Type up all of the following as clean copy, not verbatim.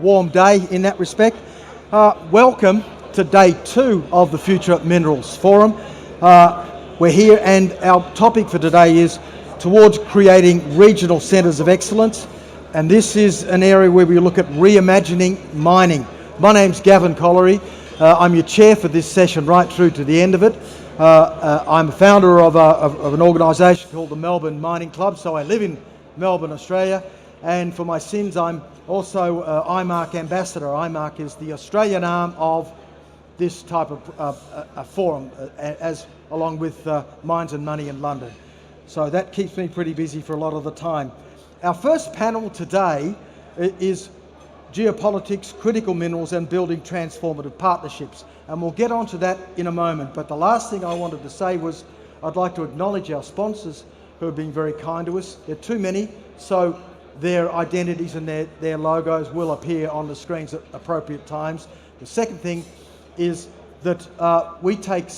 warm day in that respect. Welcome to day 2 of the Future Minerals Forum. We're here and our topic for today is towards creating regional centres of excellence, and this is an area where we look at reimagining mining. My name's Gavin Collery. I'm your chair for this session right through to the end of it. I'm a founder of an organisation called the Melbourne Mining Club, so I live in Melbourne, Australia, and for my sins I'm also IMARC ambassador. IMARC is the Australian arm of this type of forum, as along with Mines and Money in London. So that keeps me pretty busy for a lot of the time. Our first panel today is geopolitics, critical minerals and building transformative partnerships. And we'll get onto that in a moment. But the last thing I wanted to say was I'd like to acknowledge our sponsors who have been very kind to us. There are too many, so their identities and their logos will appear on the screens at appropriate times. The second thing is that we take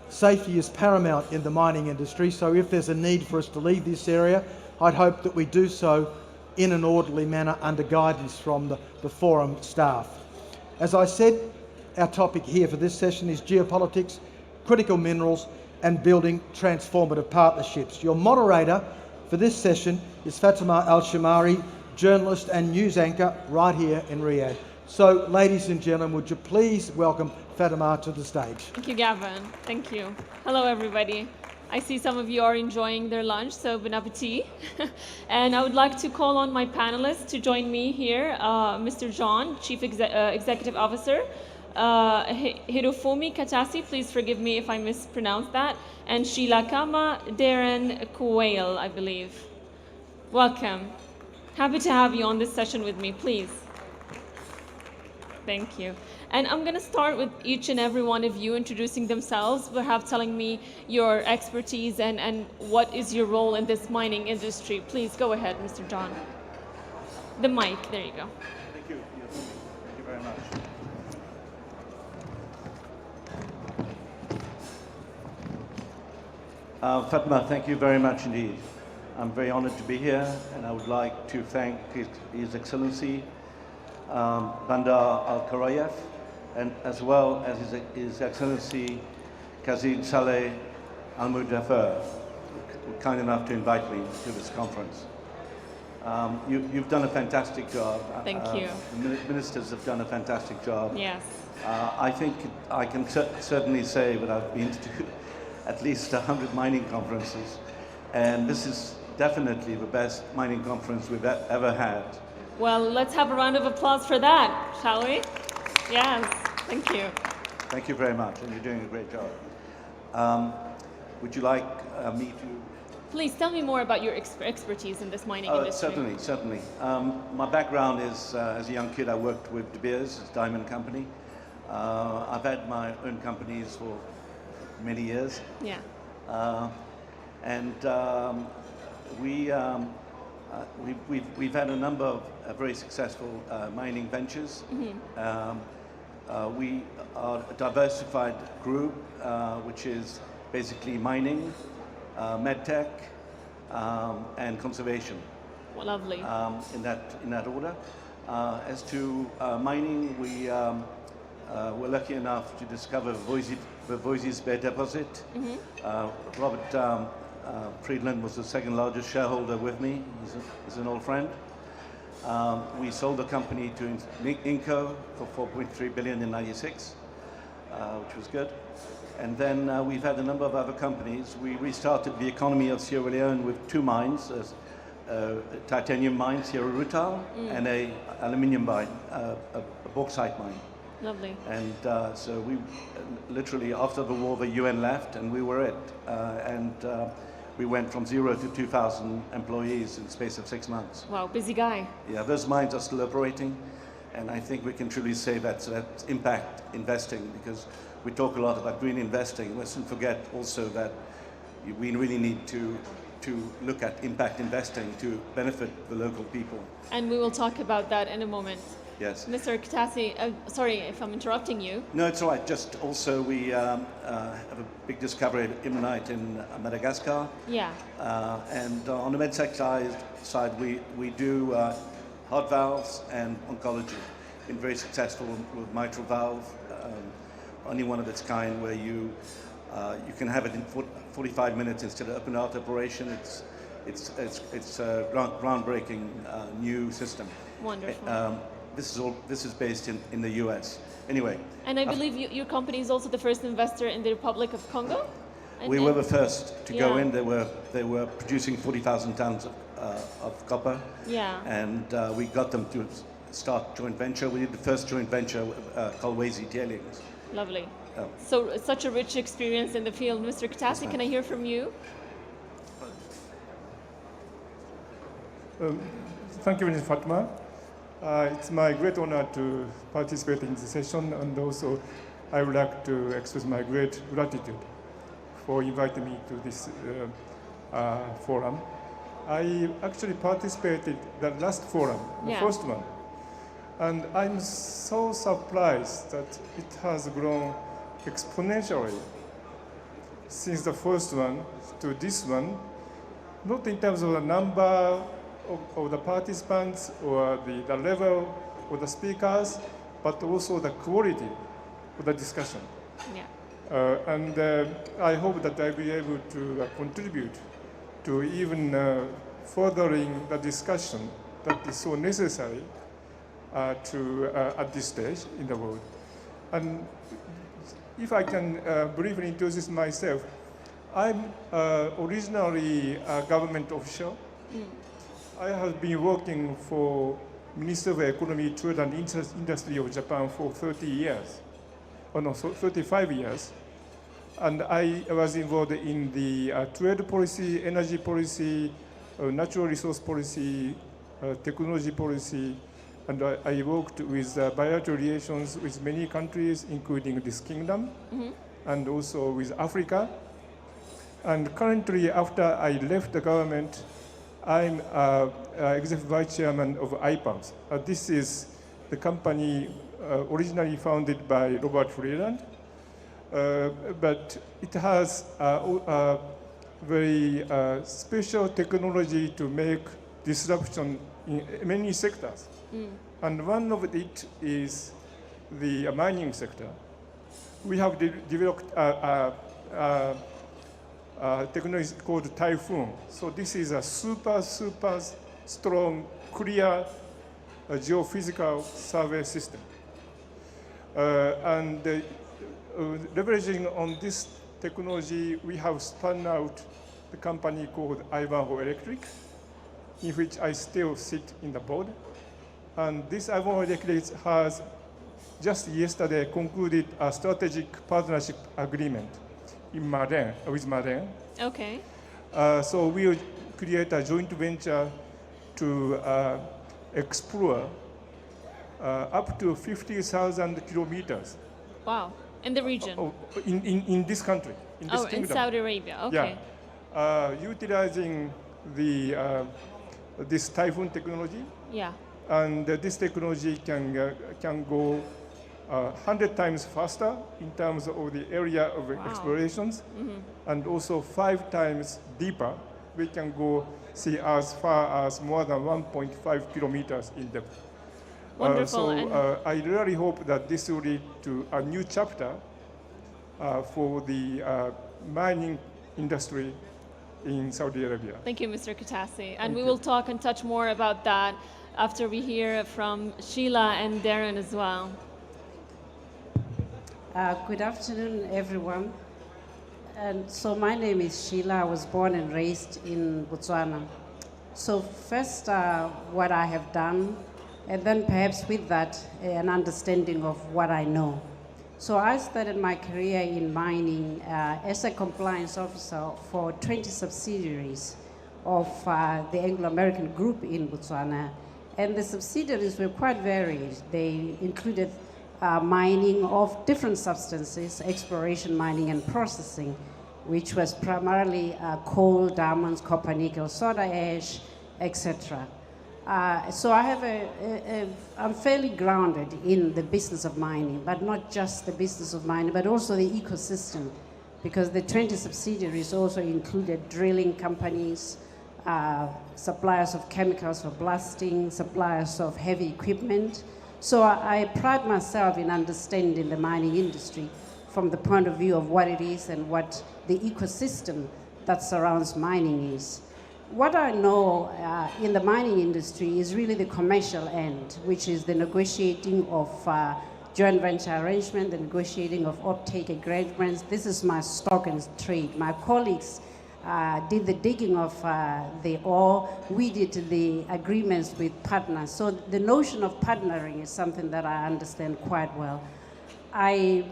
safety is paramount in the mining industry, so if there's a need for us to leave this area, I'd hope that we do so in an orderly manner under guidance from the forum staff. As I said, our topic here for this session is geopolitics, critical minerals and building transformative partnerships. Your moderator for this session is Fatima Al-Shamari, journalist and news anchor right here in Riyadh. So, ladies and gentlemen, would you please welcome Fatima to the stage. Thank you, Gavin. Thank you. Hello, everybody. I see some of you are enjoying their lunch, so bon appetit. And I would like to call on my panelists to join me here. Mr. John, Chief Executive Officer. Hirofumi Katasi, please forgive me if I mispronounce that. And Shilakama Darren Kuwail, I believe. Welcome. Happy to have you on this session with me, please. Thank you. And I'm going to start with each and every one of you introducing themselves, perhaps telling me your expertise and what is your role in this mining industry. Please go ahead, Mr. John. The mic, there you go. Thank you. Thank you very much. Fatma, thank you very much indeed. I'm very honored to be here, and I would like to thank His Excellency Bandar Al-Karayev, and as well as His Excellency Kazid Saleh Al-Mudaffar, kind enough to invite me to this conference. You've done a fantastic job. Thank you. The ministers have done a fantastic job. Yes. I think I can certainly say that I've been to at least 100 mining conferences, and this is definitely the best mining conference we've ever had. Well, let's have a round of applause for that, shall we? Yes, thank you. Thank you very much, and you're doing a great job. Would you like me to? Please tell me more about your expertise in this mining industry. Certainly. My background is, as a young kid, I worked with De Beers, a diamond company. I've had my own companies for many years. Yeah. We've had a number of very successful mining ventures. Mm-hmm. We are a diversified group, which is basically mining, medtech, and conservation. Well, lovely. In that order. As to mining, we were lucky enough to discover the Voisey's Bay deposit. Mm-hmm. Robert Friedland was the second largest shareholder with me. He's an old friend. We sold the company to Inco for 4.3 billion in '96, which was good. And then we've had a number of other companies. We restarted the economy of Sierra Leone with 2 mines, a titanium mine, Sierra Rutal, and a aluminium mine, a bauxite mine. Lovely. And so we literally, after the war, the UN left and we were it. We went from 0 to 2,000 employees in the space of 6 months. Wow, busy guy. Yeah, those mines are still operating, and I think we can truly say that's impact investing, because we talk a lot about green investing. Let's not forget also that we really need to look at impact investing to benefit the local people. And we will talk about that in a moment. Yes. Mr. Katasi, sorry if I'm interrupting you. No, it's all right. Just also we have a big discovery of ilmenite in Madagascar. Yeah. And on the medtech side we do heart valves and oncology. Been very successful with mitral valve, only one of its kind where you can have it in 45 minutes instead of open heart operation. It's a groundbreaking new system. Wonderful. This is based in the US. Anyway. And I believe your company is also the first investor in the Republic of Congo? We were the first to go in. They were producing 40,000 tons of copper. Yeah. And we got them to start joint venture. We did the first joint venture called KAICC Tailings. Lovely. So such a rich experience in the field. Mr. Katasi, can I hear from you? Thank you, Ms. Fatma. It's my great honor to participate in this session, and also I would like to express my great gratitude for inviting me to this forum. I actually participated the last forum, the first one, and I'm so surprised that it has grown exponentially since the first one to this one, not in terms of the number of the participants or the level of the speakers, but also the quality of the discussion. Yeah. And I hope that I'll be able to contribute to even furthering the discussion that is so necessary at this stage in the world. And if I can briefly introduce myself, I'm originally a government official. I have been working for Minister of Economy, Trade and Industry of Japan for 30 years, 35 years. And I was involved in the trade policy, energy policy, natural resource policy, technology policy, and I worked with bilateral relations with many countries, including this kingdom, and also with Africa. And currently, after I left the government, I'm Executive Vice Chairman of IPAMS. This is the company originally founded by Robert Freeland. But it has a very special technology to make disruption in many sectors. And one of it is the mining sector. We have developed a technology called Typhoon. So this is a super strong, clear geophysical survey system. Leveraging on this technology, we have spun out the company called Ivanhoe Electric, in which I still sit in the board. And this Ivanhoe Electric has just yesterday concluded a strategic partnership agreement with Marine. Okay. So we will create a joint venture to explore up to 50,000 kilometers. Wow. In the region? In this country, in this kingdom. In Saudi Arabia, okay. Yeah. Utilizing this Typhoon technology. Yeah. And this technology can go 100 times faster in terms of the area of explorations, and also 5 times deeper. We can go see as far as more than 1.5 kilometers in depth. Wonderful. I really hope that this will lead to a new chapter for the mining industry in Saudi Arabia. Thank you, Mr. Katasi. And we will talk and touch more about that after we hear from Sheila and Darren as well. Good afternoon, everyone. And so my name is Sheila. I was born and raised in Botswana. So first, what I have done, and then perhaps with that, an understanding of what I know. So I started my career in mining as a compliance officer for 20 subsidiaries of the Anglo-American group in Botswana. And the subsidiaries were quite varied. They included mining of different substances, exploration, mining, and processing, which was primarily coal, diamonds, copper, nickel, soda ash, etc. So I have I'm fairly grounded in the business of mining, but not just the business of mining, but also the ecosystem, because the 20 subsidiaries also included drilling companies, suppliers of chemicals for blasting, suppliers of heavy equipment. So I pride myself in understanding the mining industry from the point of view of what it is and what the ecosystem that surrounds mining is. What I know in the mining industry is really the commercial end, which is the negotiating of joint venture arrangement, the negotiating of offtake agreements. This is my stock and trade. My colleagues did the digging of the ore. We did the agreements with partners. So the notion of partnering is something that I understand quite well. I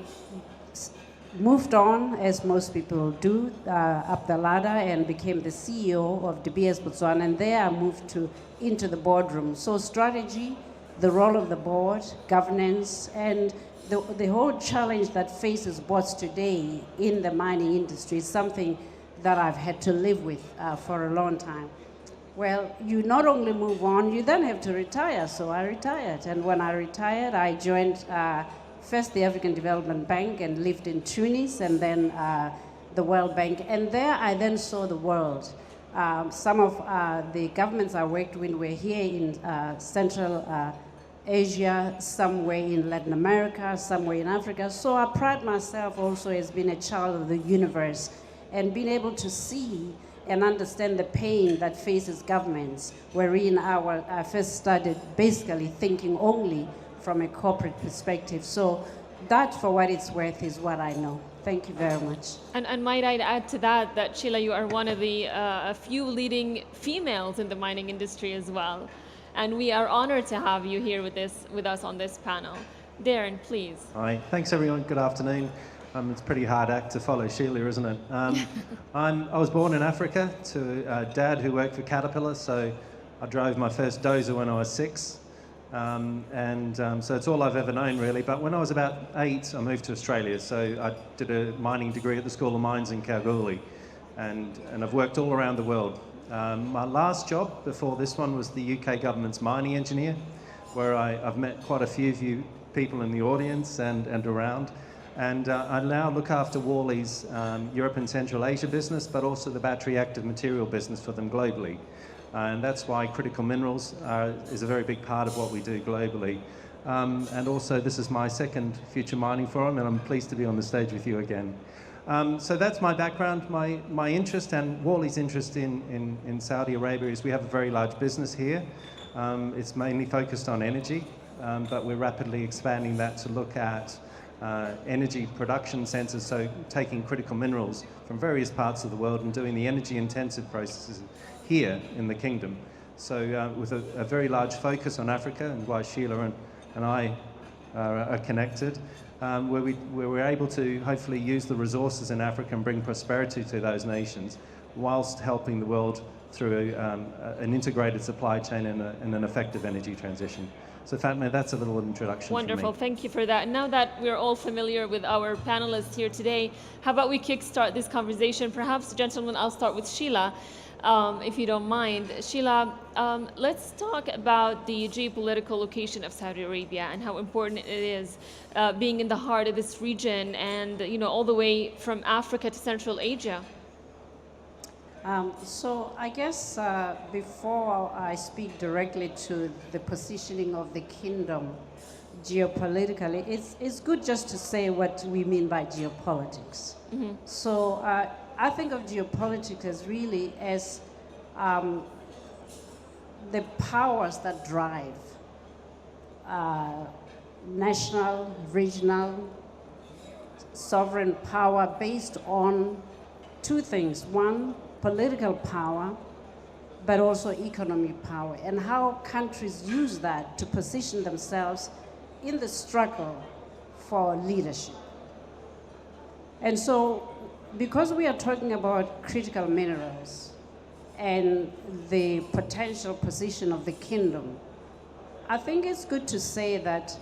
moved on, as most people do, up the ladder and became the CEO of De Beers Botswana, and there I moved into the boardroom. So strategy, the role of the board, governance, and the whole challenge that faces boards today in the mining industry is something that I've had to live with for a long time. Well, you not only move on, you then have to retire. So I retired, and when I retired, I joined first the African Development Bank and lived in Tunis, and then the World Bank. And there I then saw the world. Some of the governments I worked with were here in Central Asia, some were in Latin America, some were in Africa. So I pride myself also as being a child of the universe and being able to see and understand the pain that faces governments, wherein I first started basically thinking only from a corporate perspective. So that, for what it's worth, is what I know. Thank you very much. And might I add to that, Sheila, you are one of the few leading females in the mining industry as well. And we are honored to have you here with us on this panel. Darren, please. Hi, thanks everyone. Good afternoon. It's a pretty hard act to follow Sheila, isn't it? I was born in Africa to a dad who worked for Caterpillar, so I drove my first dozer when I was 6. So it's all I've ever known, really. But when I was about 8, I moved to Australia. So I did a mining degree at the School of Mines in Kalgoorlie, and I've worked all around the world. My last job before this one was the UK government's mining engineer, where I've met quite a few of you people in the audience and around. And I now look after Worley's Europe and Central Asia business, but also the battery active material business for them globally. And that's why critical minerals is a very big part of what we do globally. And also, this is my second Future Mining Forum, and I'm pleased to be on the stage with you again. So that's my background. My interest and Worley's interest in Saudi Arabia is we have a very large business here. It's mainly focused on energy, but we're rapidly expanding that to look at energy production centres, so taking critical minerals from various parts of the world and doing the energy-intensive processes here in the kingdom. So with a very large focus on Africa, and why Sheila and I are connected, where we're able to hopefully use the resources in Africa and bring prosperity to those nations, whilst helping the world through an integrated supply chain and an effective energy transition. So Fatma, that's a little introduction. Wonderful, thank you for that. Now that we're all familiar with our panelists here today, how about we kickstart this conversation? Perhaps, gentlemen, I'll start with Sheila, if you don't mind. Sheila, let's talk about the geopolitical location of Saudi Arabia and how important it is being in the heart of this region and all the way from Africa to Central Asia. So I guess before I speak directly to the positioning of the kingdom geopolitically, it's good just to say what we mean by geopolitics. Mm-hmm. So I think of geopolitics as really as the powers that drive national, regional, sovereign power based on two things. One, political power, but also economic power, and how countries use that to position themselves in the struggle for leadership. And so, because we are talking about critical minerals and the potential position of the kingdom, I think it's good to say that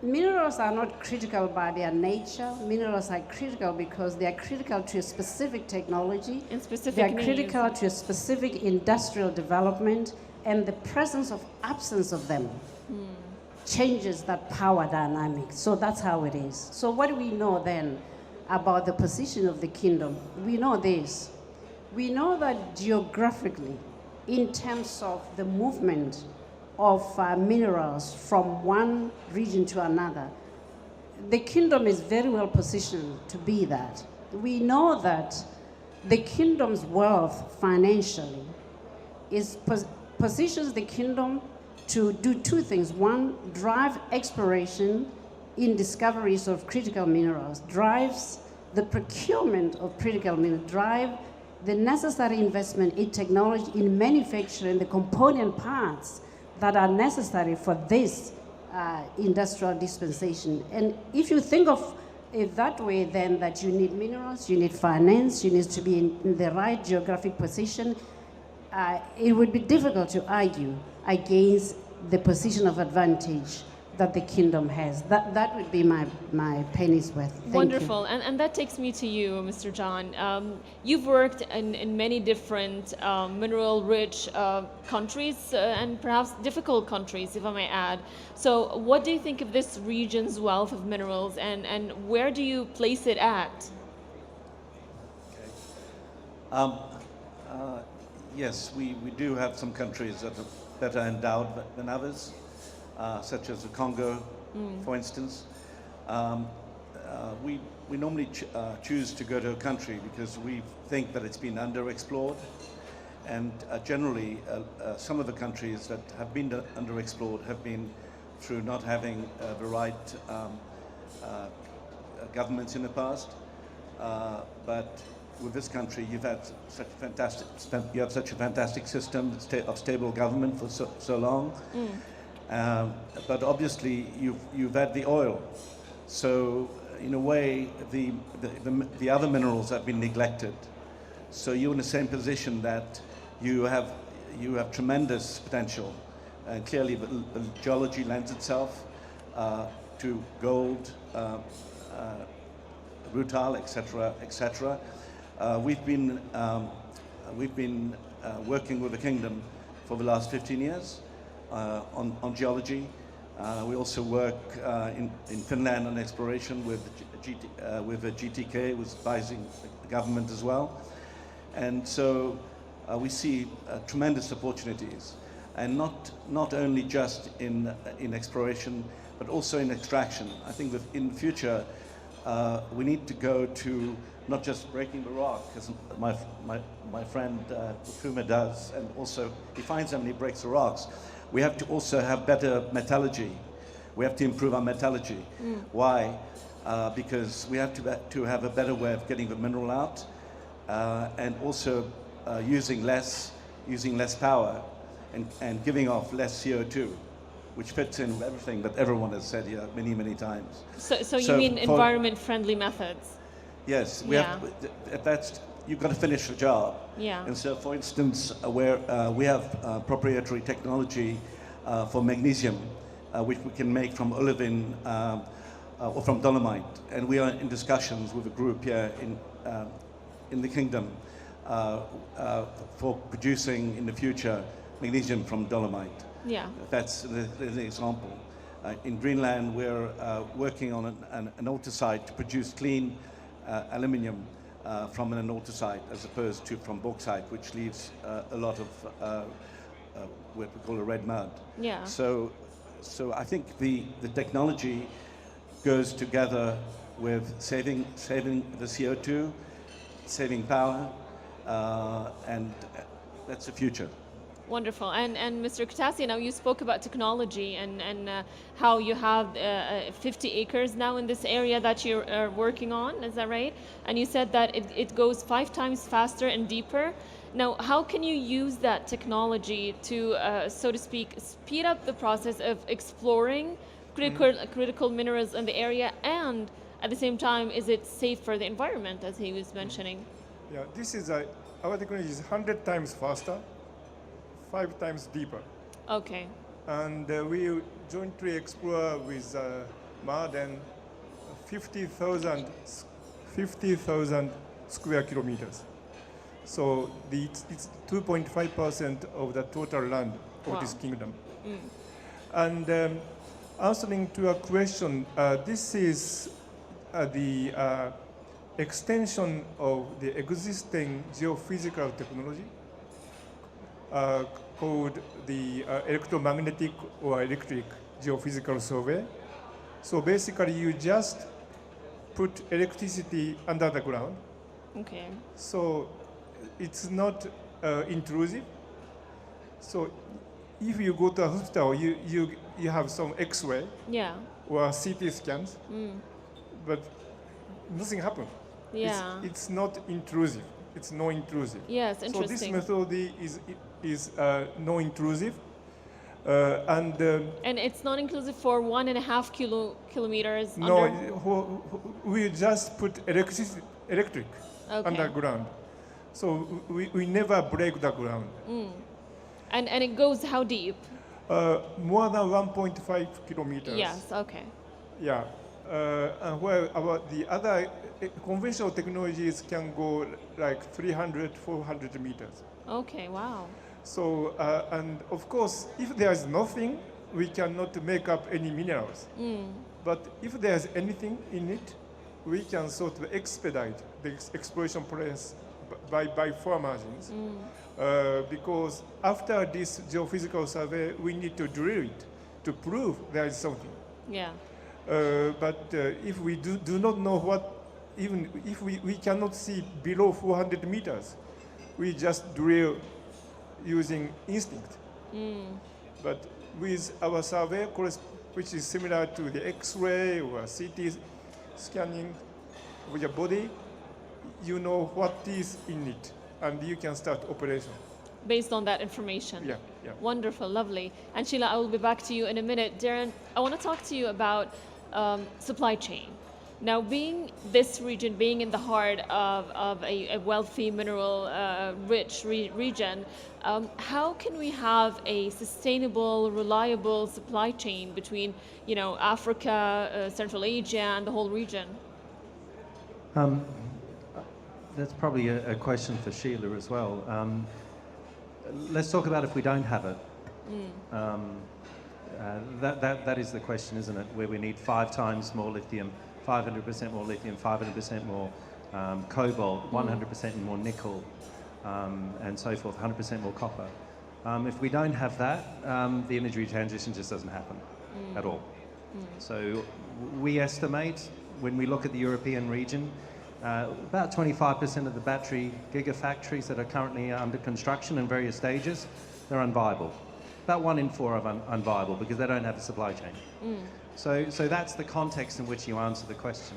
minerals are not critical by their nature. Minerals are critical because they are critical to a specific technology. And specific They are needs. critical to a specific industrial development, and the absence of them changes that power dynamic. So that's how it is. So what do we know then about the position of the kingdom? We know this, We know that geographically, in terms of the movement of minerals from one region to another, the kingdom is very well positioned to be that. We know that the kingdom's wealth financially positions the kingdom to do two things. One, drive exploration in discoveries of critical minerals, drives the procurement of critical minerals, drive the necessary investment in technology, in manufacturing the component parts that are necessary for this industrial dispensation. And if you think of it that way, then that you need minerals, you need finance, you need to be in the right geographic position, it would be difficult to argue against the position of advantage that the kingdom has. That would be my penny's worth. Thank Wonderful. you. And that takes me to you, Mr. John. You've worked in many different mineral-rich countries and perhaps difficult countries, if I may add. So what do you think of this region's wealth of minerals, and where do you place it at? Yes, we do have some countries that are endowed than others, such as the Congo, for instance. We normally choose to go to a country because we think that it's been underexplored. And generally, some of the countries that have been underexplored have been through not having the right governments in the past. But with this country, you have such a fantastic system of stable government for so long. But obviously, you've had the oil. So in a way, the other minerals have been neglected. So you're in the same position that you have tremendous potential. And clearly, the geology lends itself to gold, rutile, etc., etc. We've been working with the kingdom for the last 15 years on geology. We also work in Finland on exploration with the GTK, who's advising the government as well. And so we see tremendous opportunities, and not only just in exploration, but also in extraction. I think that in the future, we need to go to not just breaking the rock, as my friend Fuma does, and also he finds them and he breaks the rocks. We have to also have better metallurgy. We have to improve our metallurgy. Why? Because we have to have a better way of getting the mineral out, and also using less power and giving off less CO2, which fits in everything that everyone has said here many times. So you mean environment-friendly methods? Yes, you've got to finish the job. Yeah. And so, for instance, where we have proprietary technology for magnesium, which we can make from olivine or from dolomite, and we are in discussions with a group here in the kingdom for producing in the future magnesium from dolomite. Yeah. That's an example. In Greenland, we're working on an anorthosite to produce clean aluminium from an anorthosite as opposed to from bauxite, which leaves a lot of what we call a red mud. Yeah. So I think the technology goes together with saving the CO2, saving power, and that's the future. Wonderful. And Mr. Katasia, now you spoke about technology and how you have 50 acres now in this area that you're working on, is that right? And you said that it goes 5 times faster and deeper. Now, how can you use that technology to, so to speak, speed up the process of exploring critical minerals in the area, and at the same time, is it safe for the environment, as he was mentioning? Yeah, our technology is 100 times faster, 5 times deeper. Okay. And we jointly explore with more than 50,000 square kilometers. So it's 2.5% of the total land of this kingdom. And answering to a question, this is the extension of the existing geophysical technology called the electromagnetic or electric geophysical survey. So basically, you just put electricity under the ground. Okay. So it's not intrusive. So if you go to a hospital, you have some X-ray Yeah. or CT scans, but nothing happens. Yeah. It's not intrusive. It's non-intrusive. Yes, So this interesting. method is non-intrusive, and And it's not inclusive for 1.5 kilometers no, under? we just put electric Okay. underground. So we never break the ground. And it goes how deep? More than 1.5 kilometers. Yes, okay. Yeah. And where about the other conventional technologies can go like 300, 400 meters. Okay, wow. So, and of course, if there is nothing, we cannot make up any minerals. But if there's anything in it, we can sort of expedite the exploration process by far margins. Because after this geophysical survey, we need to drill it to prove there is something. Yeah. But if we do not know what, even if we cannot see below 400 meters, we just drill using instinct. But with our survey, which is similar to the X-ray or CT scanning of your body, you know what is in it, and you can start operation. Based on that information. Yeah, yeah. Wonderful, lovely. And Sheila, I will be back to you in a minute. Darren, I want to talk to you about supply chain. Now, being this region, being in the heart of a wealthy, mineral-rich region, how can we have a sustainable, reliable supply chain between, Africa, Central Asia, and the whole region? That's probably a question for Sheila as well. Let's talk about if we don't have it. That is the question, isn't it? Where we need 5 times more lithium, 500% more lithium, 500% more cobalt, 100% more nickel, and so forth, 100% more copper. If we don't have that, the energy transition just doesn't happen at all. So we estimate, when we look at the European region, about 25% of the battery gigafactories that are currently under construction in various stages, they're unviable. About 1 in 4 are unviable because they don't have a supply chain. So that's the context in which you answer the question.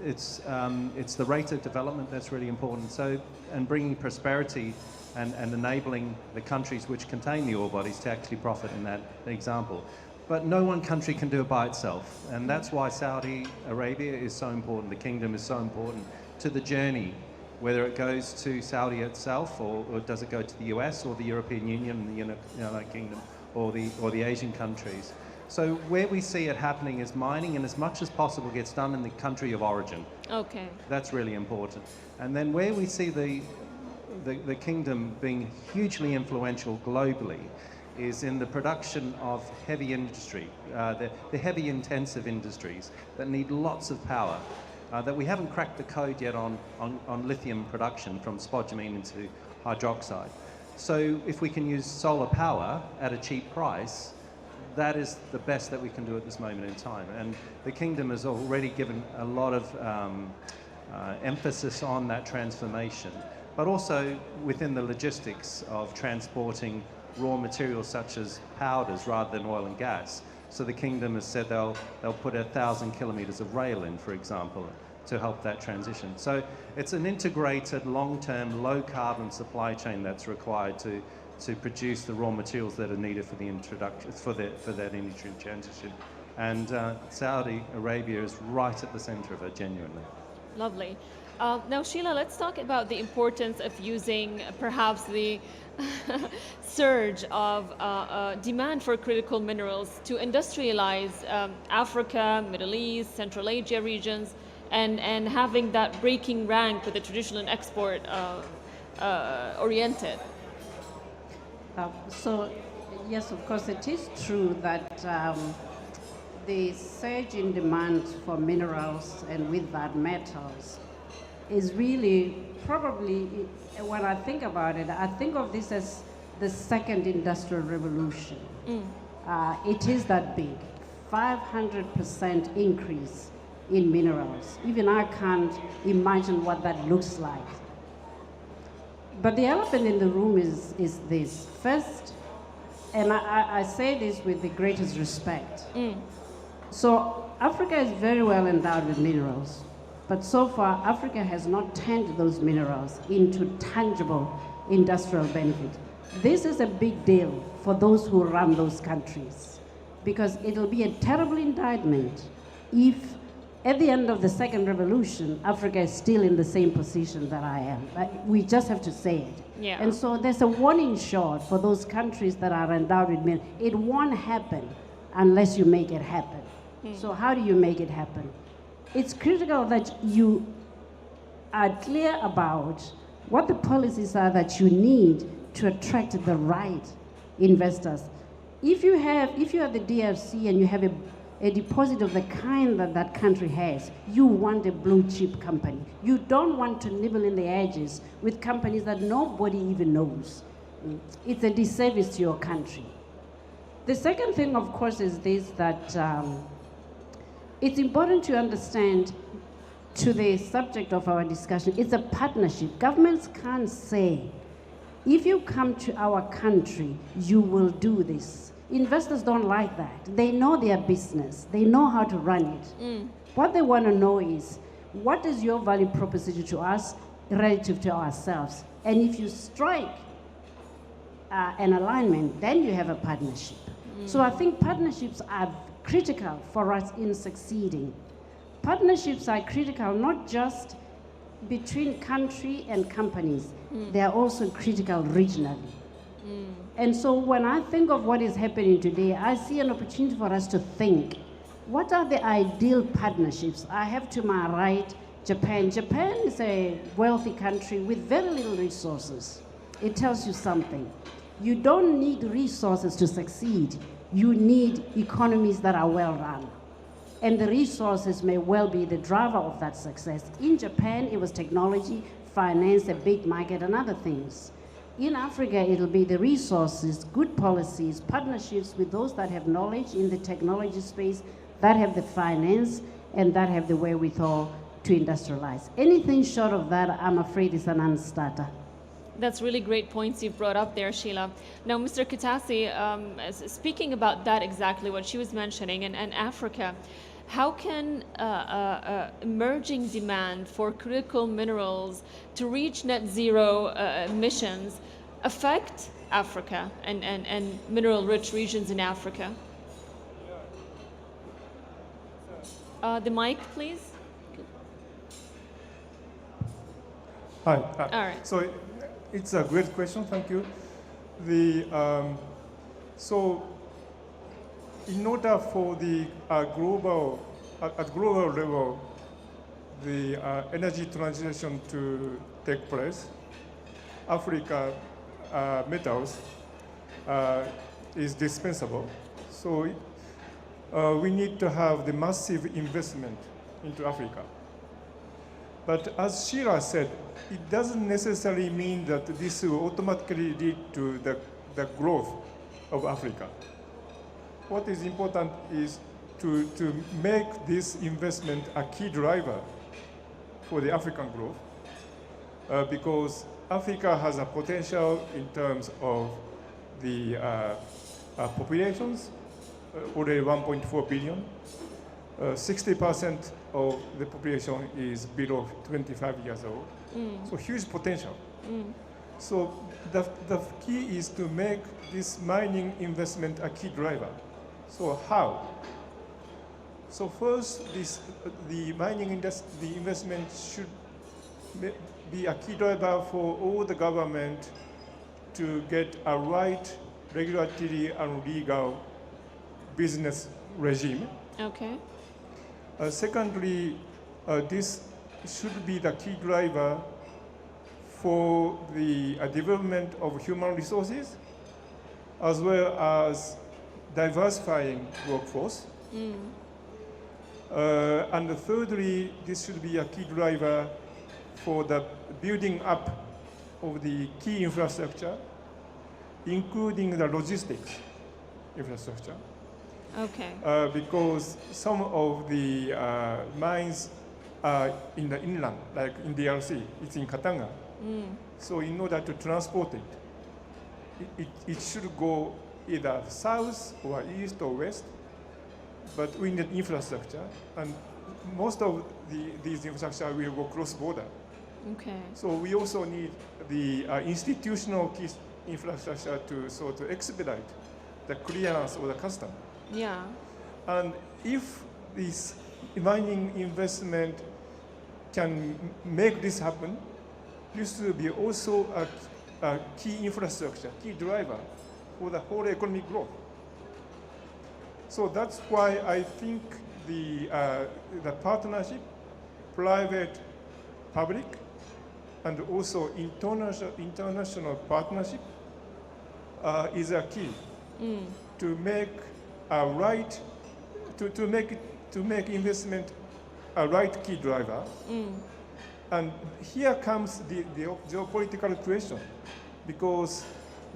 It's the rate of development that's really important. So, and bringing prosperity and enabling the countries which contain the ore bodies to actually profit in that example. But no one country can do it by itself, and that's why Saudi Arabia is so important, the kingdom is so important to the journey, whether it goes to Saudi itself, or does it go to the US, or the European Union, and the United Kingdom, or the Asian countries. So where we see it happening is mining, and as much as possible gets done in the country of origin. Okay. That's really important. And then where we see the kingdom being hugely influential globally is in the production of heavy industry, the heavy intensive industries that need lots of power, that we haven't cracked the code yet on lithium production from spodumene into hydroxide. So if we can use solar power at a cheap price, that is the best that we can do at this moment in time. And the kingdom has already given a lot of emphasis on that transformation, but also within the logistics of transporting raw materials such as powders rather than oil and gas. So the kingdom has said they'll put 1,000 kilometers of rail in, for example, to help that transition. So it's an integrated, long-term, low-carbon supply chain that's required to produce the raw materials that are needed for the introduction, for that energy transition. And Saudi Arabia is right at the center of it, genuinely. Lovely. Now, Sheila, let's talk about the importance of using perhaps the surge of demand for critical minerals to industrialize Africa, Middle East, Central Asia regions, and having that breaking rank with the traditional and export oriented. So, yes, of course, it is true that the surge in demand for minerals and with that metals is really probably, when I think about it, I think of this as the second industrial revolution. It is that big, 500% increase in minerals. Even I can't imagine what that looks like. But the elephant in the room is this. First, and I say this with the greatest respect. So Africa is very well endowed with minerals, but so far Africa has not turned those minerals into tangible industrial benefit. This is a big deal for those who run those countries, because it'll be a terrible indictment if at the end of the second revolution, Africa is still in the same position that I am. We just have to say it. Yeah. And so there's a warning shot for those countries that are endowed with minerals. It won't happen unless you make it happen. So how do you make it happen? It's critical that you are clear about what the policies are that you need to attract the right investors. If you are the DRC and you have a deposit of the kind that that country has, you want a blue chip company. You don't want to nibble in the edges with companies that nobody even knows. It's a disservice to your country. The second thing, of course, is this, that it's important to understand, to the subject of our discussion, it's a partnership. Governments can't say, if you come to our country, you will do this. Investors don't like that. They know their business. They know how to run it. What they want to know is, what is your value proposition to us relative to ourselves? And if you strike an alignment, then you have a partnership. So I think partnerships are critical for us in succeeding. Partnerships are critical not just between country and companies. They are also critical regionally. And so when I think of what is happening today, I see an opportunity for us to think, what are the ideal partnerships? I have to my right Japan. Japan is a wealthy country with very little resources. It tells you something. You don't need resources to succeed. You need economies that are well run. And the resources may well be the driver of that success. In Japan, it was technology, finance, a big market, and other things. In Africa, it'll be the resources, good policies, partnerships with those that have knowledge in the technology space, that have the finance, and that have the wherewithal to industrialize. Anything short of that, I'm afraid, is a non-starter. That's really great points you've brought up there, Sheila. Now, Mr. Katasi, speaking about that exactly, what she was mentioning, and Africa, how can emerging demand for critical minerals to reach net zero emissions affect Africa and mineral-rich regions in Africa? The mic, please. Hi. All right. So it's a great question. Thank you. So in order for the at global level, the energy transition to take place, Africa metals is dispensable. So we need to have the massive investment into Africa. But as Sheila said, it doesn't necessarily mean that this will automatically lead to the growth of Africa. What is important is to make this investment a key driver for the African growth, because Africa has a potential in terms of the populations, already 1.4 billion. 60% of the population is below 25 years old. So huge potential. So the key is to make this mining investment a key driver. So how? So first, the mining the investment should be a key driver for all the government to get a right regulatory and legal business regime. Okay. Secondly, this should be the key driver for the development of human resources, as well as diversifying workforce. And thirdly, this should be a key driver for the building up of the key infrastructure, including the logistics infrastructure. Okay. Because some of the mines are in the inland, like in DRC, it's in Katanga. So in order to transport it should go either south or east or west, but we need infrastructure, and most of these infrastructure will go cross-border. Okay. So we also need the institutional key infrastructure to expedite the clearance of the custom. Yeah. And if this mining investment can make this happen, this will be also a key infrastructure, key driver for the whole economic growth. So that's why I think the partnership, private, public, and also international partnership is a key to make a right to make investment a right key driver. And here comes the geopolitical question, because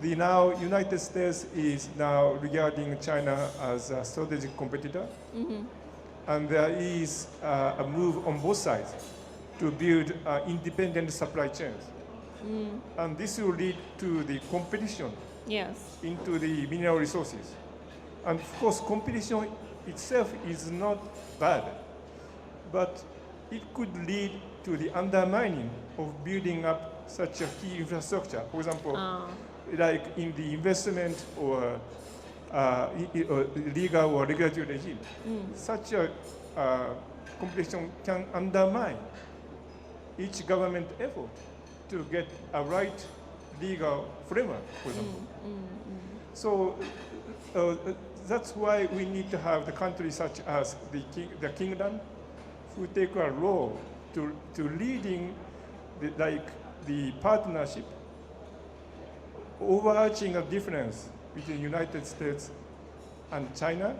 the now United States is now regarding China as a strategic competitor, and there is a move on both sides to build independent supply chains, and this will lead to the competition Yes. into the mineral resources. And of course, competition itself is not bad, but it could lead to the undermining of building up such a key infrastructure. For example, like in the investment or legal or regulatory regime, such a competition can undermine each government effort to get a right legal framework, for example. So that's why we need to have the countries such as the kingdom who take a role to leading the partnership, overarching a difference between the United States and China,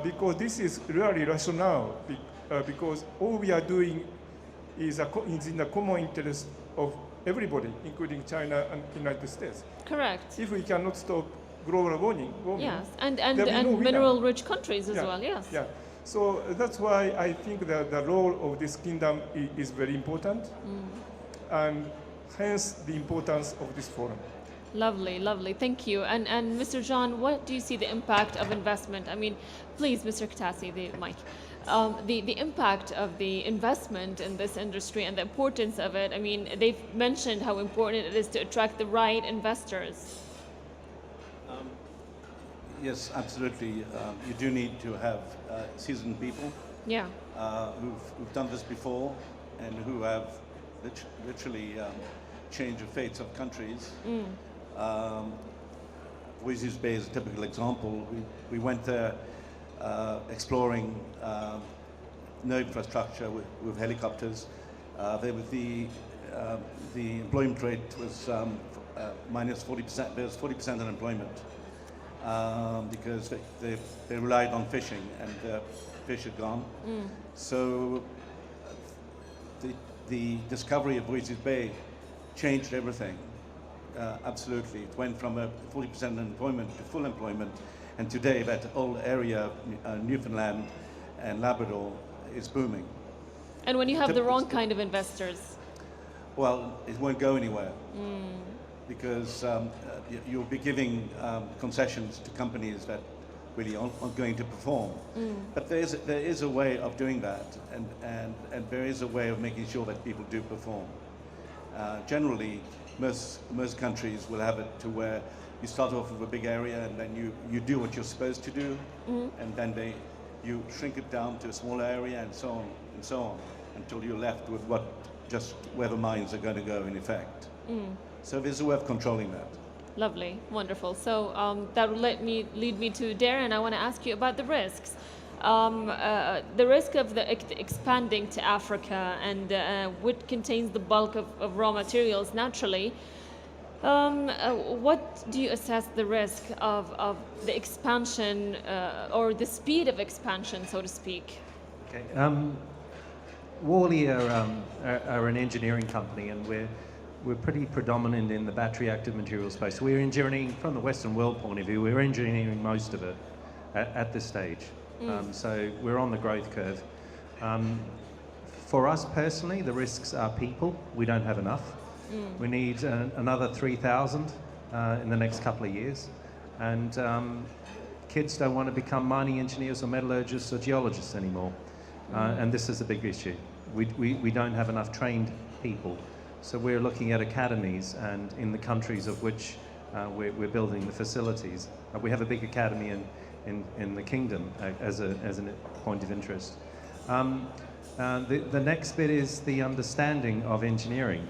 because this is really rational, because all we are doing is in the common interest of everybody, including China and United States. Correct. If we cannot stop global warming, Yes, and there will be no winner. mineral-rich countries as well. Yes. Yeah. So that's why I think that the role of this kingdom is very important, and hence the importance of this forum. Lovely, lovely. Thank you. And Mr. John, what do you see the impact of investment? I mean, please, Mr. Katasi, the mic. The impact of the investment in this industry and the importance of it. I mean, they've mentioned how important it is to attract the right investors. Yes, absolutely. You do need to have seasoned people Yeah. who've done this before and who have literally changed the fates of countries. Voisey's Bay is a typical example. We went there exploring no infrastructure with helicopters. The employment rate was minus 40%. There was 40% unemployment. Because they relied on fishing and the fish had gone. So the discovery of Voisey's Bay changed everything. Absolutely. It went from a 40% unemployment to full employment, and today that whole area, Newfoundland and Labrador, is booming. And when you have the wrong kind of investors? Well, it won't go anywhere. Because you'll be giving concessions to companies that really aren't going to perform. But there is a way of doing that, and there is a way of making sure that people do perform. Generally, most countries will have it to where you start off with a big area and then you do what you're supposed to do, and then you shrink it down to a smaller area and so on, until you're left with just where the mines are going to go in effect. So there's a way of controlling that. Lovely, wonderful. So that will lead me to Darren. I want to ask you about the risks. The risk of expanding to Africa and which contains the bulk of raw materials naturally. What do you assess the risk of the expansion or the speed of expansion, so to speak? Okay. Worley are an engineering company, and we're pretty predominant in the battery active material space. We're engineering, from the Western world point of view, we're engineering most of it at this stage. So we're on the growth curve. For us personally, the risks are people. We don't have enough. We need another 3,000 in the next couple of years. And kids don't want to become mining engineers or metallurgists or geologists anymore. And this is a big issue. We don't have enough trained people. So we're looking at academies, and in the countries of which we're building the facilities. We have a big academy in the kingdom as a point of interest. The next bit is the understanding of engineering.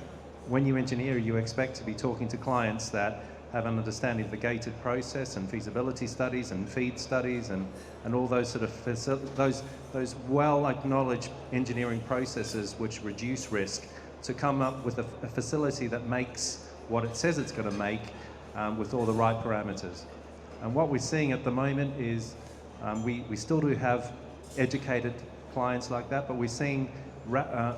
When you engineer, you expect to be talking to clients that have an understanding of the gated process and feasibility studies and feed studies and all those sort of those well-acknowledged engineering processes which reduce risk, to come up with a facility that makes what it says it's going to make with all the right parameters. And what we're seeing at the moment is we still do have educated clients like that, but we're seeing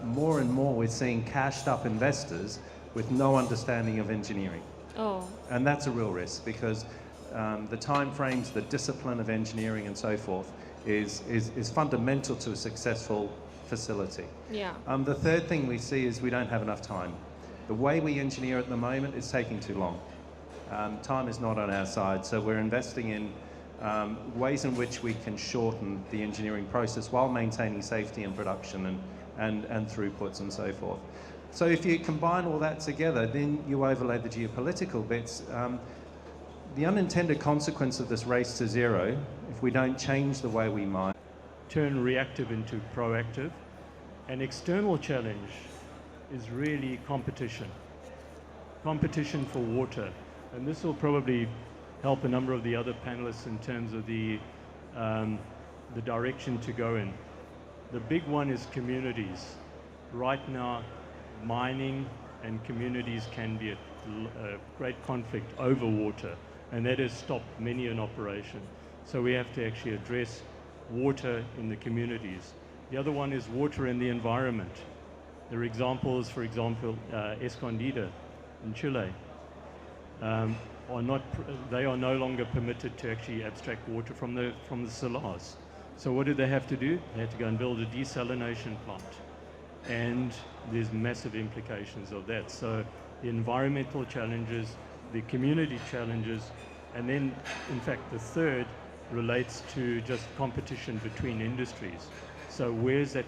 more and more, we're seeing cashed up investors with no understanding of engineering. Oh. And that's a real risk, because the time frames, the discipline of engineering and so forth is fundamental to a successful facility. Yeah. The third thing we see is we don't have enough time. The way we engineer at the moment is taking too long. Time is not on our side, so we're investing in ways in which we can shorten the engineering process while maintaining safety and production and throughputs and so forth. So if you combine all that together, then you overlay the geopolitical bits. The unintended consequence of this race to zero, if we don't change the way we mine, turn reactive into proactive. An external challenge is really competition. Competition for water. And this will probably help a number of the other panelists in terms of the direction to go in. The big one is communities. Right now, mining and communities can be a great conflict over water, and that has stopped many an operation. So we have to actually address water in the communities. The other one is water in the environment. There are examples, for example, Escondida in Chile. They are no longer permitted to actually abstract water from the salars. So what do they have to do? They have to go and build a desalination plant. And there's massive implications of that. So the environmental challenges, the community challenges, and then, in fact, the third relates to just competition between industries. So where's that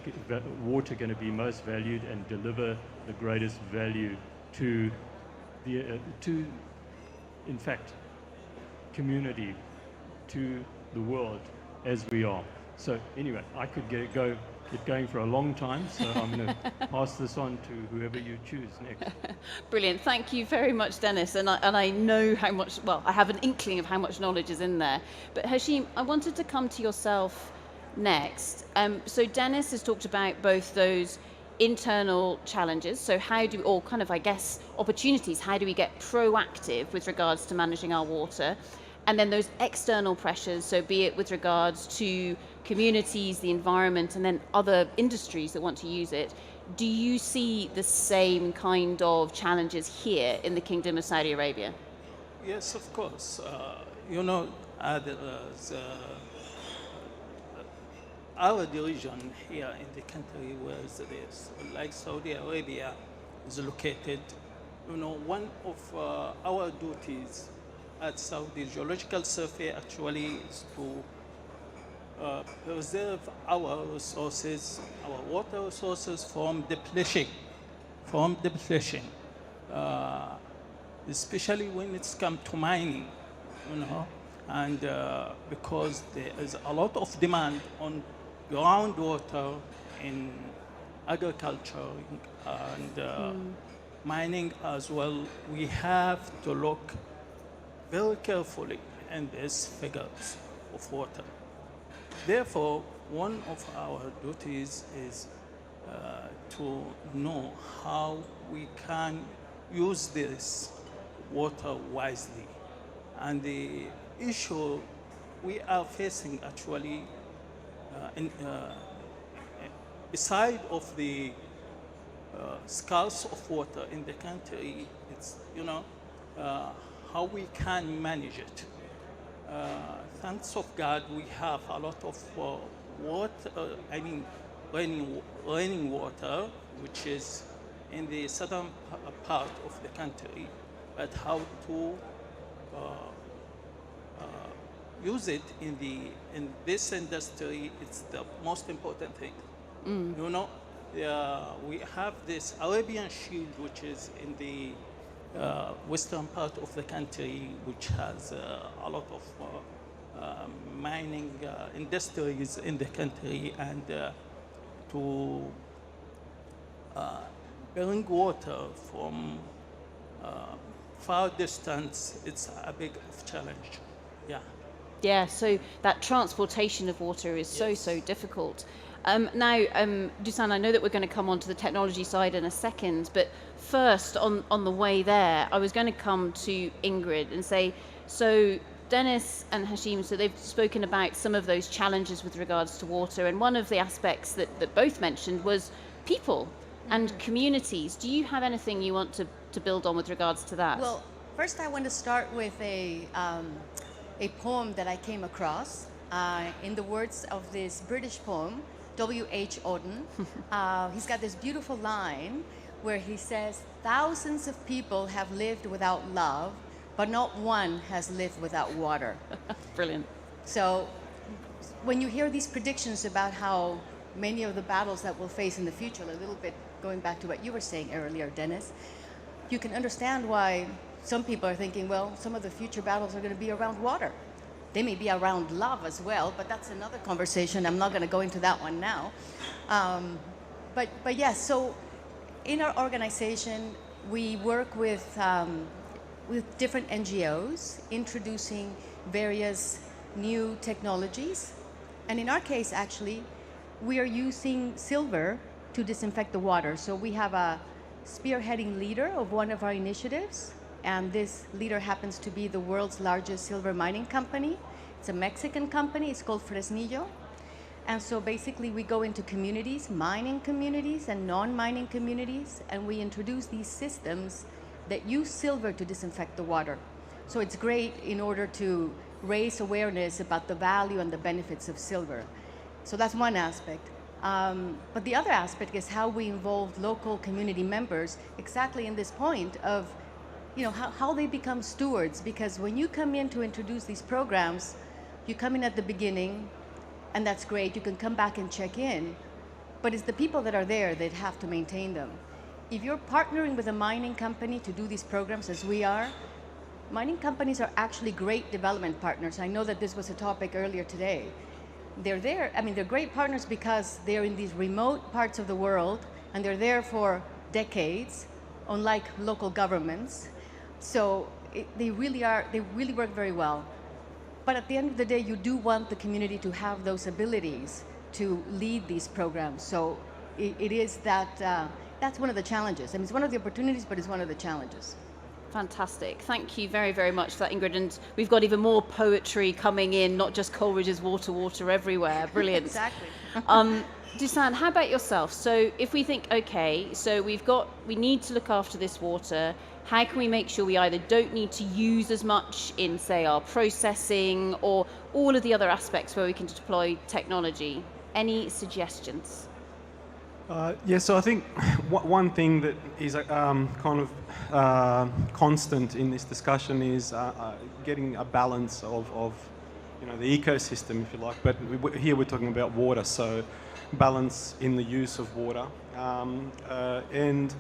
water going to be most valued and deliver the greatest value to in fact, community, to the world as we are. So anyway, I could get going for a long time, so I'm going to pass this on to whoever you choose next. Brilliant. Thank you very much, Dennis. And I know how much, well, I have an inkling of how much knowledge is in there. But Hashim, I wanted to come to yourself next. So Dennis has talked about both those internal challenges, so how do, or kind of, I guess, opportunities, how do we get proactive with regards to managing our water, and then those external pressures, so be it with regards to communities, the environment, and then other industries that want to use it. Do you see the same kind of challenges here in the Kingdom of Saudi Arabia? Yes, of course. Our division here in the country where this, like Saudi Arabia is located, one of our duties at Saudi Geological Survey actually is to preserve our resources, our water resources from depletion, especially when it's come to mining, and because there is a lot of demand on groundwater in agriculture and mining as well. We have to look very carefully in these figures of water. Therefore, one of our duties is to know how we can use this water wisely. And the issue we are facing actually, beside of the scarce of water in the country, it's, how we can manage it. Thanks of God, we have a lot of raining water, which is in the southern part of the country, but how to use it in this industry, it's the most important thing. We have this Arabian Shield, which is in the western part of the country, which has a lot of mining industries in the country, and to bring water from far distance, it's a big challenge. Yeah. Yeah, so that transportation of water is so difficult. Now, Dusan, I know that we're going to come on to the technology side in a second, but first, on the way there, I was going to come to Ingrid and say, so Dennis and Hashim, so they've spoken about some of those challenges with regards to water, and one of the aspects that both mentioned was people and communities. Do you have anything you want to build on with regards to that? Well, first I want to start with a poem that I came across in the words of this British poem, W.H. Auden. He's got this beautiful line where he says, "Thousands of people have lived without love, but not one has lived without water." Brilliant. So when you hear these predictions about how many of the battles that we'll face in the future, a little bit going back to what you were saying earlier, Dennis, you can understand why some people are thinking, well, some of the future battles are going to be around water. They may be around love as well, but that's another conversation. I'm not going to go into that one now. But yes, so in our organization, we work with different NGOs introducing various new technologies. And in our case, actually, we are using silver to disinfect the water. So we have a spearheading leader of one of our initiatives, and this leader happens to be the world's largest silver mining company. It's a Mexican company, it's called Fresnillo. And so basically we go into communities, mining communities and non-mining communities, and we introduce these systems that use silver to disinfect the water. So it's great in order to raise awareness about the value and the benefits of silver. So that's one aspect. But the other aspect is how we involve local community members exactly in this point of how they become stewards, because when you come in to introduce these programs, you come in at the beginning, and that's great. You can come back and check in, but it's the people that are there that have to maintain them. If you're partnering with a mining company to do these programs, as we are, mining companies are actually great development partners. I know that this was a topic earlier today. They're there, they're great partners because they're in these remote parts of the world, and they're there for decades, unlike local governments. So they really work very well. But at the end of the day, you do want the community to have those abilities to lead these programs. So it is that's one of the challenges. It's one of the opportunities, but it's one of the challenges. Fantastic. Thank you very, very much for that, Ingrid. And we've got even more poetry coming in, not just Coleridge's water, water everywhere. Brilliant. Exactly. Dusan, how about yourself? So if we think, okay, so we need to look after this water, how can we make sure we either don't need to use as much in, say, our processing or all of the other aspects where we can deploy technology? Any suggestions? So I think one thing that is constant in this discussion is getting a balance of the ecosystem, if you like. But here we're talking about water, so balance in the use of water. And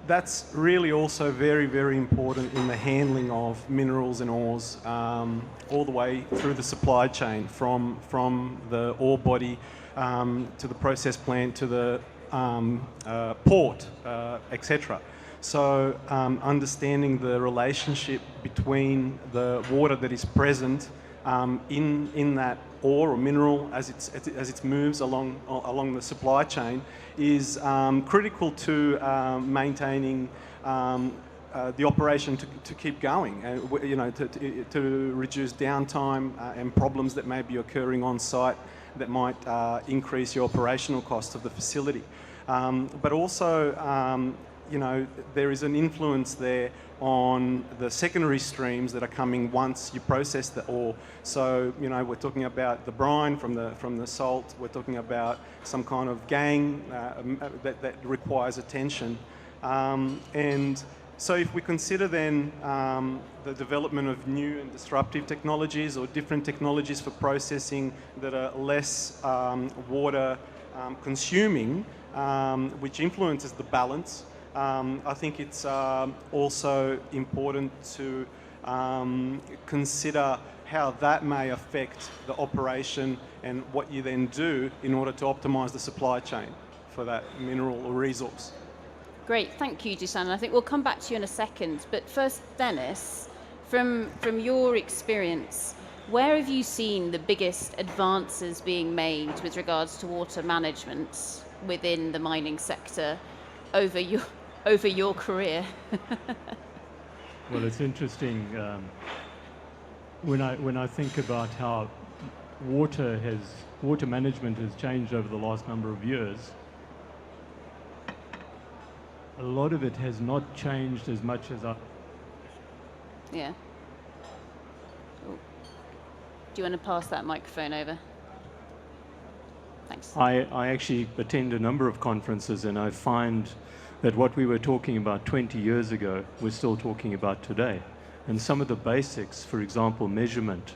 that's really also very, very important in the handling of minerals and ores all the way through the supply chain, from the ore body to the process plant to the port, etc. So understanding the relationship between the water that is present in that ore or mineral as it moves along the supply chain is critical to maintaining the operation to keep going, and you know, to reduce downtime and problems that may be occurring on site that might increase your operational cost of the facility. But also, you know, there is an influence there on the secondary streams that are coming once you process the ore. So, you know, we're talking about the brine from the salt. We're talking about some kind of gang that requires attention. And so if we consider then the development of new and disruptive technologies or different technologies for processing that are less water consuming, which influences the balance, I think it's also important to consider how that may affect the operation and what you then do in order to optimise the supply chain for that mineral or resource. Great, thank you, Dusan. I think we'll come back to you in a second. But first, Dennis, from your experience, where have you seen the biggest advances being made with regards to water management within the mining sector over your career? Well, it's interesting when I think about how water management has changed over the last number of years. A lot of it has not changed as much as Yeah. Ooh. Do you want to pass that microphone over? Thanks. I actually attend a number of conferences, and I find that what we were talking about 20 years ago, we're still talking about today. And some of the basics, for example, measurement.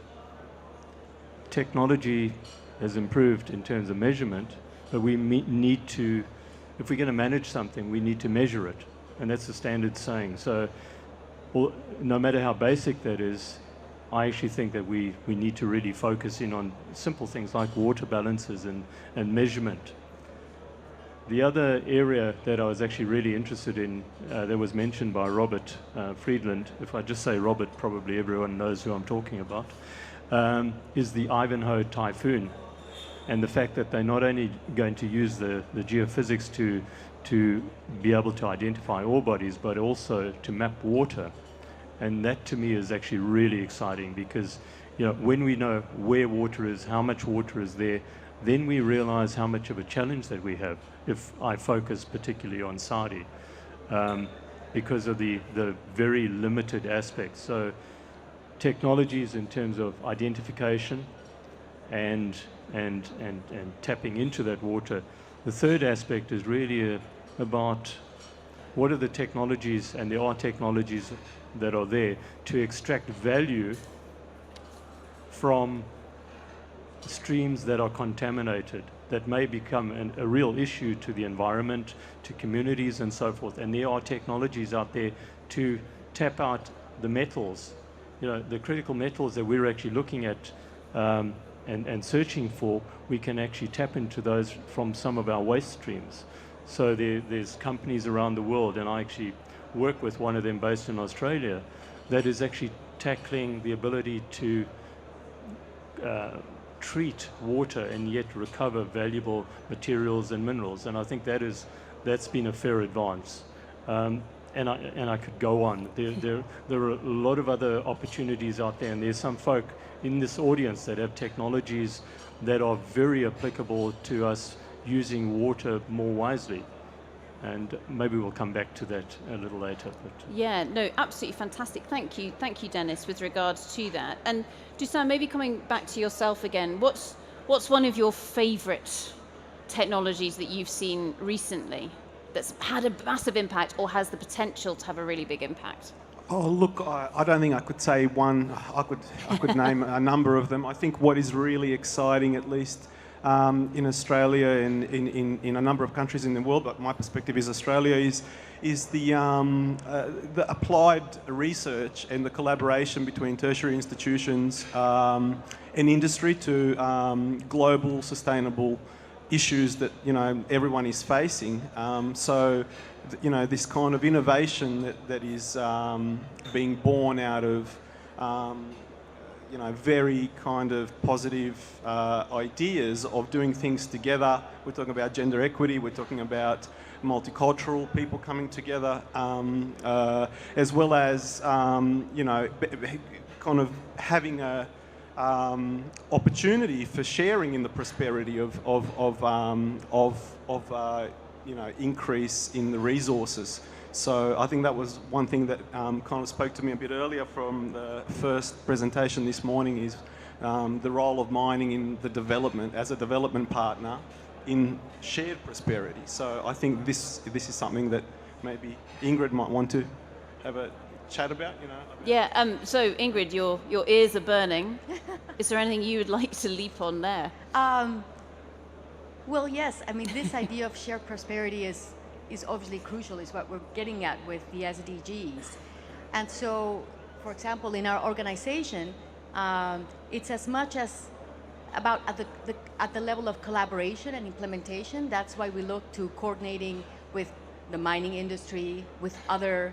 Technology has improved in terms of measurement, but we need to, if we're going to manage something, we need to measure it. And that's the standard saying. So no matter how basic that is, I actually think that we need to really focus in on simple things like water balances and measurement. The other area that I was actually really interested in, that was mentioned by Robert Friedland, if I just say Robert, probably everyone knows who I'm talking about, is the Ivanhoe typhoon. And the fact that they're not only going to use the geophysics to be able to identify ore bodies, but also to map water. And that to me is actually really exciting, because you know, when we know where water is, how much water is there, then we realize how much of a challenge that we have, if I focus particularly on Saudi, because of the very limited aspects. So technologies in terms of identification and tapping into that water. The third aspect is really about what are the technologies, and there are technologies that are there to extract value from streams that are contaminated, that may become a real issue to the environment, to communities and so forth. And there are technologies out there to tap out the metals, you know, the critical metals that we're actually looking at and searching for. We can actually tap into those from some of our waste streams. So there's companies around the world, and I actually work with one of them based in Australia, that is actually tackling the ability to treat water and yet recover valuable materials and minerals. And I think that's been a fair advance. And I could go on. There are a lot of other opportunities out there, and there's some folk in this audience that have technologies that are very applicable to us using water more wisely. And maybe we'll come back to that a little later. But yeah, no, absolutely fantastic. Thank you, Dennis, with regards to that. And Dusan, maybe coming back to yourself again, what's one of your favourite technologies that you've seen recently that's had a massive impact or has the potential to have a really big impact? Oh, look, I don't think I could say one. I could name a number of them. I think what is really exciting, at least in Australia and in a number of countries in the world, but my perspective is Australia, is the applied research and the collaboration between tertiary institutions and industry to global sustainable issues that, you know, everyone is facing. So, you know, this kind of innovation that is being born out of you know, very kind of positive ideas of doing things together. We're talking about gender equity, we're talking about multicultural people coming together, as well as, you know, kind of having a opportunity for sharing in the prosperity of you know, increase in the resources. So I think that was one thing that kind of spoke to me a bit earlier from the first presentation this morning, is the role of mining in the development, as a development partner in shared prosperity. So I think this is something that maybe Ingrid might want to have a chat about, you know. Yeah, so Ingrid, your ears are burning. Is there anything you would like to leap on there? Well, yes. I mean, this idea of shared prosperity is obviously crucial, is what we're getting at with the SDGs. And so, for example, in our organization, it's as much as about at the level of collaboration and implementation. That's why we look to coordinating with the mining industry, with other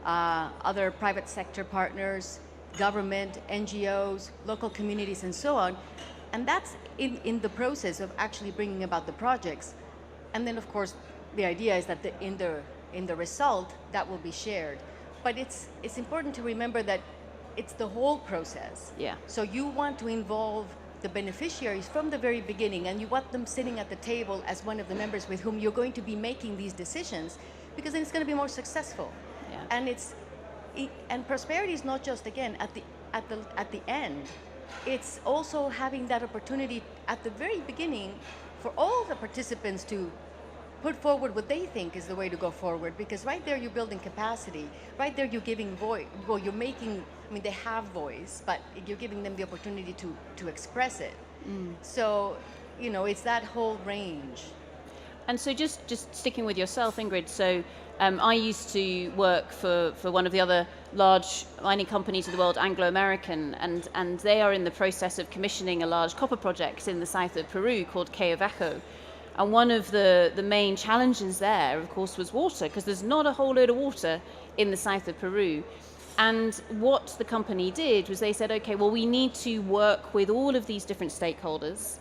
private sector partners, government, NGOs, local communities, and so on. And that's in the process of actually bringing about the projects. And then, of course, the idea is that in the result, that will be shared. But it's important to remember that it's the whole process. Yeah. So you want to involve the beneficiaries from the very beginning, and you want them sitting at the table as one of the members with whom you're going to be making these decisions, because then it's going to be more successful. Yeah. And prosperity is not just, again, at the end. It's also having that opportunity at the very beginning for all the participants to put forward what they think is the way to go forward, because right there you're building capacity. Right there you're giving voice. Well, you're making, I mean, they have voice, but you're giving them the opportunity to express it. So, you know, it's that whole range. And so just sticking with yourself, Ingrid, so I used to work for one of the other large mining companies of the world, Anglo American, and they are in the process of commissioning a large copper project in the south of Peru called KAICC. And one of the main challenges there, of course, was water, because there's not a whole load of water in the south of Peru. And what the company did was they said, okay, well, we need to work with all of these different stakeholders.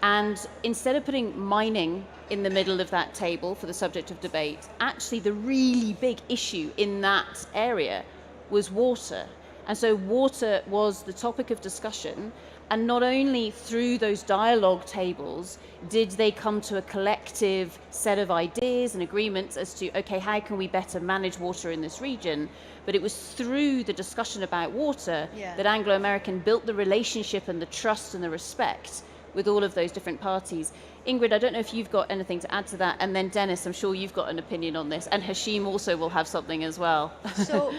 And instead of putting mining in the middle of that table for the subject of debate, actually the really big issue in that area was water. And so water was the topic of discussion. And not only through those dialogue tables did they come to a collective set of ideas and agreements as to, okay, how can we better manage water in this region? But it was through the discussion about water that Anglo American built the relationship and the trust and the respect with all of those different parties. Ingrid, I don't know if you've got anything to add to that, and then Dennis, I'm sure you've got an opinion on this, and Hashim also will have something as well. So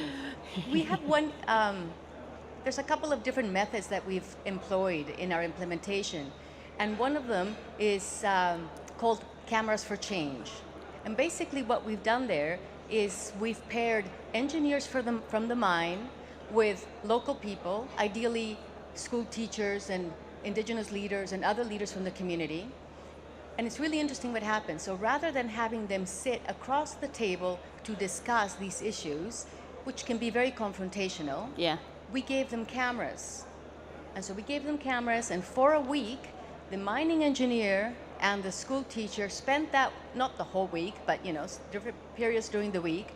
we have one, there's a couple of different methods that we've employed in our implementation, and one of them is called Cameras for Change. And basically what we've done there is we've paired engineers from the mine with local people, ideally school teachers and indigenous leaders and other leaders from the community. And it's really interesting what happens. So rather than having them sit across the table to discuss these issues, which can be very confrontational, we gave them cameras. And so we gave them cameras, and for a week, the mining engineer and the school teacher spent that, not the whole week, but you know, different periods during the week,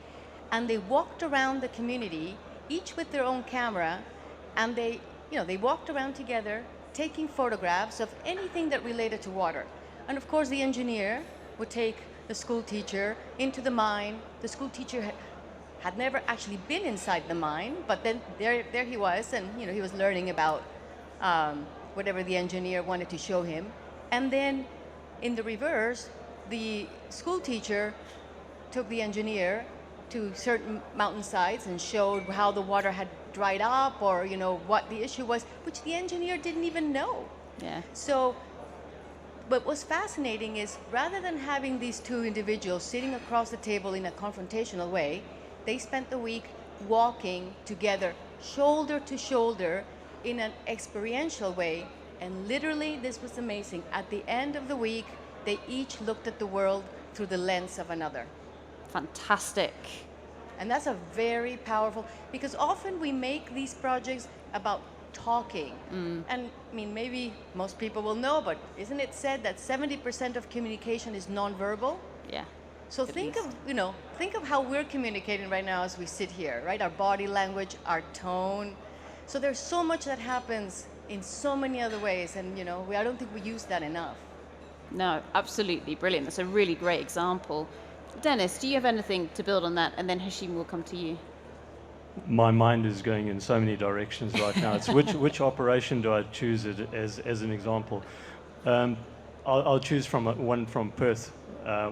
and they walked around the community, each with their own camera, and they walked around together, taking photographs of anything that related to water. And of course, the engineer would take the school teacher into the mine. The school teacher had never actually been inside the mine, but then there he was, and you know, he was learning about whatever the engineer wanted to show him. And then in the reverse, the school teacher took the engineer to certain mountainsides and showed how the water had dried up, or you know, what the issue was, which the engineer didn't even know. So what was fascinating is, rather than having these two individuals sitting across the table in a confrontational way, they spent the week walking together, shoulder to shoulder, in an experiential way. And literally, this was amazing. At the end of the week, they each looked at the world through the lens of another. Fantastic. And that's a very powerful, because often we make these projects about talking. And I mean, maybe most people will know, but isn't it said that 70% of communication is nonverbal? Yeah. So At think least. of, think of how we're communicating right now as we sit here, right? Our body language, our tone. So there's so much that happens in so many other ways, and I don't think we use that enough. No, absolutely brilliant. That's a really great example. Dennis, do you have anything to build on that? And then Hashim will come to you. My mind is going in so many directions right now. It's which operation do I choose it as an example? I'll choose from one from Perth,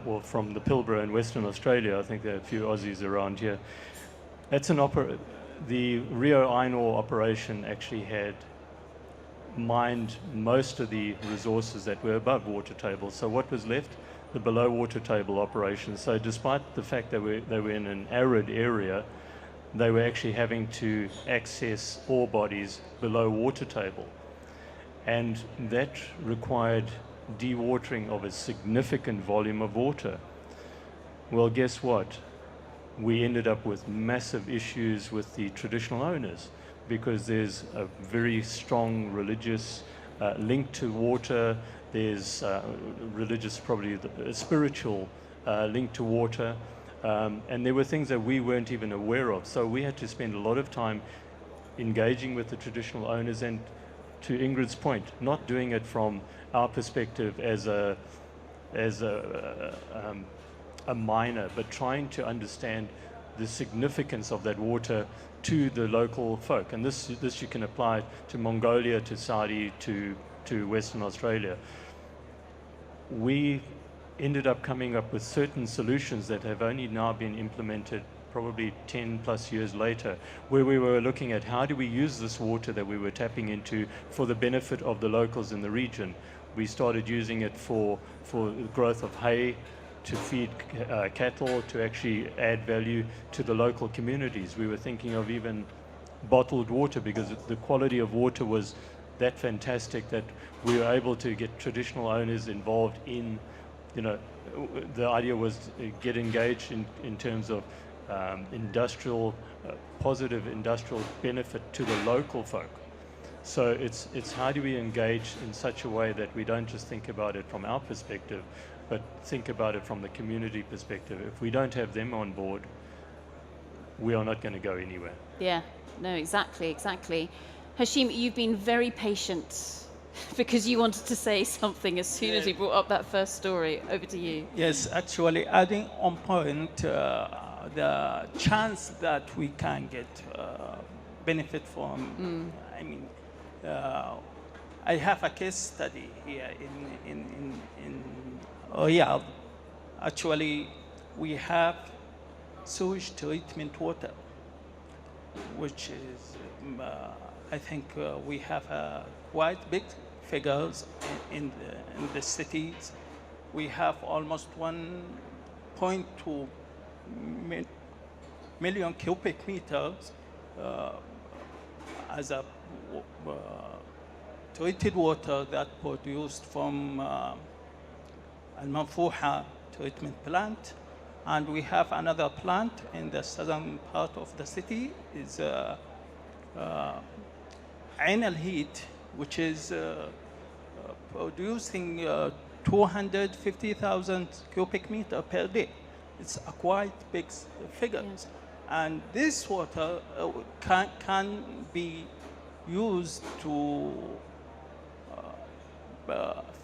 or from the Pilbara in Western Australia. I think there are a few Aussies around here. That's the Rio Iron Ore operation actually had mined most of the resources that were above water table. So what was left? The below water table operations. So despite the fact that they were in an arid area, they were actually having to access ore bodies below water table. And that required dewatering of a significant volume of water. Well, guess what? We ended up with massive issues with the traditional owners, because there's a very strong religious link to water. There's religious, probably spiritual link to water. And there were things that we weren't even aware of. So we had to spend a lot of time engaging with the traditional owners, and to Ingrid's point, not doing it from our perspective as a miner, but trying to understand the significance of that water to the local folk. And this you can apply to Mongolia, to Saudi, to Western Australia. We ended up coming up with certain solutions that have only now been implemented probably 10 plus years later, where we were looking at how do we use this water that we were tapping into for the benefit of the locals in the region. We started using it for the growth of hay, to feed cattle, to actually add value to the local communities. We were thinking of even bottled water, because the quality of water was that fantastic that we were able to get traditional owners involved in, the idea was to get engaged in terms of positive industrial benefit to the local folk. So it's how do we engage in such a way that we don't just think about it from our perspective, but think about it from the community perspective. If we don't have them on board, we are not going to go anywhere. Yeah, no, exactly. Hashim, you've been very patient because you wanted to say something as soon as he brought up that first story. Over to you. Yes, actually, adding on point, the chance that we can get benefit from. I mean, I have a case study here in Riyadh. Actually, we have sewage treatment water, which is, I think we have quite big figures in the cities. We have almost 1.2 million cubic meters as a treated water that produced from Al-Manfuha treatment plant. And we have another plant in the southern part of the city, is Ain al-Heat, which is producing 250,000 cubic meter per day. It's a quite big figure. Yes. And this water can be used to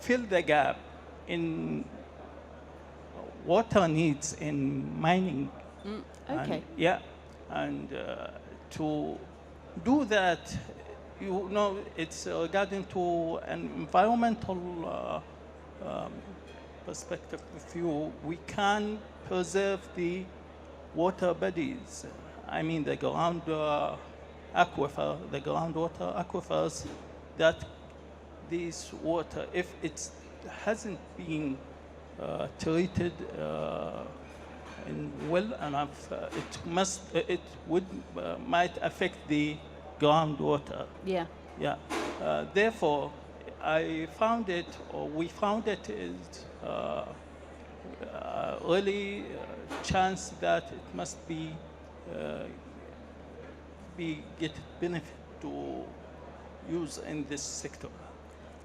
fill the gap in water needs in mining. Okay. And to do that, it's regarding to an environmental perspective view. We can preserve the water bodies. I mean, the groundwater aquifers, that this water, if it hasn't been treated well enough, it might affect the groundwater. Yeah. Therefore, we found it is really chance that it must be get benefit to use in this sector.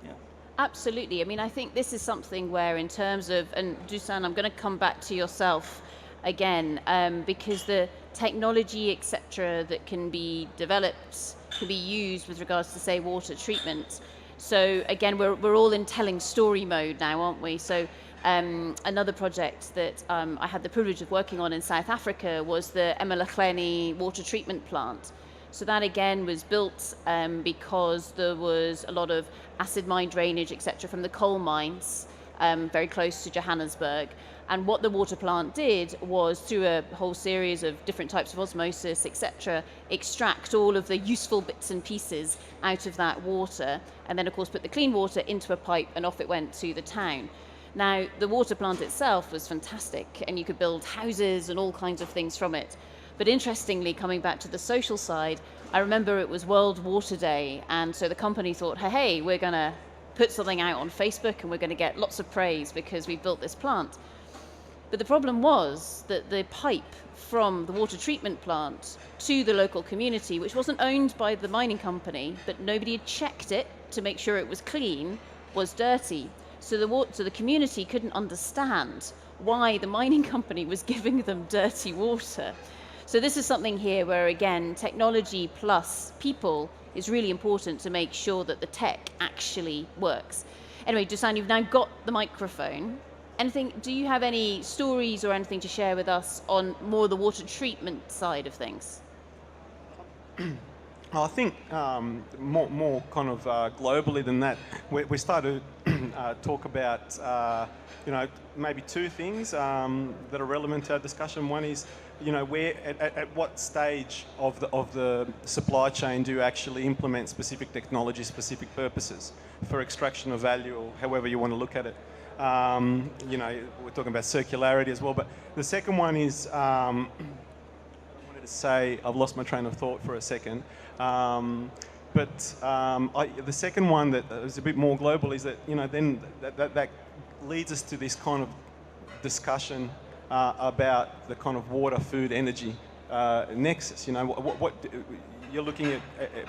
Yeah. Absolutely. I mean, I think this is something where in terms of, and Dusan, I'm going to come back to yourself again, because the technology, etc., that can be developed, can be used with regards to, say, water treatment. So again, we're all in telling story mode now, aren't we? So another project that I had the privilege of working on in South Africa was the Emalakhleni water treatment plant. So that again was built because there was a lot of acid mine drainage, etc., from the coal mines very close to Johannesburg. And what the water plant did was, through a whole series of different types of osmosis, etc., extract all of the useful bits and pieces out of that water, and then of course put the clean water into a pipe, and off it went to the town. Now, the water plant itself was fantastic, and you could build houses and all kinds of things from it. But interestingly, coming back to the social side, I remember it was World Water Day, and so the company thought, hey, we're going to put something out on Facebook and we're going to get lots of praise because we built this plant. But the problem was that the pipe from the water treatment plant to the local community, which wasn't owned by the mining company, but nobody had checked it to make sure it was clean, was dirty. So the community couldn't understand why the mining company was giving them dirty water. So this is something here where, again, technology plus people is really important to make sure that the tech actually works. Anyway, Dusan, you've now got the microphone. Do you have any stories or anything to share with us on more the water treatment side of things? I think more kind of globally than that, we started to talk about maybe two things that are relevant to our discussion. One is, where at what stage of the supply chain do you actually implement specific technology, specific purposes for extraction of value, or however you want to look at it. We're talking about circularity as well. But the second one is, I wanted to say, I've lost my train of thought for a second. The second one that is a bit more global is that, then that leads us to this kind of discussion about the kind of water, food, energy nexus. What you're looking at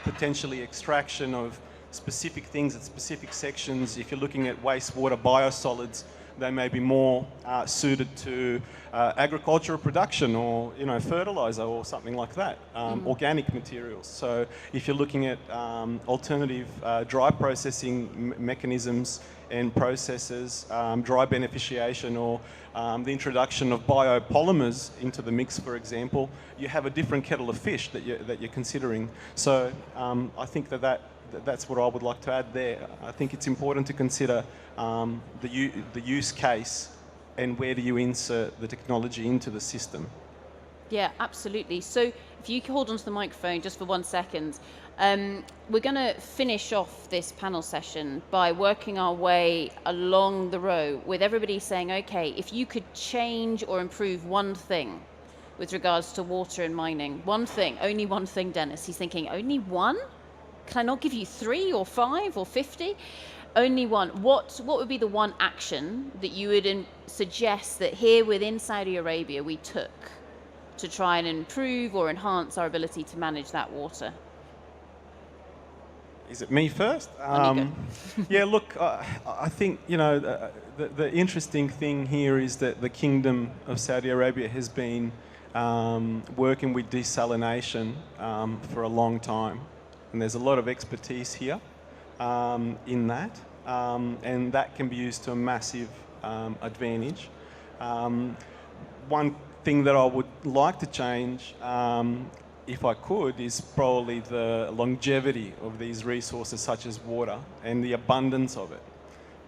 potentially extraction of specific things at specific sections. If you're looking at wastewater biosolids, they may be more suited to agricultural production, or fertilizer or something like that, organic materials. So if you're looking at alternative dry processing mechanisms and processes, dry beneficiation, or the introduction of biopolymers into the mix, for example, you have a different kettle of fish that you're considering. So I think that's what I would like to add there. I think it's important to consider the use case and where do you insert the technology into the system. Yeah, absolutely. So if you hold on to the microphone just for 1 second, we're going to finish off this panel session by working our way along the row with everybody saying, okay, if you could change or improve one thing with regards to water and mining, one thing, only one thing, Dennis. He's thinking, only one? Can I not give you 3 or 5 or 50? Only one. What would be the one action that you would suggest that here within Saudi Arabia we took to try and improve or enhance our ability to manage that water? Is it me first? Yeah, look, I think, the interesting thing here is that the Kingdom of Saudi Arabia has been working with desalination for a long time. And there's a lot of expertise here in that, and that can be used to a massive advantage. One thing that I would like to change, if I could, is probably the longevity of these resources such as water and the abundance of it.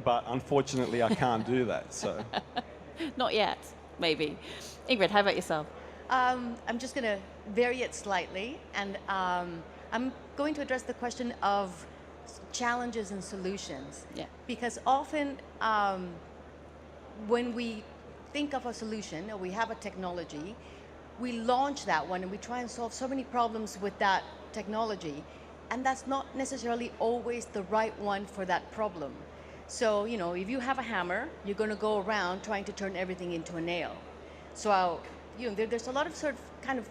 But unfortunately, I can't do that. So, not yet, maybe. Ingrid, how about yourself? I'm just going to vary it slightly, and I'm going to address the question of challenges and solutions. Yeah. Because often when we think of a solution or we have a technology, we launch that one and we try and solve so many problems with that technology, and that's not necessarily always the right one for that problem. So, if you have a hammer, you're going to go around trying to turn everything into a nail. So, there's a lot of sort of kind of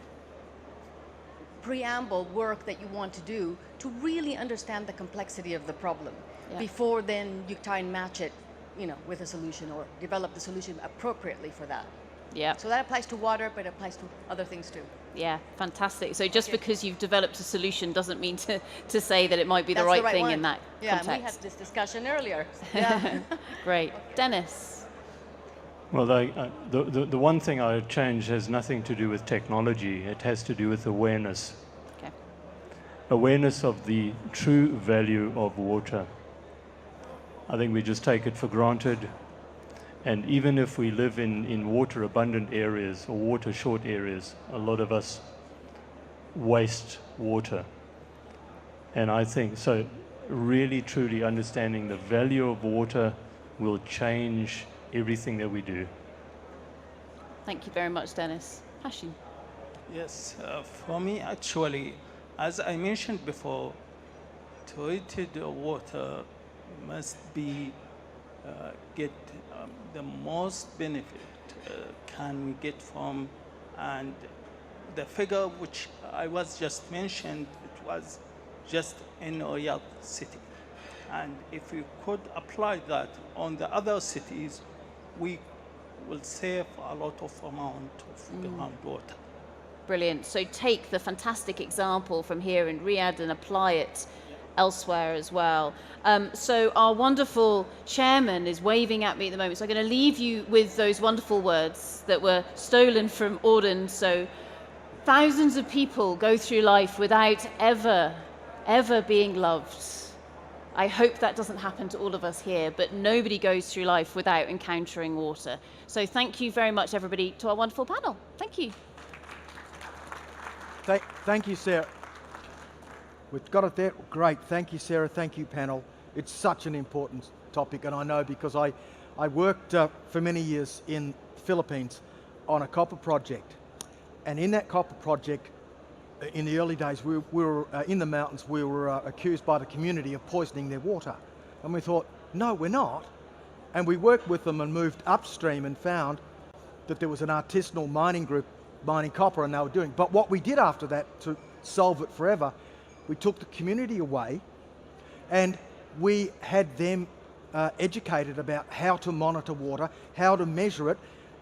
preamble work that you want to do to really understand the complexity of the problem before then you try and match it, you know, with a solution or develop the solution appropriately for that. Yeah. So that applies to water, but it applies to other things too. Yeah, fantastic. So just because you've developed a solution doesn't mean to say that it might be the That's right thing one. in that Yeah, context. and we had this discussion earlier. Yeah. Great. Dennis. Well, the one thing I would change has nothing to do with technology. It has to do with awareness. Okay. Awareness of the true value of water. I think we just take it for granted. And even if we live in water abundant areas or water short areas, a lot of us waste water. And I think, so really truly understanding the value of water will change everything that we do. Thank you very much, Dennis. Hashim. Yes, for me, actually, as I mentioned before, treated water must be get the most benefit can we get from, and the figure which I was just mentioned, it was just in Riyadh city. And if we could apply that on the other cities, we will save a lot of amount of groundwater. Brilliant. So take the fantastic example from here in Riyadh and apply it elsewhere as well. So our wonderful chairman is waving at me at the moment. So I'm going to leave you with those wonderful words that were stolen from Auden. So thousands of people go through life without ever being loved. I hope that doesn't happen to all of us here, but nobody goes through life without encountering water. So thank you very much, everybody, to our wonderful panel. Thank you. Thank you, Sarah. We've got it there. Great. Thank you, Sarah. Thank you, panel. It's such an important topic, and I know because I worked for many years in the Philippines on a copper project. And in that copper project, in the early days, we were in the mountains, we were accused by the community of poisoning their water. And we thought, no, we're not. And we worked with them and moved upstream and found that there was an artisanal mining group mining copper, and they were doing. But what we did after that to solve it forever, we took the community away and we had them educated about how to monitor water, how to measure it,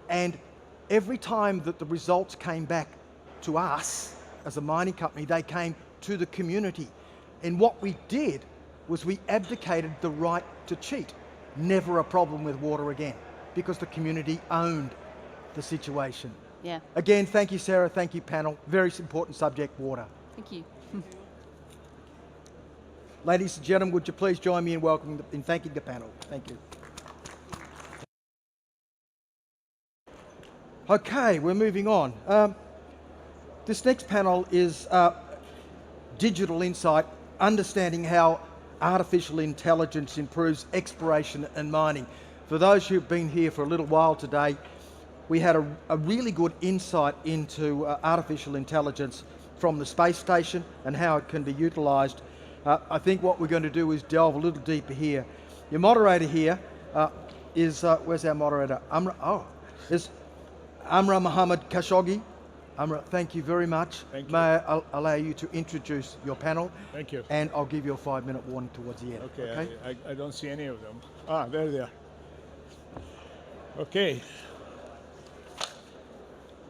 and every time that the results came back to us as a mining company, they came to the community. And what we did was we abdicated the right to cheat. Never a problem with water again, because the community owned the situation. Yeah. Again, thank you, Sarah. Thank you, panel. Very important subject, water. Thank you. Ladies and gentlemen, would you please join me in thanking the panel? Thank you. Okay, we're moving on. This next panel is digital insight, understanding how artificial intelligence improves exploration and mining. For those who've been here for a little while today, we had a really good insight into artificial intelligence from the space station and how it can be utilised. I think what we're going to do is delve a little deeper here. Your moderator here is, where's our moderator? Is Amra Mohammed Khashoggi. Amra, thank you very much. Thank you. May I allow you to introduce your panel? Thank you. And I'll give you a 5-minute warning towards the end. Okay, I don't see any of them. Ah, there they are. Okay.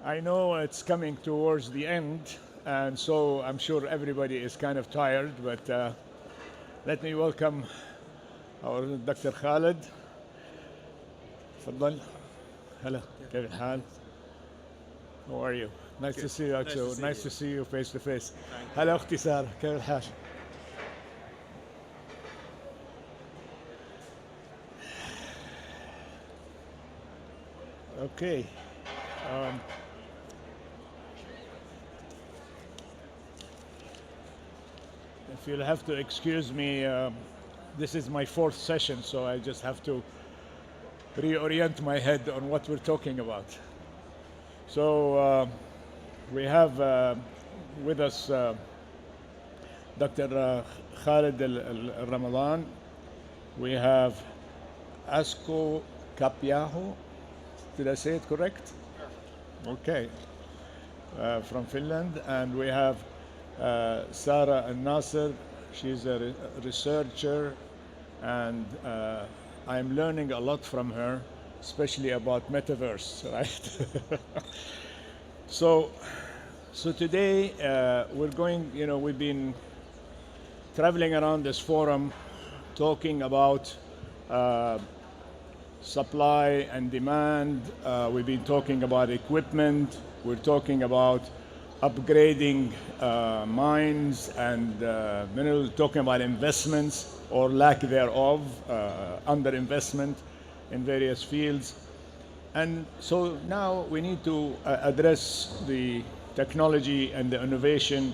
I know it's coming towards the end, and so I'm sure everybody is kind of tired, but let me welcome our Dr. Khalid. تفضل. Hello. كيف الحال? How are you? Nice to see you, Axel. Nice to see you face to face. Hello, أختي سارة. كيف الحال? Okay. If you'll have to excuse me, this is my 4th session, so I just have to reorient my head on what we're talking about. So we have with us Dr. Khalid Al-Ramadan. We have Asko Kapiaho. Did I say it correct? Okay. From Finland. And we have Sarah and Nasser. She's a researcher, and I'm learning a lot from her, especially about metaverse, right? So today we're going, we've been traveling around this forum talking about supply and demand. We've been talking about equipment. We're talking about upgrading mines and minerals, talking about investments or lack thereof, underinvestment in various fields. And so now we need to address the technology and the innovation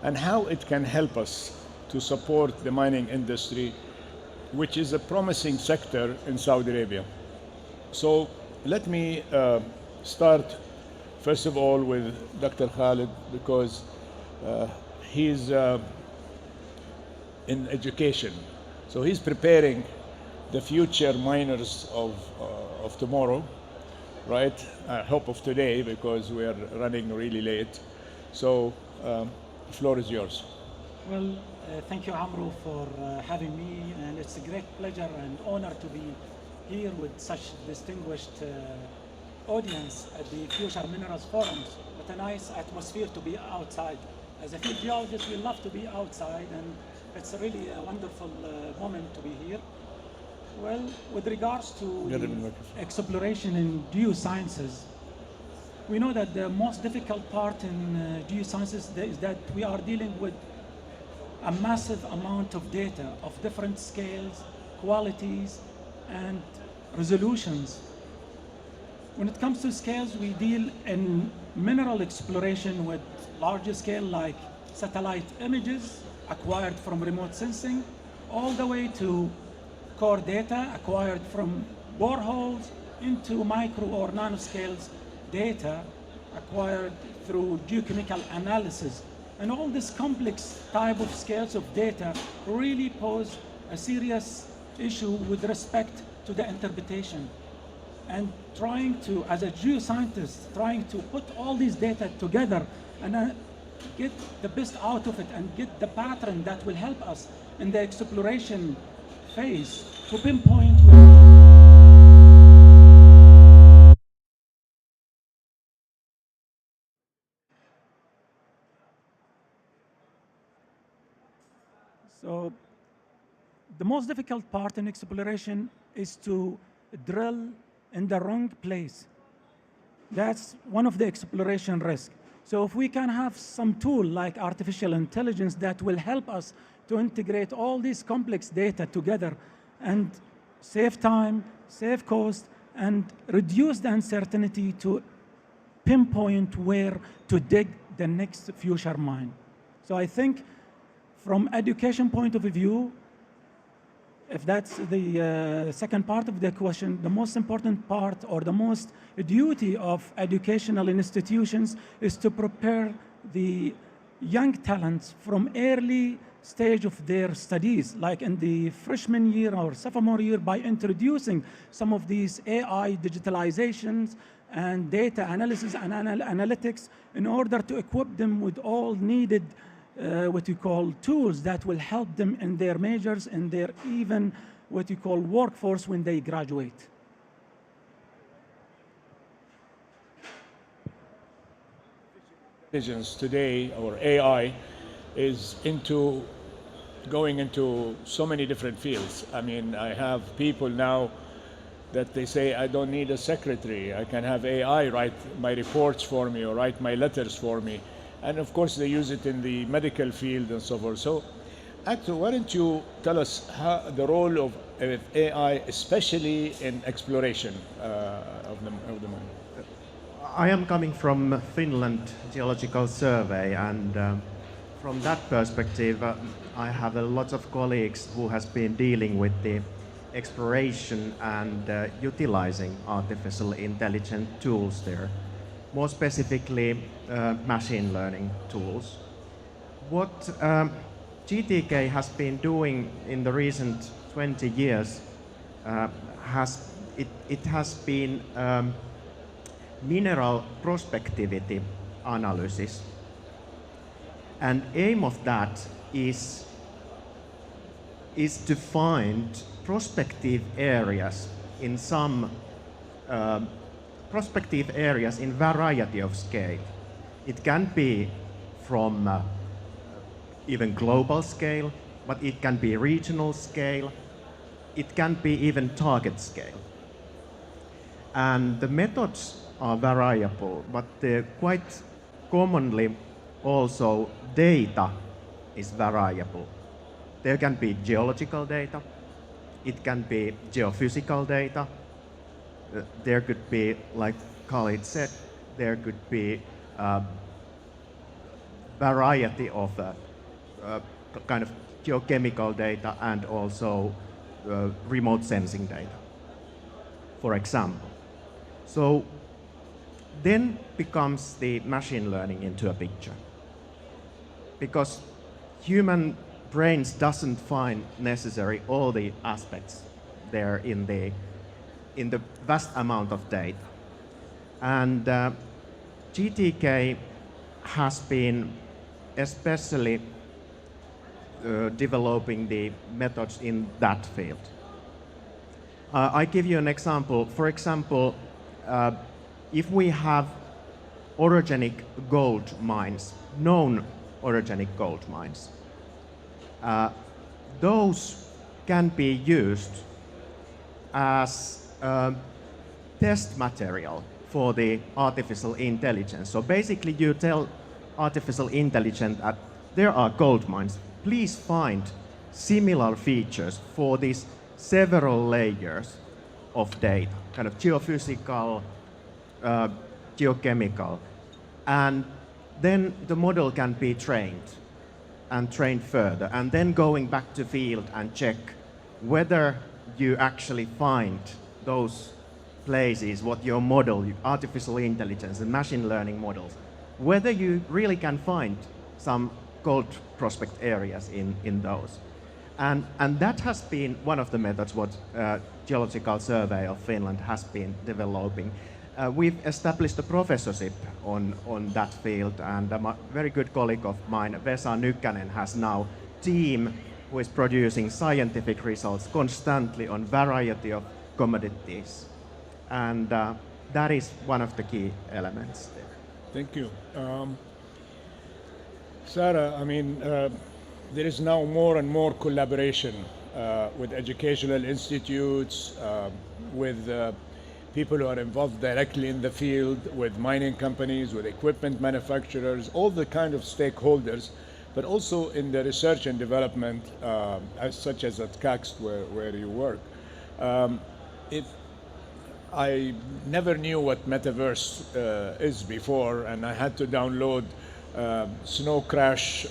and how it can help us to support the mining industry, which is a promising sector in Saudi Arabia. So let me start, first of all, with Dr. Khalid, because he's in education. So he's preparing the future miners of tomorrow, right? I hope of today, because we are running really late. So the floor is yours. Well, thank you, Amro, for having me, and it's a great pleasure and honor to be here with such distinguished audience at the Future Minerals Forums. What a nice atmosphere to be outside. As a field geologist, we love to be outside, and it's really a wonderful moment to be here. Well, with regards to exploration in geosciences, we know that the most difficult part in geosciences is that we are dealing with a massive amount of data of different scales, qualities, and resolutions. When it comes to scales, we deal in mineral exploration with larger scale, like satellite images acquired from remote sensing, all the way to core data acquired from boreholes into micro or nanoscales data acquired through geochemical analysis. And all this complex type of scales of data really pose a serious issue with respect to the interpretation. And trying to, as a geoscientist, trying to put all these data together and get the best out of it and get the pattern that will help us in the exploration phase to pinpoint So the most difficult part in exploration is to drill in the wrong place. That's one of the exploration risks. So if we can have some tool like artificial intelligence that will help us to integrate all these complex data together and save time, save cost, and reduce the uncertainty to pinpoint where to dig the next future mine. So I think from education point of view, if that's the second part of the question, the most important part or the most duty of educational institutions is to prepare the young talents from early stage of their studies, like in the freshman year or sophomore year, by introducing some of these AI digitalizations and data analysis and analytics in order to equip them with all needed what you call tools that will help them in their majors and their even what you call workforce when they graduate. Intelligence today, or AI, is going into so many different fields. I mean, I have people now that they say, I don't need a secretary. I can have AI write my reports for me or write my letters for me. And of course, they use it in the medical field and so forth. So, Actor, why don't you tell us the role of AI, especially in exploration of the mine? I am coming from Finland Geological Survey, and from that perspective, I have a lot of colleagues who has been dealing with the exploration and utilizing artificial intelligence tools there. More specifically, machine learning tools. What GTK has been doing in the recent 20 years has been mineral prospectivity analysis. And aim of that is to find prospective areas in some prospective areas in variety of scale. It can be from even global scale, but it can be regional scale. It can be even target scale. And the methods are variable, but quite commonly also data is variable. There can be geological data, it can be geophysical data, there could be, like Khalid said, there could be variety of kind of geochemical data and also remote sensing data, for example. So then becomes the machine learning into a picture, because human brains doesn't find necessary all the aspects there in the vast amount of data. And GTK has been especially developing the methods in that field. I give you an example. For example, if we have orogenic gold mines, known orogenic gold mines, those can be used as test material for the artificial intelligence. So basically you tell artificial intelligence that there are gold mines, please find similar features for these several layers of data, kind of geophysical, geochemical, and then the model can be trained and trained further, and then going back to field and check whether you actually find those places, what your model, artificial intelligence and machine learning models, whether you really can find some gold prospect areas in those. And that has been one of the methods what Geological Survey of Finland has been developing. We've established a professorship on that field, and a very good colleague of mine, Vesa Nykkänen, has now a team who is producing scientific results constantly on variety of commodities. And that is one of the key elements there. Thank you. Sarah, I mean, there is now more and more collaboration with educational institutes, with people who are involved directly in the field, with mining companies, with equipment manufacturers, all the kind of stakeholders, but also in the research and development, such as at KAICC where you work. I never knew what metaverse is before, and I had to download Snow Crash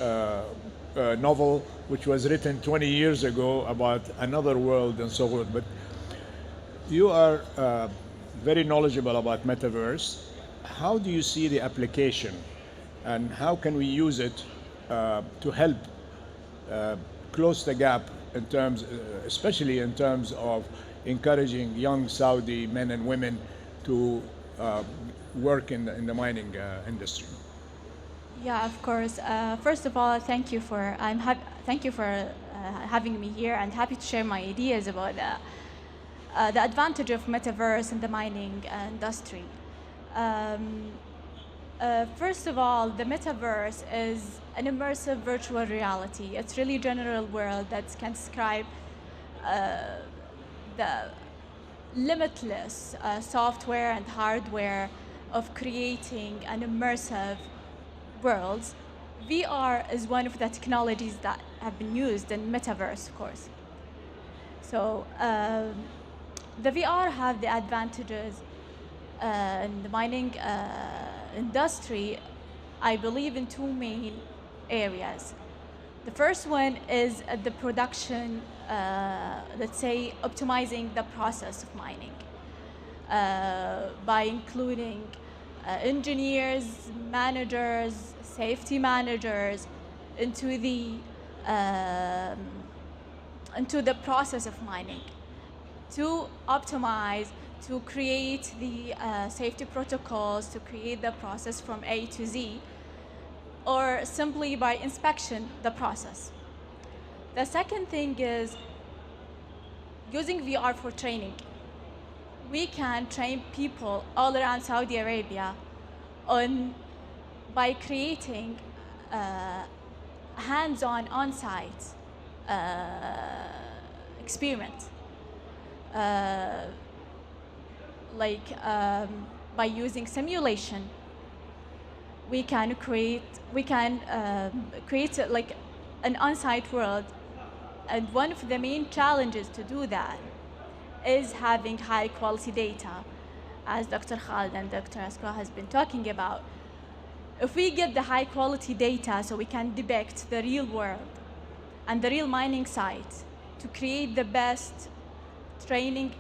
novel, which was written 20 years ago about another world and so forth. But you are very knowledgeable about metaverse. How do you see the application, and how can we use it to help close the gap in terms, especially in terms of encouraging young Saudi men and women to work in the mining industry? Yeah, of course. First of all, thank you for having me here, and happy to share my ideas about the advantage of metaverse in the mining industry. First of all, the metaverse is an immersive virtual reality. It's really a general world that can describe the limitless software and hardware of creating an immersive world. VR is one of the technologies that have been used in metaverse, of course. So the VR have the advantages in the mining industry, I believe, in two main areas. The first one is the production, let's say, optimizing the process of mining by including engineers, managers, safety managers into the process of mining to optimize, to create the safety protocols, to create the process from A to Z. or simply by inspection the process. The second thing is using VR for training. We can train people all around Saudi Arabia by creating hands-on, on-site experiment. By using simulation, we can create like an on-site world, and one of the main challenges to do that is having high-quality data, as Dr. Khalid and Dr. Askar has been talking about. If we get the high-quality data, so we can depict the real world and the real mining site to create the best training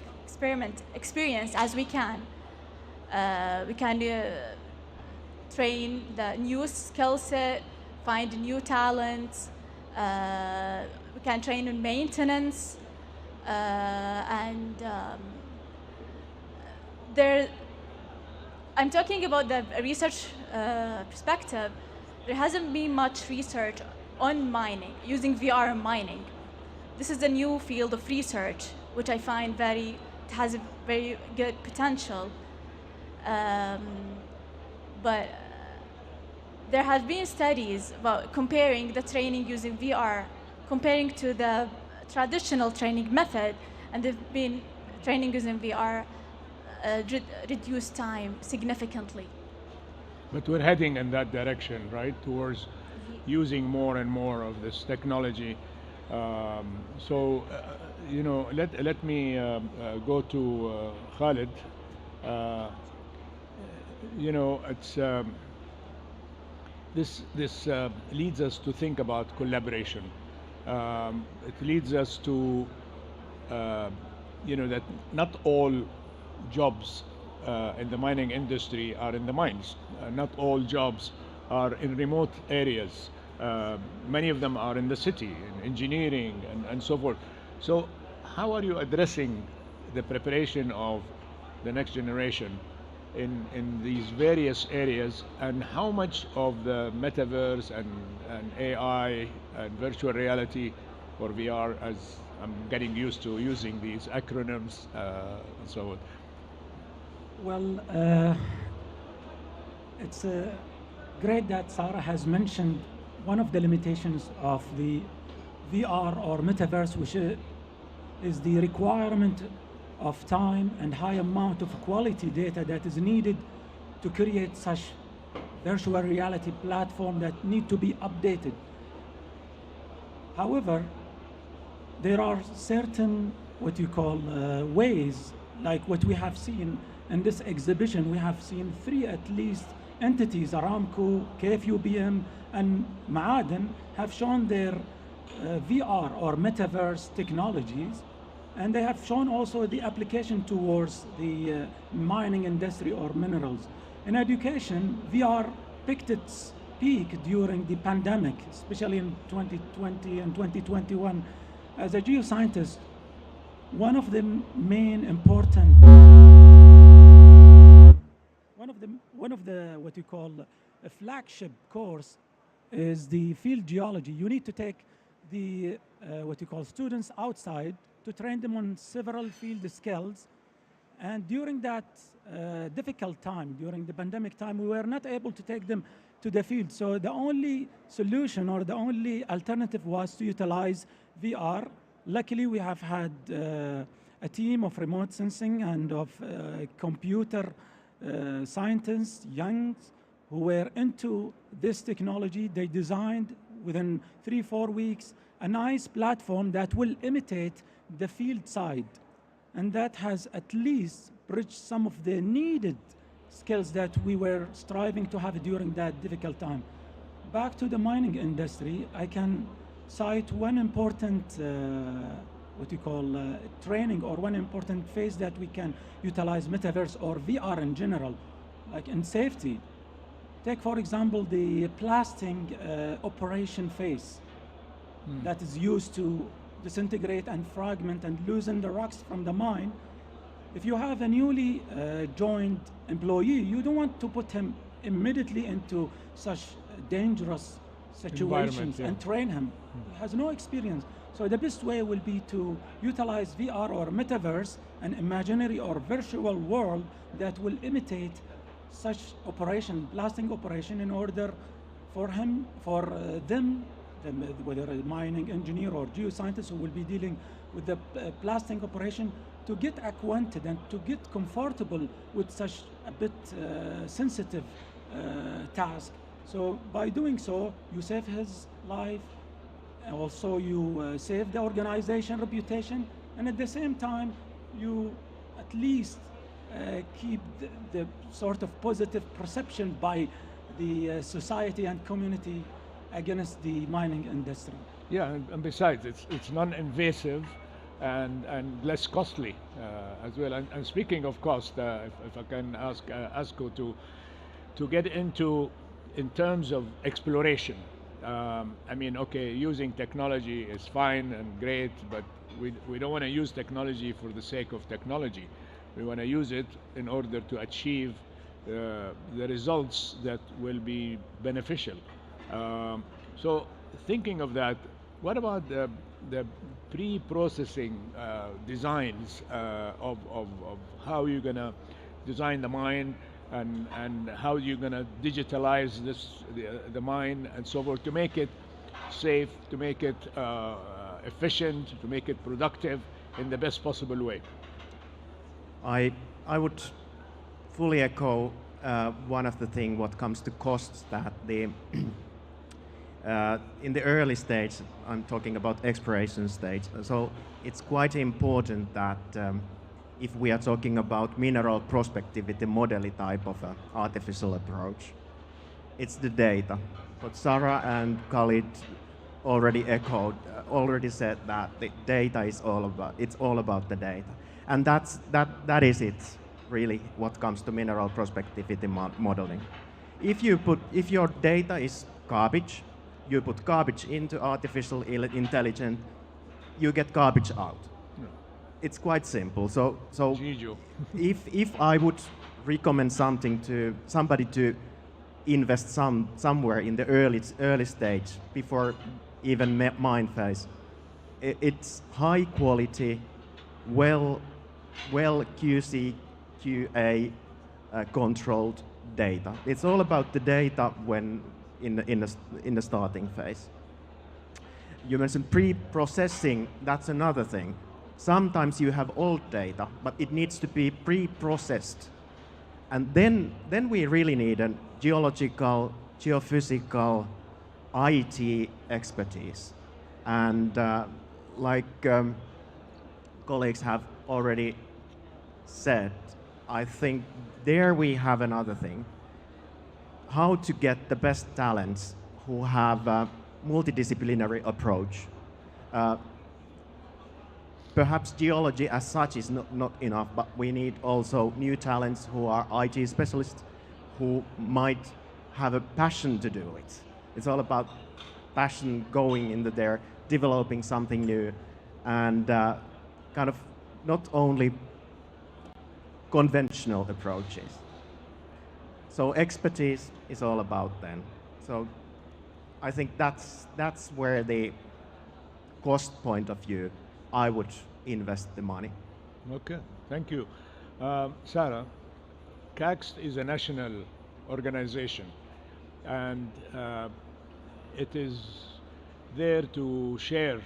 experience as we can. We can train the new skill set, find new talents. We can train in maintenance, I'm talking about the research perspective. There hasn't been much research on mining, using VR in mining. This is a new field of research, which I find has a very good potential. But there have been studies about comparing the training using VR, comparing to the traditional training method, and they've been training using VR reduced time significantly. But we're heading in that direction, right, towards using more and more of this technology. Let me go to Khalid. This leads us to think about collaboration. It leads us to, that not all jobs in the mining industry are in the mines. Not all jobs are in remote areas. Many of them are in the city, in engineering and so forth. So how are you addressing the preparation of the next generation in these various areas, and how much of the metaverse and AI and virtual reality or VR, as I'm getting used to using these acronyms and so on? Well, it's great that Sarah has mentioned one of the limitations of the VR or metaverse, which is the requirement of time and high amount of quality data that is needed to create such virtual reality platform that need to be updated. However, there are certain what you call ways, like what we have seen in this exhibition. We have seen 3 at least entities, Aramco, KFUBM, and Ma'aden, have shown their VR or metaverse technologies, and they have shown also the application towards the mining industry or minerals. In education, VR picked its peak during the pandemic, especially in 2020 and 2021. As a geoscientist, one of the main important, one of the what you call a flagship course is the field geology. You need to take the what you call students outside to train them on several field skills. And during that difficult time, during the pandemic time, we were not able to take them to the field. So the only solution or the only alternative was to utilize VR. Luckily, we have had a team of remote sensing and of computer scientists, young, who were into this technology. They designed within 3-4 weeks a nice platform that will imitate the field side. And that has at least bridged some of the needed skills that we were striving to have during that difficult time. Back to the mining industry, I can cite one important what you call training, or one important phase that we can utilize metaverse or VR in general, like in safety. Take, for example, the blasting operation phase that is used to disintegrate and fragment and loosen the rocks from the mine. If you have a newly joined employee, you don't want to put him immediately into such dangerous situations yeah. and train him. He has no experience. So the best way will be to utilize VR or metaverse, an imaginary or virtual world that will imitate such operation, blasting operation, in order for them, whether a mining engineer or geoscientist who will be dealing with the blasting operation, to get acquainted and to get comfortable with such a bit sensitive task. So by doing so, you save his life, also you save the organization reputation, and at the same time, you at least keep the sort of positive perception by the society and community against the mining industry. Yeah, and besides, it's non-invasive and less costly as well. And speaking of cost, if I can ask Asko to get into in terms of exploration. I mean, okay, using technology is fine and great, but we don't want to use technology for the sake of technology. We want to use it in order to achieve the results that will be beneficial. So thinking of that, what about the pre-processing designs of how you're going to design the mine and how you're going to digitalize the mine and so forth to make it safe, to make it efficient, to make it productive in the best possible way? I would fully echo one of the things what comes to costs, that the in the early stage, I'm talking about exploration stage, so it's quite important that if we are talking about mineral prospectivity modeling type of artificial approach, it's the data. What Sarah and Khalid already echoed, already said that the data is all about the data. And that is it, really, what comes to mineral prospectivity modeling. If your data is garbage, you put garbage into artificial intelligence, you get garbage out. It's quite simple. So if I would recommend something to somebody to invest somewhere in the early stage before even mine phase, it's high quality, well QC QA controlled data. It's all about the data when in the starting phase. You mentioned pre-processing. That's another thing. Sometimes you have old data, but it needs to be pre-processed, and then we really need a geological, geophysical, IT expertise. And like colleagues have already said, I think there we have another thing. How to get the best talents who have a multidisciplinary approach. Perhaps geology as such is not enough, but we need also new talents who are IT specialists who might have a passion to do it. It's all about passion going into there, developing something new, and kind of not only conventional approaches. So expertise is all about then. So I think that's where the cost point of view, I would invest the money. Okay, thank you. Sarah, KAICC is a national organization, and it is there to share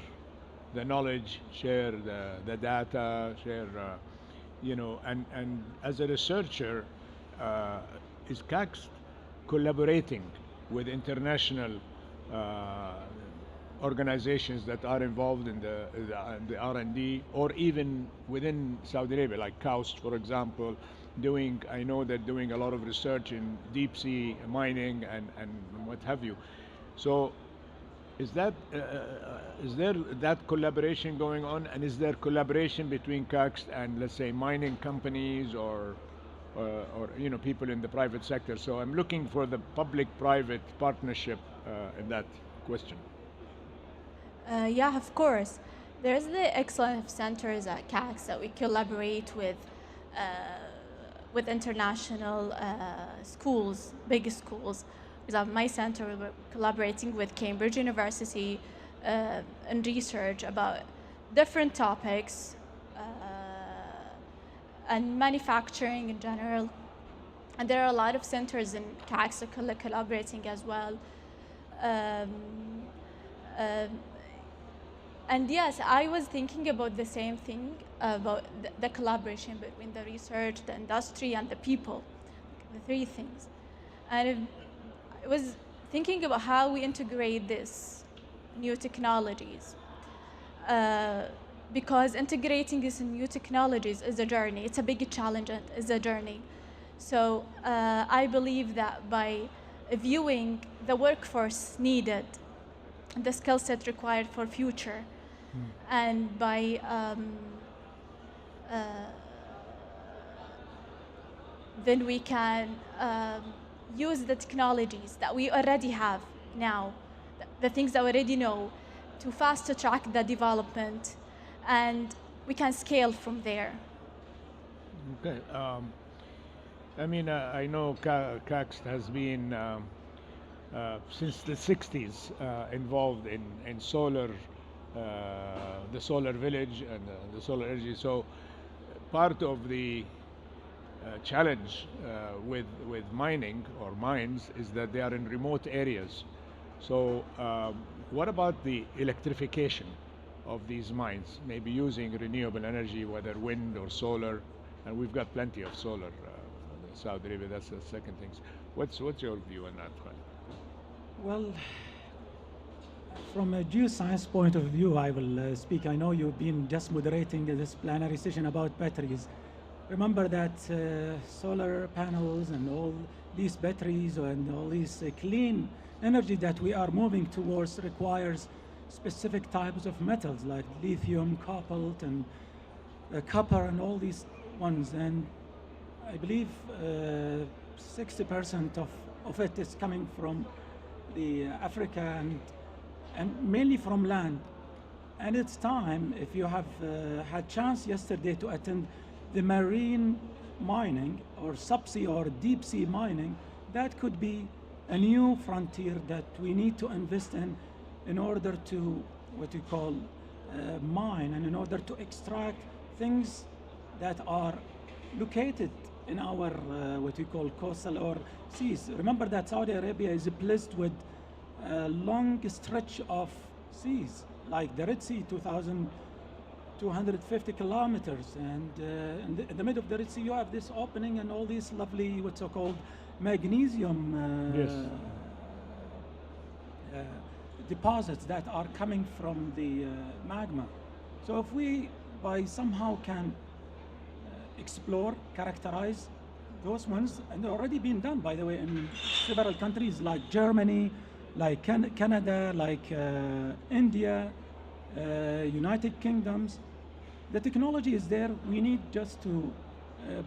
the knowledge, share the data, share, and as a researcher, is KAICC collaborating with international organizations that are involved in the R&D, or even within Saudi Arabia, like KAICC, for example, I know they're doing a lot of research in deep sea mining and what have you. So is there that collaboration going on, and is there collaboration between KAICC and, let's say, mining companies or people in the private sector? So I'm looking for the public-private partnership in that question. Yeah, of course. There's the excellence centers at KAICC that we collaborate with international schools, big schools. example, my center, we're collaborating with Cambridge University in research about different topics and manufacturing in general. And there are a lot of centers in KAICC collaborating as well. And yes, I was thinking about the same thing, about the collaboration between the research, the industry, and the people, the three things. And I was thinking about how we integrate this new technologies. Because integrating these new technologies is a journey. It's a big challenge, and it's a journey. So I believe that by viewing the workforce needed, the skill set required for future, and by then we can use the technologies that we already have now, the things that we already know, to fast track the development, and we can scale from there. Okay. I mean, I know KAICC has been since the 60s involved in solar, the solar village and the solar energy. So part of the challenge with mining or mines is that they are in remote areas. So what about the electrification of these mines, maybe using renewable energy, whether wind or solar? And we've got plenty of solar in Saudi Arabia. That's the second thing. What's your view on that, Khalid? Well, from a geoscience point of view, I will speak. I know you've been just moderating this plenary session about batteries. Remember that solar panels and all these batteries and all these clean energy that we are moving towards requires specific types of metals like lithium, cobalt, and copper, and all these ones. And I believe 60% of it is coming from the Africa and mainly from land. And it's time, if you have had chance yesterday to attend the marine mining or subsea or deep sea mining, that could be a new frontier that we need to invest in order to, what you call, mine, and in order to extract things that are located in our, what you call, coastal or seas. Remember that Saudi Arabia is blessed with a long stretch of seas, like the Red Sea, 2,250 kilometers. And in the middle of the Red Sea, you have this opening and all these lovely, what's so called, magnesium deposits that are coming from the magma. So if we, by somehow can explore, characterize those ones, and they're already been done, by the way, in several countries like Germany, like Canada, like India, United Kingdoms. The technology is there. We need just to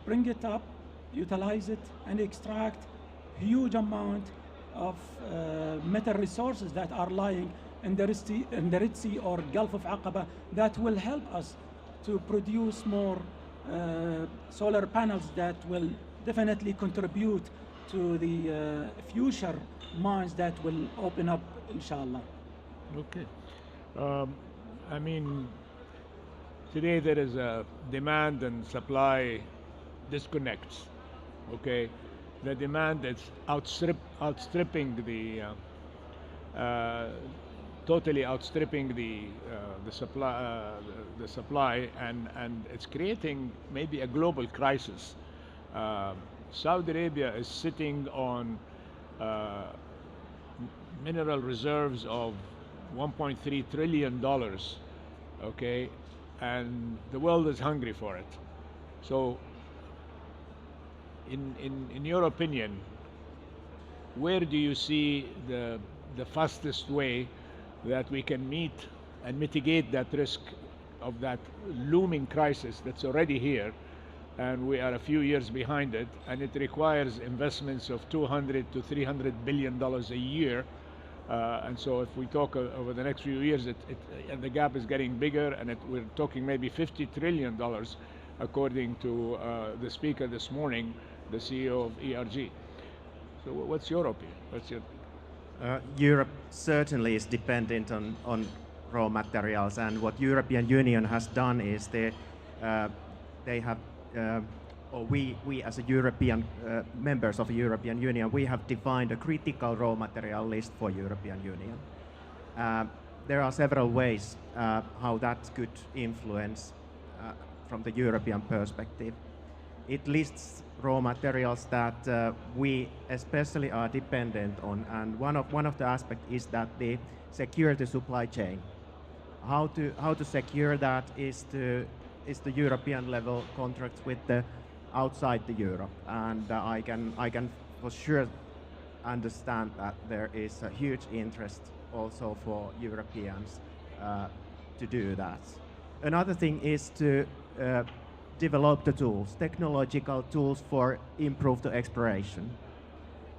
bring it up, utilize it, and extract huge amount of metal resources that are lying in the Red Sea or Gulf of Aqaba that will help us to produce more solar panels that will definitely contribute to the future mines that will open up, inshallah. Okay. I mean, today there is a demand and supply disconnects. Okay, the demand is outstripping the totally outstripping the supply, and it's creating maybe a global crisis. Saudi Arabia is sitting on mineral reserves of $1.3 trillion, okay, and the world is hungry for it. So in your opinion, where do you see the fastest way that we can meet and mitigate that risk of that looming crisis that's already here, and we are a few years behind it, and it requires investments of $200 to $300 billion a year, and so if we talk over the next few years, and the gap is getting bigger, and we're talking maybe $50 trillion, according to the speaker this morning, the CEO of ERG. So what's your opinion? Europe certainly is dependent on raw materials, and what European Union has done is they have, or we as a European members of the European Union, we have defined a critical raw material list for European Union. There are several ways how that could influence from the European perspective. It lists raw materials that we especially are dependent on, and one of the aspects is that they secure the supply chain. How to secure that is the European level contracts with the outside the Europe, and I can for sure understand that there is a huge interest also for Europeans to do that. Another thing is to develop the tools, technological tools for improve the exploration,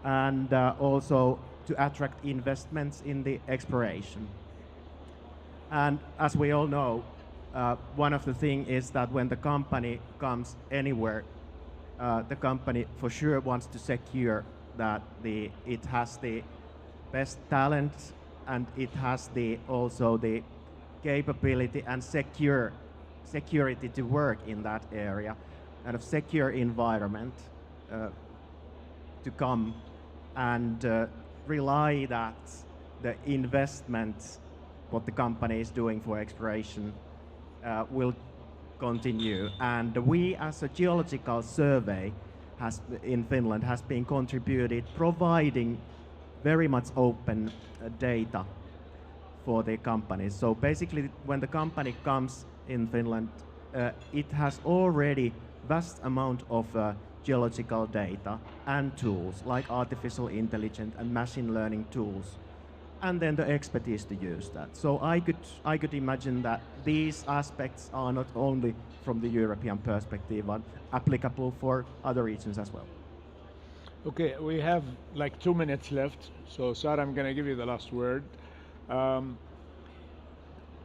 and also to attract investments in the exploration. And as we all know, one of the things is that when the company comes anywhere, the company for sure wants to secure that it has the best talent, and it has also the capability and security to work in that area, and a secure environment to come and rely that the investments what the company is doing for exploration will continue. And we as a geological survey in Finland has been contributed providing very much open data for the companies. So basically when the company comes in Finland, it has already vast amount of geological data and tools like artificial intelligence and machine learning tools, and then the expertise to use that. So I could imagine that these aspects are not only from the European perspective, but applicable for other regions as well. Okay, we have like 2 minutes left. So Sarah, I'm going to give you the last word.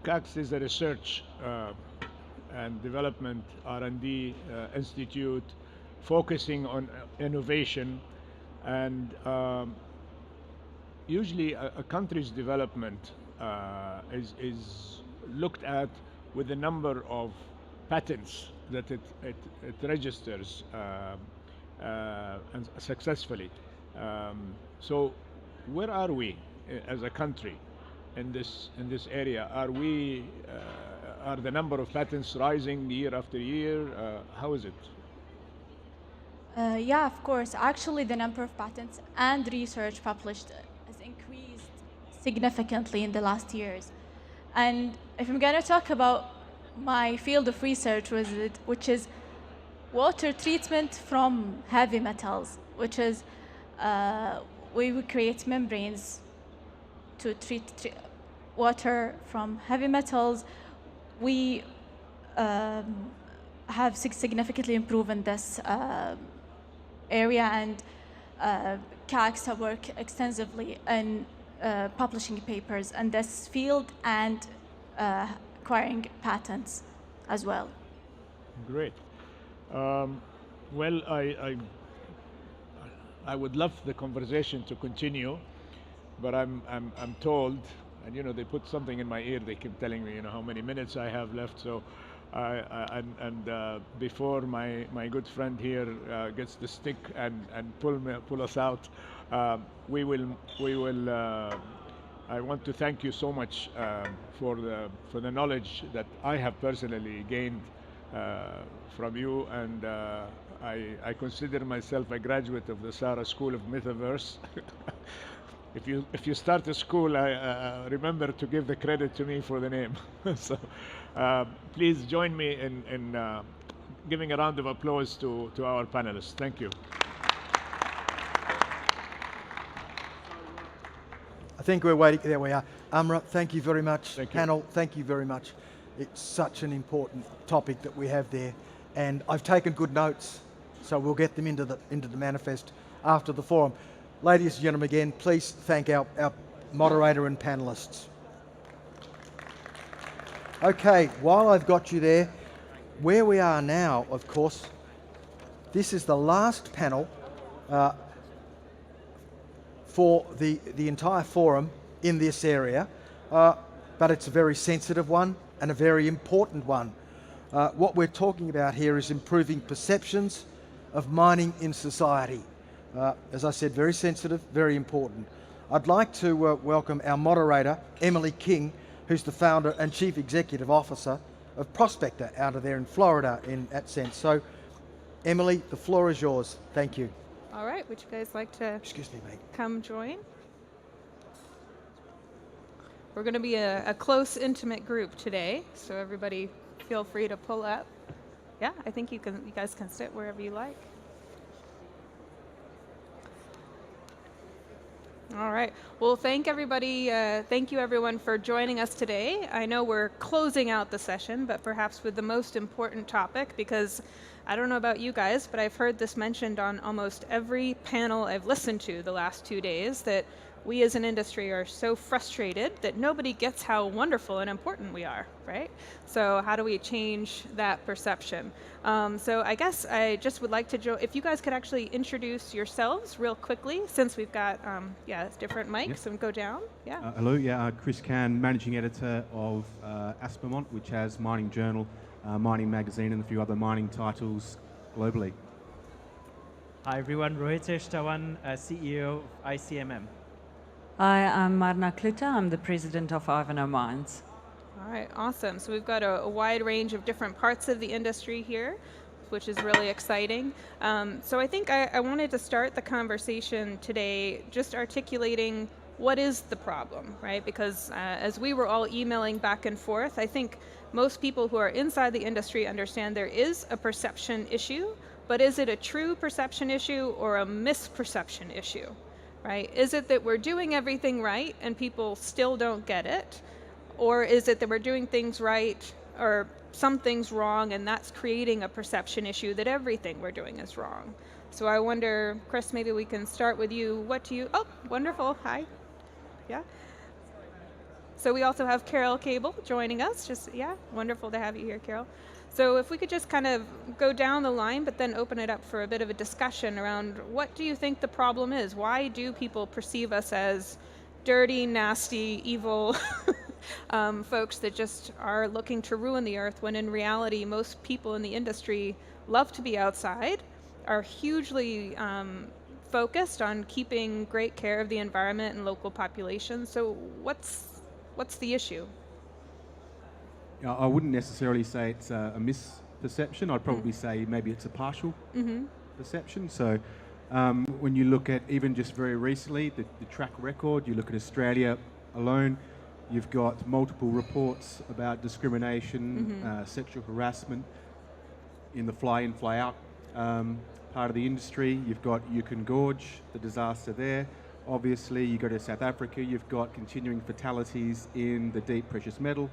KAICC is a research and development R&D institute focusing on innovation, and usually a country's development is looked at with the number of patents that it registers and successfully. So where are we as a country in this area? Are the number of patents rising year after year? How is it? Yeah, of course. Actually, the number of patents and research published has increased significantly in the last years. And if I'm going to talk about my field of research, which is water treatment from heavy metals, which is we would create membranes to treat water from heavy metals. We have significantly improved in this area, and KAICC work extensively in publishing papers in this field and acquiring patents as well. Great. Well, I would love the conversation to continue, but I'm told, and you know, they put something in my ear. They keep telling me, you know, how many minutes I have left. So, before my good friend here gets the stick and pull us out, we will. I want to thank you so much for the knowledge that I have personally gained from you, and I consider myself a graduate of the Sarah School of Metaverse. If you start a school, remember to give the credit to me for the name. So please join me in giving a round of applause to our panelists. Thank you. I think we're waiting. There we are. Amra, thank you very much. Thank you. Panel, thank you very much. It's such an important topic that we have there, and I've taken good notes, so we'll get them into the manifest after the forum. Ladies and gentlemen, again, please thank our moderator and panelists. Okay, while I've got you there, where we are now, of course, this is the last panel for the entire forum in this area, but it's a very sensitive one and a very important one. What we're talking about here is improving perceptions of mining in society. As I said, very sensitive, very important. I'd like to welcome our moderator, Emily King, who's the founder and chief executive officer of Prospector out of there in Florida in Ascent. So, Emily, the floor is yours. Thank you. All right, would you guys like to Excuse me, mate. come join? We're going to be a close, intimate group today, so everybody feel free to pull up. Yeah, I think you guys can sit wherever you like. All right. Well, thank you everyone for joining us today. I know we're closing out the session, but perhaps with the most important topic, because I don't know about you guys, but I've heard this mentioned on almost every panel I've listened to the last 2 days, that we as an industry are so frustrated that nobody gets how wonderful and important we are, right? So how do we change that perception? So I guess I just would like to, if you guys could actually introduce yourselves real quickly, since we've got different mics and go down. Yeah. Hello, Chris Can, Managing Editor of Aspermont, which has Mining Journal, Mining Magazine, and a few other mining titles globally. Hi everyone, Rohitesh Tawan, CEO of ICMM. Hi, I'm Marna Kluta. I'm the president of Ivanhoe Mines. All right, awesome. So we've got a wide range of different parts of the industry here, which is really exciting. So I think I wanted to start the conversation today just articulating what is the problem, right? Because as we were all emailing back and forth, I think most people who are inside the industry understand there is a perception issue, but is it a true perception issue or a misperception issue? Right? Is it that we're doing everything right and people still don't get it? Or is it that we're doing things right or some things wrong and that's creating a perception issue that everything we're doing is wrong? So I wonder, Chris, maybe we can start with you. Oh, wonderful, hi. Yeah. So we also have Carol Cable joining us. Wonderful to have you here, Carol. So if we could just kind of go down the line, but then open it up for a bit of a discussion around what do you think the problem is? Why do people perceive us as dirty, nasty, evil folks that just are looking to ruin the earth, when in reality, most people in the industry love to be outside, are hugely focused on keeping great care of the environment and local populations. So what's the issue? I wouldn't necessarily say it's a misperception. I'd probably say maybe it's a partial perception. So when you look at even just very recently, the track record, you look at Australia alone, you've got multiple reports about discrimination, sexual harassment in the fly-in, fly-out part of the industry. You've got Yukon Gorge, the disaster there. Obviously, you go to South Africa, you've got continuing fatalities in the deep precious metal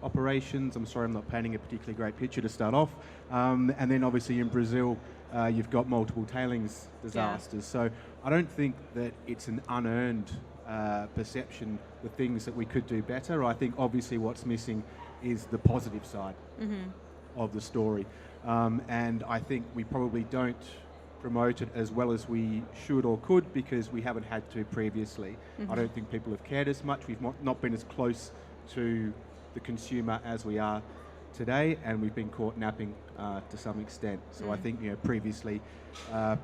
operations. I'm sorry I'm not painting a particularly great picture to start off. And then obviously in Brazil, you've got multiple tailings disasters. So I don't think that it's an unearned perception, the things that we could do better. I think obviously what's missing is the positive side of the story. And I think we probably don't promote it as well as we should or could because we haven't had to previously. I don't think people have cared as much. We've not been as close to the consumer as we are today, and we've been caught napping to some extent. So I think previously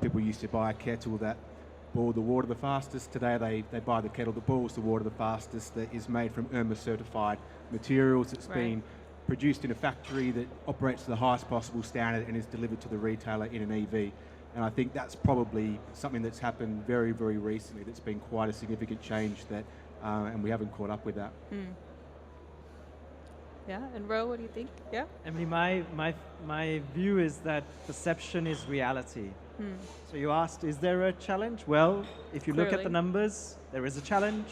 people used to buy a kettle that boiled the water the fastest. Today they buy the kettle that boils the water the fastest, that is made from IRMA certified materials. It's been produced in a factory that operates to the highest possible standard and is delivered to the retailer in an EV. And I think that's probably something that's happened very, very recently. That's been quite a significant change that, and we haven't caught up with that. Yeah, and Ro, what do you think? Yeah? Emily, my view is that perception is reality. So you asked, is there a challenge? Well, if you look at the numbers, there is a challenge.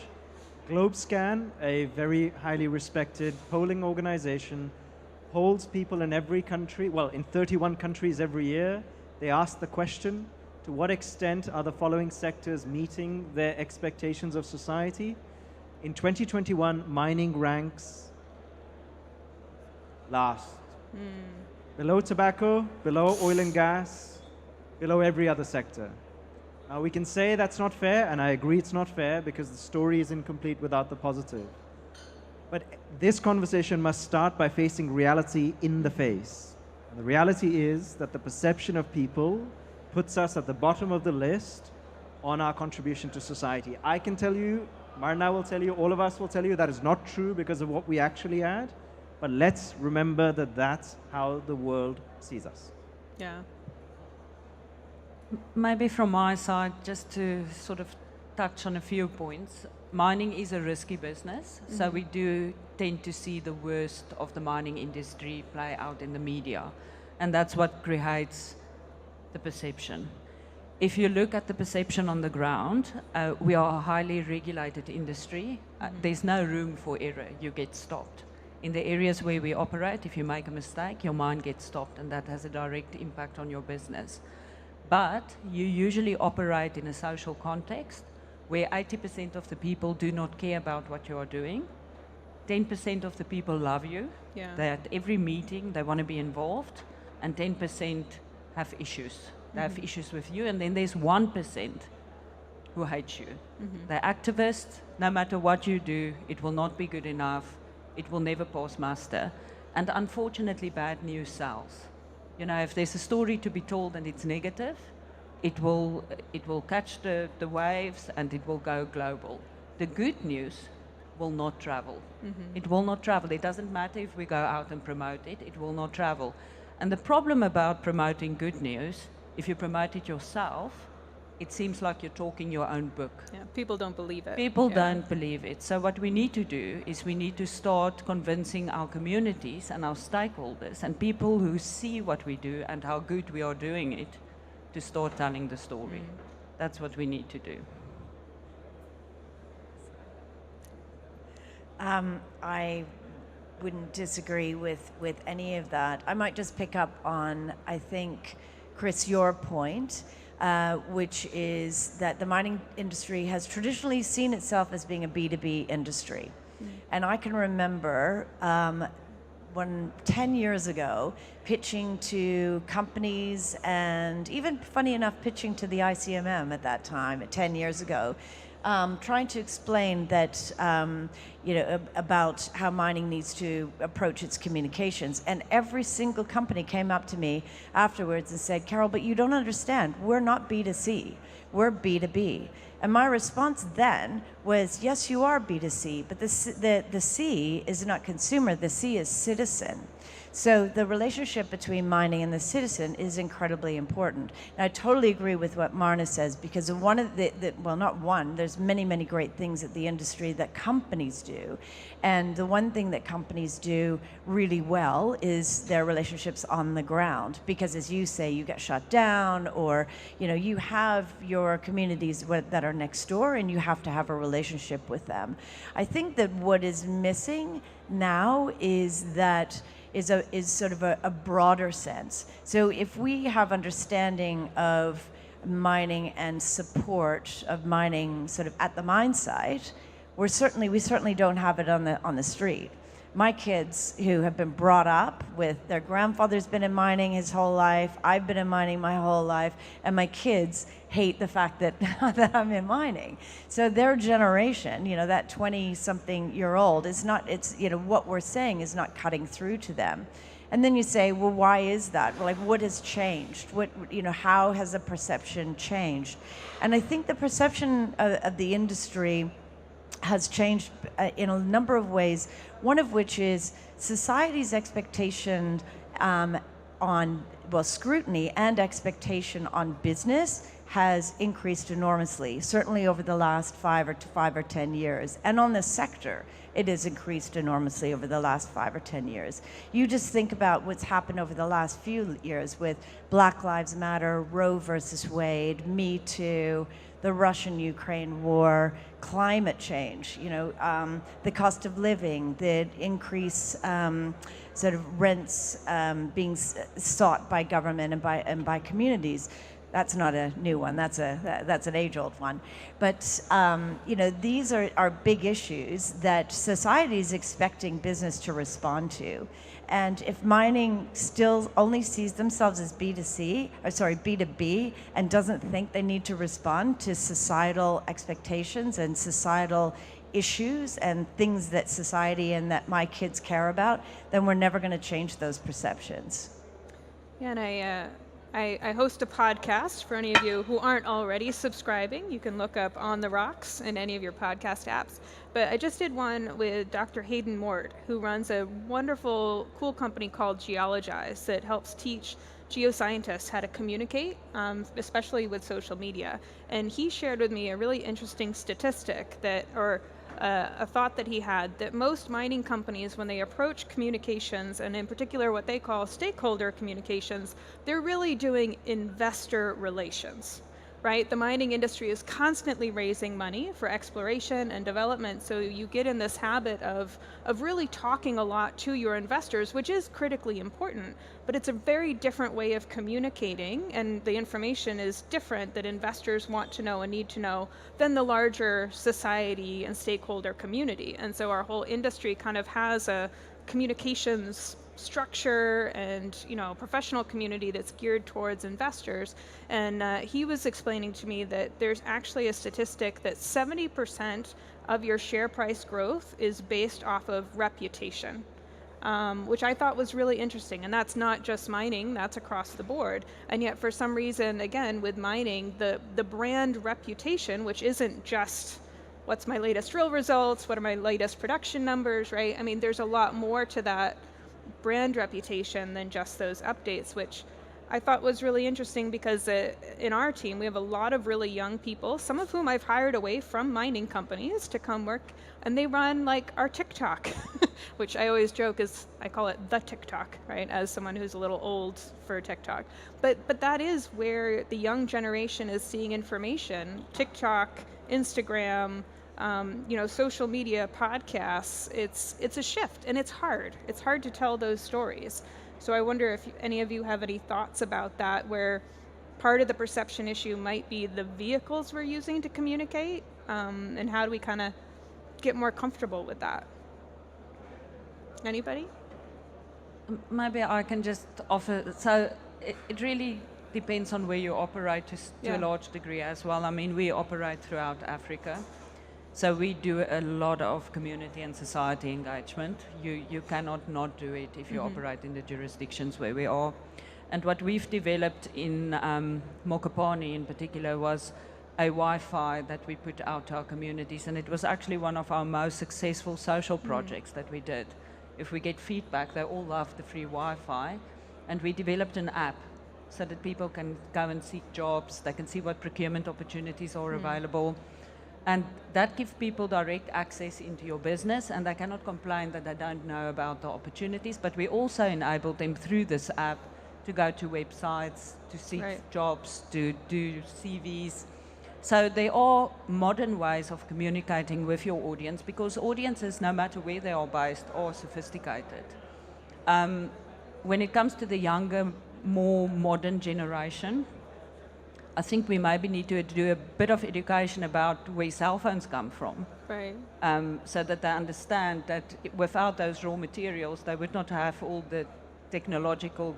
GlobeScan, a very highly respected polling organization, polls people in every country, well, in 31 countries every year. They ask the question, to what extent are the following sectors meeting their expectations of society? In 2021, mining ranks last. Below tobacco, below oil and gas, below every other sector. Now we can say that's not fair, and I agree it's not fair because the story is incomplete without the positive. But this conversation must start by facing reality in the face. And the reality is that the perception of people puts us at the bottom of the list on our contribution to society. I can tell you, Marna will tell you, all of us will tell you that is not true because of what we actually add. But let's remember that that's how the world sees us. Yeah. Maybe from my side, just to sort of touch on a few points. Mining is a risky business, so we do tend to see the worst of the mining industry play out in the media, and that's what creates the perception. If you look at the perception on the ground, we are a highly regulated industry. There's no room for error. You get stopped. In the areas where we operate, if you make a mistake, your mine gets stopped, and that has a direct impact on your business. But you usually operate in a social context where 80% of the people do not care about what you are doing. 10% of the people love you. Yeah. They're at every meeting, they want to be involved, and 10% have issues. They have issues with you, and then there's 1% who hate you. They're activists. No matter what you do, it will not be good enough. It will never pass muster. And unfortunately, bad news sells. You know, if there's a story to be told and it's negative, it will catch the waves and it will go global. The good news will not travel. It will not travel. It doesn't matter if we go out and promote it, it will not travel. And the problem about promoting good news, if you promote it yourself, it seems like you're talking your own book. Yeah, people don't believe it. People don't believe it. So what we need to do is we need to start convincing our communities and our stakeholders and people who see what we do and how good we are doing it to start telling the story. That's what we need to do. I wouldn't disagree with any of that. I might just pick up on, I think, Chris, your point. Which is that the mining industry has traditionally seen itself as being a B2B industry. And I can remember when 10 years ago, pitching to companies and even, funny enough, pitching to the ICMM at that time, 10 years ago, trying to explain that, about how mining needs to approach its communications. And every single company came up to me afterwards and said, Carol, but you don't understand. We're not B2C. We're B2B. And my response then was, yes, you are B2C, but the C is not consumer. The C is citizen. So the relationship between mining and the citizen is incredibly important. And I totally agree with what Marna says, because one of well, not one, there's many, many great things at the industry that companies do. And the one thing that companies do really well is their relationships on the ground. Because as you say, you get shut down, or you have your communities that are next door and you have to have a relationship with them. I think that what is missing now is sort of a broader sense. So if we have understanding of mining and support of mining sort of at the mine site, we certainly don't have it on the street. My kids, who have been brought up with their grandfather's been in mining his whole life, I've been in mining my whole life, and my kids hate the fact that I'm in mining. So their generation, that 20-something-year-old what we're saying is not cutting through to them. And then you say, well, why is that? Well, what has changed? How has the perception changed? And I think the perception of the industry has changed in a number of ways, one of which is society's expectation scrutiny and expectation on business has increased enormously, certainly over the last 5 or 10 years. And on the sector, it has increased enormously over the last 5 or 10 years. You just think about what's happened over the last few years with Black Lives Matter, Roe versus Wade, Me Too, the Russian-Ukraine war, climate change, the cost of living, the increase sort of rents being sought by government and by communities. That's not a new one. That's an age-old one. But these are big issues that society is expecting business to respond to. And if mining still only sees themselves as B2B, and doesn't think they need to respond to societal expectations and societal issues and things that society and that my kids care about, then we're never going to change those perceptions. Yeah, and I host a podcast for any of you who aren't already subscribing. You can look up On the Rocks in any of your podcast apps. But I just did one with Dr. Hayden Mort, who runs a wonderful, cool company called Geologize that helps teach geoscientists how to communicate, especially with social media. And he shared with me a really interesting statistic a thought that he had, that most mining companies, when they approach communications, and in particular what they call stakeholder communications, they're really doing investor relations, right? The mining industry is constantly raising money for exploration and development, so you get in this habit of really talking a lot to your investors, which is critically important, but it's a very different way of communicating, and the information is different that investors want to know and need to know than the larger society and stakeholder community. And so our whole industry kind of has a communications structure and professional community that's geared towards investors. And he was explaining to me that there's actually a statistic that 70% of your share price growth is based off of reputation, which I thought was really interesting. And that's not just mining, that's across the board. And yet for some reason, again, with mining, the brand reputation, which isn't just what's my latest drill results, what are my latest production numbers, right? I mean, there's a lot more to that brand reputation than just those updates, which I thought was really interesting because in our team we have a lot of really young people, some of whom I've hired away from mining companies to come work, and they run like our TikTok, which I always joke is, I call it the TikTok, right, as someone who's a little old for TikTok. But that is where the young generation is seeing information. TikTok, Instagram, social media, podcasts, it's a shift, and it's hard. It's hard to tell those stories. So I wonder if any of you have any thoughts about that, where part of the perception issue might be the vehicles we're using to communicate, and how do we kind of get more comfortable with that? Anybody? Maybe I can just offer, so it really depends on where you operate to a large degree as well. I mean, we operate throughout Africa. So we do a lot of community and society engagement. You cannot not do it if you operate in the jurisdictions where we are. And what we've developed in Mokopane in particular was a Wi-Fi that we put out to our communities, and it was actually one of our most successful social projects that we did. If we get feedback, they all love the free Wi-Fi, and we developed an app so that people can go and seek jobs, they can see what procurement opportunities are available. And that gives people direct access into your business, and they cannot complain that they don't know about the opportunities. But we also enable them through this app to go to websites, to seek jobs, to do CVs. So there are modern ways of communicating with your audience, because audiences, no matter where they are based, are sophisticated. When it comes to the younger, more modern generation, I think we maybe need to do a bit of education about where cell phones come from. Right. So that they understand that without those raw materials, they would not have all the technological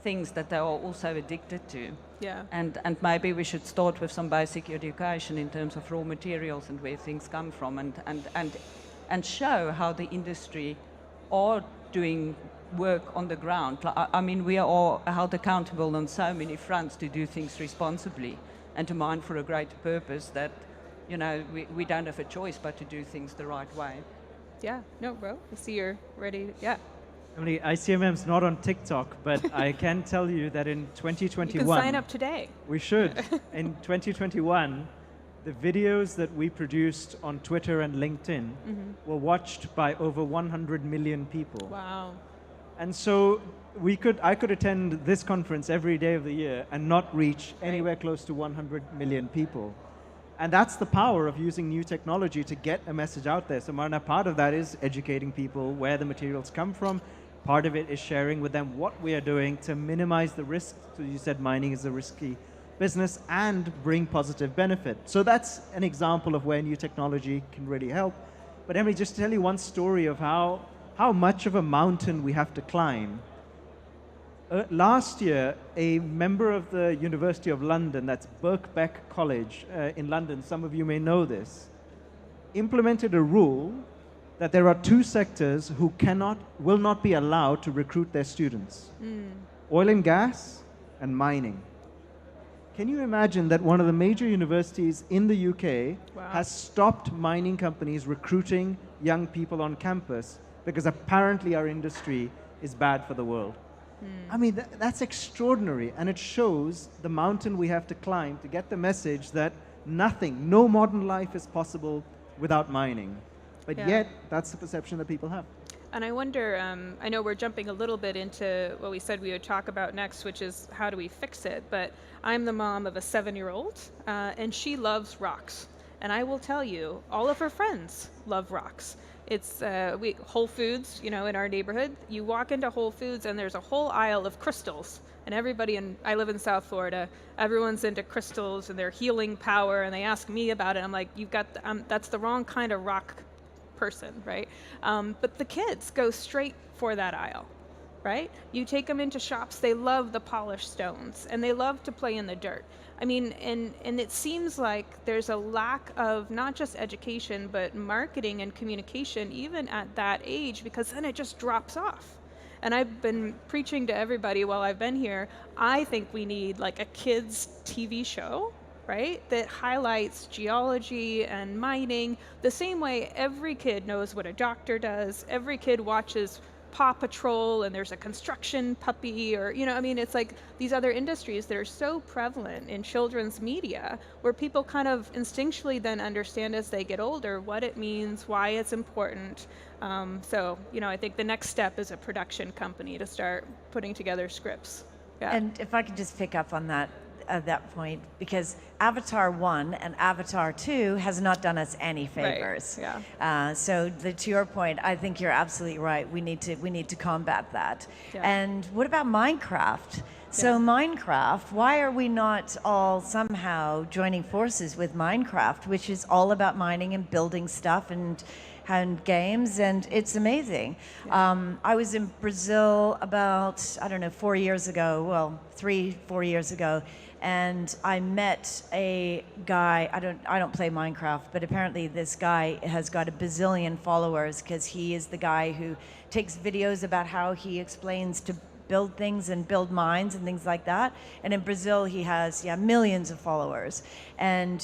things that they are also addicted to. Yeah. And maybe we should start with some basic education in terms of raw materials and where things come from, and show how the industry are doing work on the ground. I mean, we are held accountable on so many fronts to do things responsibly and to mine for a greater purpose that, we don't have a choice but to do things the right way. Yeah, no, bro, I see you're ready. Yeah. Emily, ICMM's not on TikTok, but I can tell you that in 2021... You can sign up today. We should. In 2021, the videos that we produced on Twitter and LinkedIn were watched by over 100 million people. Wow. And so I could attend this conference every day of the year and not reach anywhere close to 100 million people. And that's the power of using new technology to get a message out there. So Marna, part of that is educating people where the materials come from. Part of it is sharing with them what we are doing to minimize the risk. So you said mining is a risky business and bring positive benefit. So that's an example of where new technology can really help. But Emily, just to tell you one story of how how much of a mountain we have to climb. Last year, a member of the University of London, that's Birkbeck College in London, some of you may know this, implemented a rule that there are two sectors who will not be allowed to recruit their students. Oil and gas and mining. Can you imagine that one of the major universities in the UK has stopped mining companies recruiting young people on campus because apparently our industry is bad for the world? I mean, that's extraordinary, and it shows the mountain we have to climb to get the message that no modern life is possible without mining. But yet, that's the perception that people have. And I wonder, I know we're jumping a little bit into what we said we would talk about next, which is how do we fix it, but I'm the mom of a 7-year-old, and she loves rocks. And I will tell you, all of her friends love rocks. It's Whole Foods, in our neighborhood. You walk into Whole Foods and there's a whole aisle of crystals. And I live in South Florida, everyone's into crystals and their healing power, and they ask me about it. I'm like, that's the wrong kind of rock person, right? But the kids go straight for that aisle, right? You take them into shops, they love the polished stones, and they love to play in the dirt. I mean, and it seems like there's a lack of not just education, but marketing and communication even at that age, because then it just drops off. And I've been preaching to everybody while I've been here, I think we need like a kids TV show, right, that highlights geology and mining the same way every kid knows what a doctor does, every kid watches Paw Patrol and there's a construction puppy, or it's like these other industries that are so prevalent in children's media where people kind of instinctually then understand as they get older what it means, why it's important. So I think the next step is a production company to start putting together scripts. Yeah. And if I could just pick up on that at that point, because Avatar 1 and Avatar 2 has not done us any favors. Right. Yeah. So to your point, I think you're absolutely right. We need to combat that. Yeah. And what about Minecraft? So Minecraft, why are we not all somehow joining forces with Minecraft, which is all about mining and building stuff and games, and it's amazing. I was in Brazil about, 4 years ago, well, 3-4 years ago, and I met a guy, I don't play Minecraft, but apparently this guy has got a bazillion followers because he is the guy who takes videos about how he explains to build things and build mines and things like that. And in Brazil, he has millions of followers. And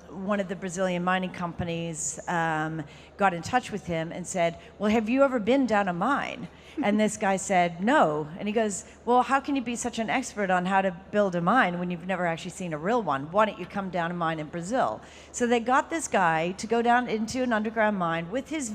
one of the Brazilian mining companies got in touch with him and said, well, have you ever been down a mine? And this guy said, no. And he goes, well, how can you be such an expert on how to build a mine when you've never actually seen a real one? Why don't you come down a mine in Brazil? So they got this guy to go down into an underground mine with his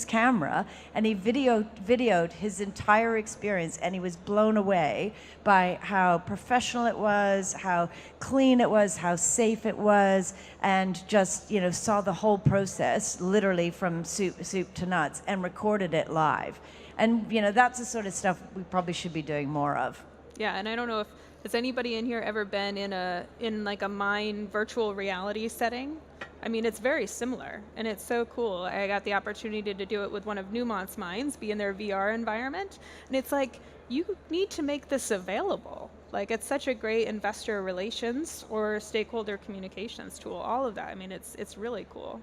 camera, and he videoed his entire experience, and he was blown away by how professional it was, how clean it was, how safe it was, and just, saw the whole process literally from soup to nuts and recorded it live. And that's the sort of stuff we probably should be doing more of. Yeah, and I don't know if has anybody in here ever been in like a mine virtual reality setting? I mean, it's very similar, and it's so cool. I got the opportunity to do it with one of Newmont's mines, be in their VR environment, and it's like you need to make this available. Like, it's such a great investor relations or stakeholder communications tool. All of that. I mean, it's really cool.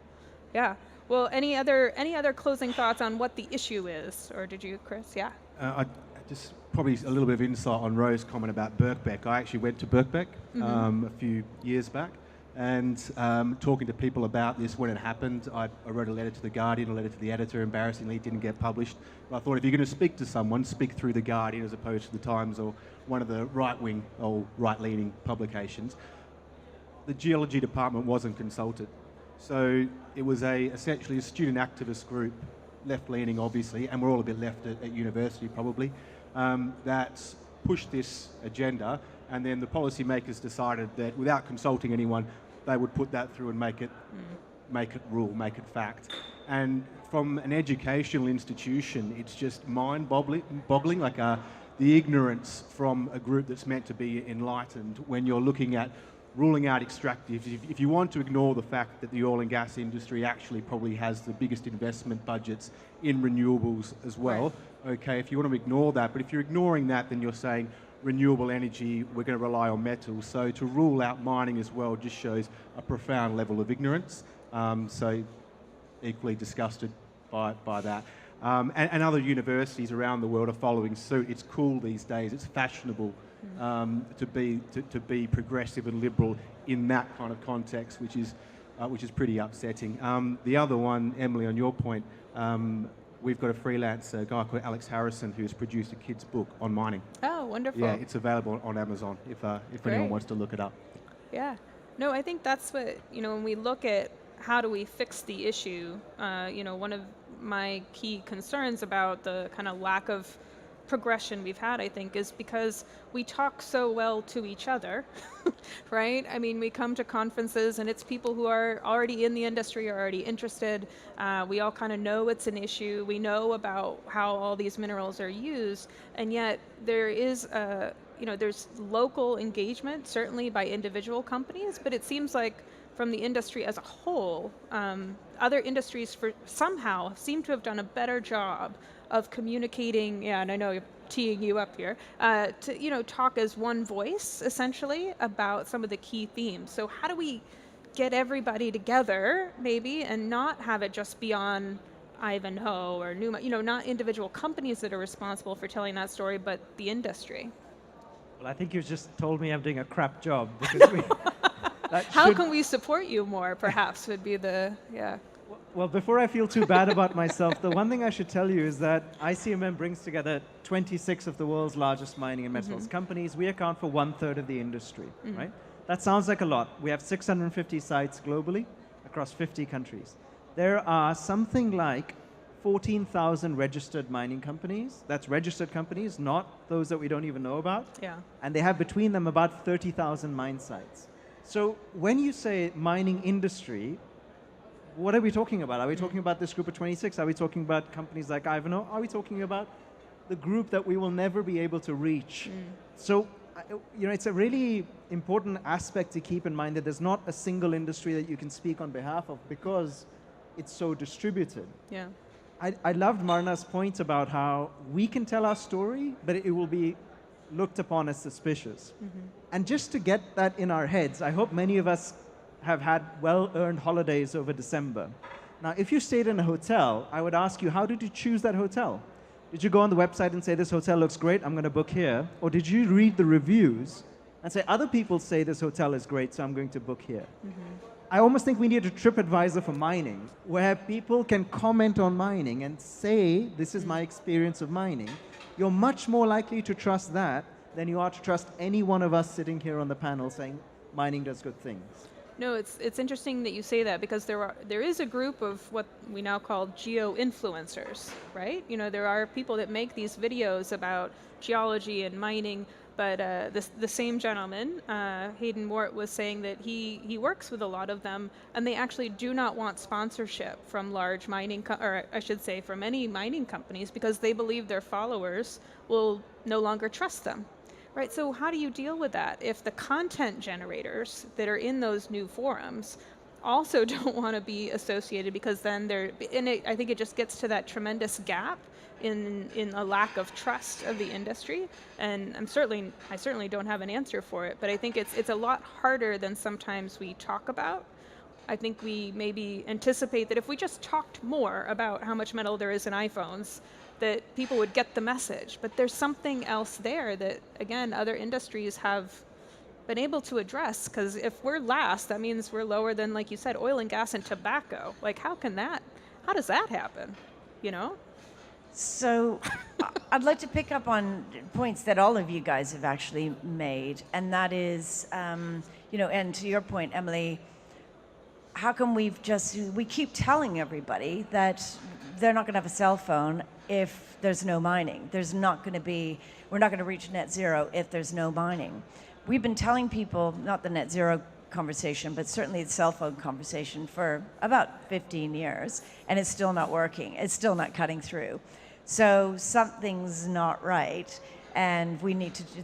Yeah. Well, any other closing thoughts on what the issue is, or did you, Chris? Yeah. I just probably a little bit of insight on Rose's comment about Birkbeck. I actually went to Birkbeck a few years back, and talking to people about this when it happened, I wrote a letter to the Guardian, a letter to the editor. Embarrassingly, it didn't get published. But I thought if you're going to speak to someone, speak through the Guardian as opposed to the Times or one of the right-wing or right-leaning publications. The geology department wasn't consulted. So it was essentially a student activist group, left-leaning obviously, and we're all a bit left at university probably, that pushed this agenda, and then the policymakers decided that without consulting anyone, they would put that through and make it rule, make it fact. And from an educational institution, it's just mind-boggling, like the ignorance from a group that's meant to be enlightened when you're looking at ruling out extractives. If you want to ignore the fact that the oil and gas industry actually probably has the biggest investment budgets in renewables as well, okay, if you want to ignore that, but if you're ignoring that, then you're saying renewable energy, we're going to rely on metals. So to rule out mining as well just shows a profound level of ignorance. So equally disgusted by that. And other universities around the world are following suit. It's cool these days. It's fashionable to be progressive and liberal in that kind of context, which is pretty upsetting. The other one, Emily, on your point, we've got a freelance guy called Alex Harrison who's produced a kid's book on mining. Oh, wonderful. Yeah, it's available on Amazon if anyone wants to look it up. Yeah. No, I think that's what, when we look at how do we fix the issue, one of my key concerns about the kind of lack of progression we've had, I think, is because we talk so well to each other, right? I mean, we come to conferences and it's people who are already in the industry, are already interested. We all kind of know it's an issue. We know about how all these minerals are used, and yet there is there's local engagement, certainly by individual companies, but it seems like from the industry as a whole, other industries somehow seem to have done a better job of communicating, and I know you're teeing you up here, to talk as one voice, essentially, about some of the key themes. So how do we get everybody together, maybe, and not have it just be on Ivanhoe or Numa, not individual companies that are responsible for telling that story, but the industry? Well, I think you've just told me I'm doing a crap job, because how can we support you more, perhaps, would be the, yeah. Well, before I feel too bad about myself, the one thing I should tell you is that ICMM brings together 26 of the world's largest mining and metals companies. We account for 1/3 of the industry, right? That sounds like a lot. We have 650 sites globally across 50 countries. There are something like 14,000 registered mining companies. That's registered companies, not those that we don't even know about. Yeah. And they have between them about 30,000 mine sites. So when you say mining industry, what are we talking about? Are we talking about this group of 26? Are we talking about companies like Ivanhoe? Are we talking about the group that we will never be able to reach? So, it's a really important aspect to keep in mind that there's not a single industry that you can speak on behalf of because it's so distributed. Yeah. I loved Marna's point about how we can tell our story, but it will be looked upon as suspicious. And just to get that in our heads, I hope many of us have had well-earned holidays over December. Now, if you stayed in a hotel, I would ask you, how did you choose that hotel? Did you go on the website and say, this hotel looks great, I'm going to book here? Or did you read the reviews and say, other people say this hotel is great, so I'm going to book here? I almost think we need a TripAdvisor for mining, where people can comment on mining and say, this is my experience of mining. You're much more likely to trust that than you are to trust any one of us sitting here on the panel saying mining does good things. No, it's interesting that you say that, because there is a group of what we now call geo-influencers, right? There are people that make these videos about geology and mining, but the same gentleman, Hayden Mort, was saying that he works with a lot of them, and they actually do not want sponsorship from large mining, or I should say from any mining companies, because they believe their followers will no longer trust them. Right, so how do you deal with that if the content generators that are in those new forums also don't want to be associated, because then I think it just gets to that tremendous gap in a lack of trust of the industry, and I certainly don't have an answer for it, but I think it's a lot harder than sometimes we talk about. I think we maybe anticipate that if we just talked more about how much metal there is in iPhones, that people would get the message. But there's something else there that, again, other industries have been able to address, because if we're last, that means we're lower than, like you said, oil and gas and tobacco. Like, how does that happen, So I'd like to pick up on points that all of you guys have actually made, and that is, and to your point, Emily, how come we keep telling everybody that they're not going to have a cell phone if there's no mining. We're not going to reach net zero if there's no mining. We've been telling people, not the net zero conversation, but certainly the cell phone conversation for about 15 years, and it's still not working. It's still not cutting through. So something's not right. And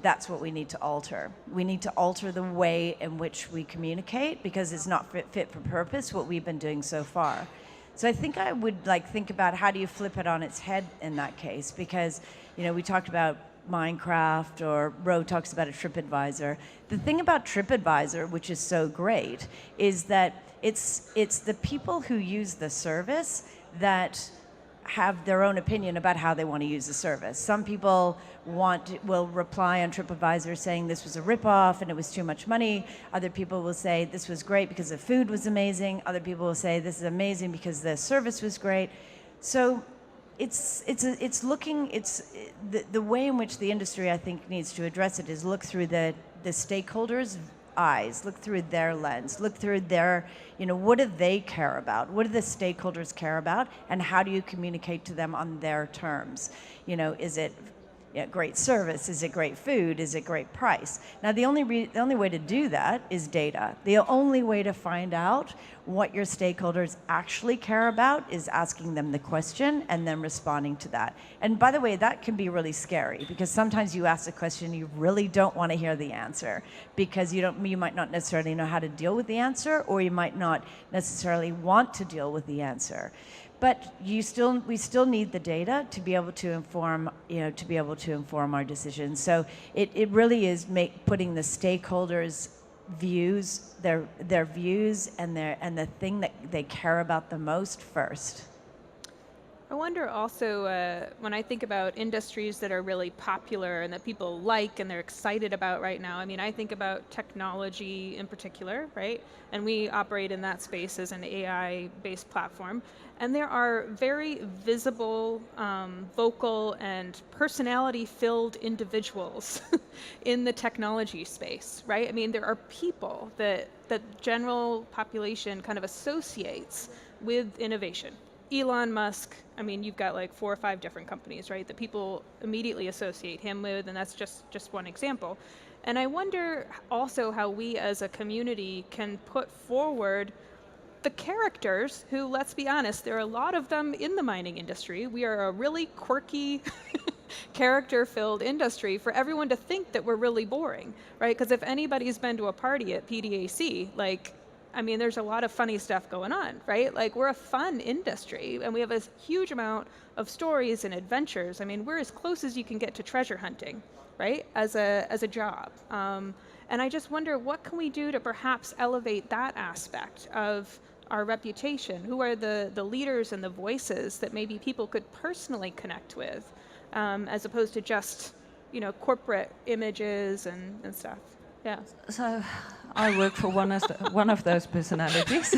that's what we need to alter. We need to alter the way in which we communicate, because it's not fit for purpose what we've been doing so far. So I think I would think about how do you flip it on its head in that case, because we talked about Minecraft, or Ro talks about a TripAdvisor. The thing about TripAdvisor, which is so great, is that it's the people who use the service that have their own opinion about how they want to use the service. Some people will reply on TripAdvisor saying this was a ripoff and it was too much money. Other people will say this was great because the food was amazing. Other people will say this is amazing because the service was great. So the way in which the industry, I think, needs to address it is look through the stakeholders' eyes, look through their lens, look through their, what do they care about? What do the stakeholders care about? And how do you communicate to them on their terms? Is it great service? Is it great food? Is it great price? Now, the only way to do that is data. The only way to find out what your stakeholders actually care about is asking them the question and then responding to that. And by the way, that can be really scary, because sometimes you ask a question you really don't want to hear the answer, because you might not necessarily know how to deal with the answer, or you might not necessarily want to deal with the answer. But we still need the data to be able to inform, our decisions. So it really is putting the stakeholders' views, their views, and the thing that they care about the most first. I wonder also, when I think about industries that are really popular and that people like and they're excited about right now, I think about technology in particular, right? And we operate in that space as an AI-based platform. And there are very visible, vocal, and personality-filled individuals in the technology space, right? There are people that the general population kind of associates with innovation. Elon Musk, you've got like 4 or 5 different companies, right, that people immediately associate him with, and that's just one example. And I wonder also how we as a community can put forward the characters who, let's be honest, there are a lot of them in the mining industry. We are a really quirky, character-filled industry for everyone to think that we're really boring, right? Because if anybody's been to a party at PDAC, there's a lot of funny stuff going on, right? We're a fun industry, and we have a huge amount of stories and adventures. We're as close as you can get to treasure hunting, right, as a job. And I just wonder, what can we do to perhaps elevate that aspect of our reputation? Who are the leaders and the voices that maybe people could personally connect with, as opposed to just, corporate images and stuff? Yeah. So I work for one of those personalities.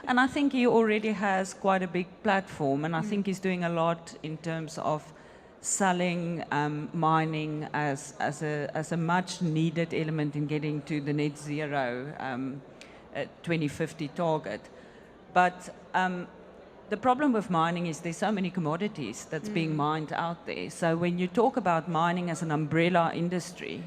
And I think he already has quite a big platform, and I think he's doing a lot in terms of selling mining as a much needed element in getting to the net zero 2050 target. But the problem with mining is there's so many commodities that's being mined out there. So when you talk about mining as an umbrella industry,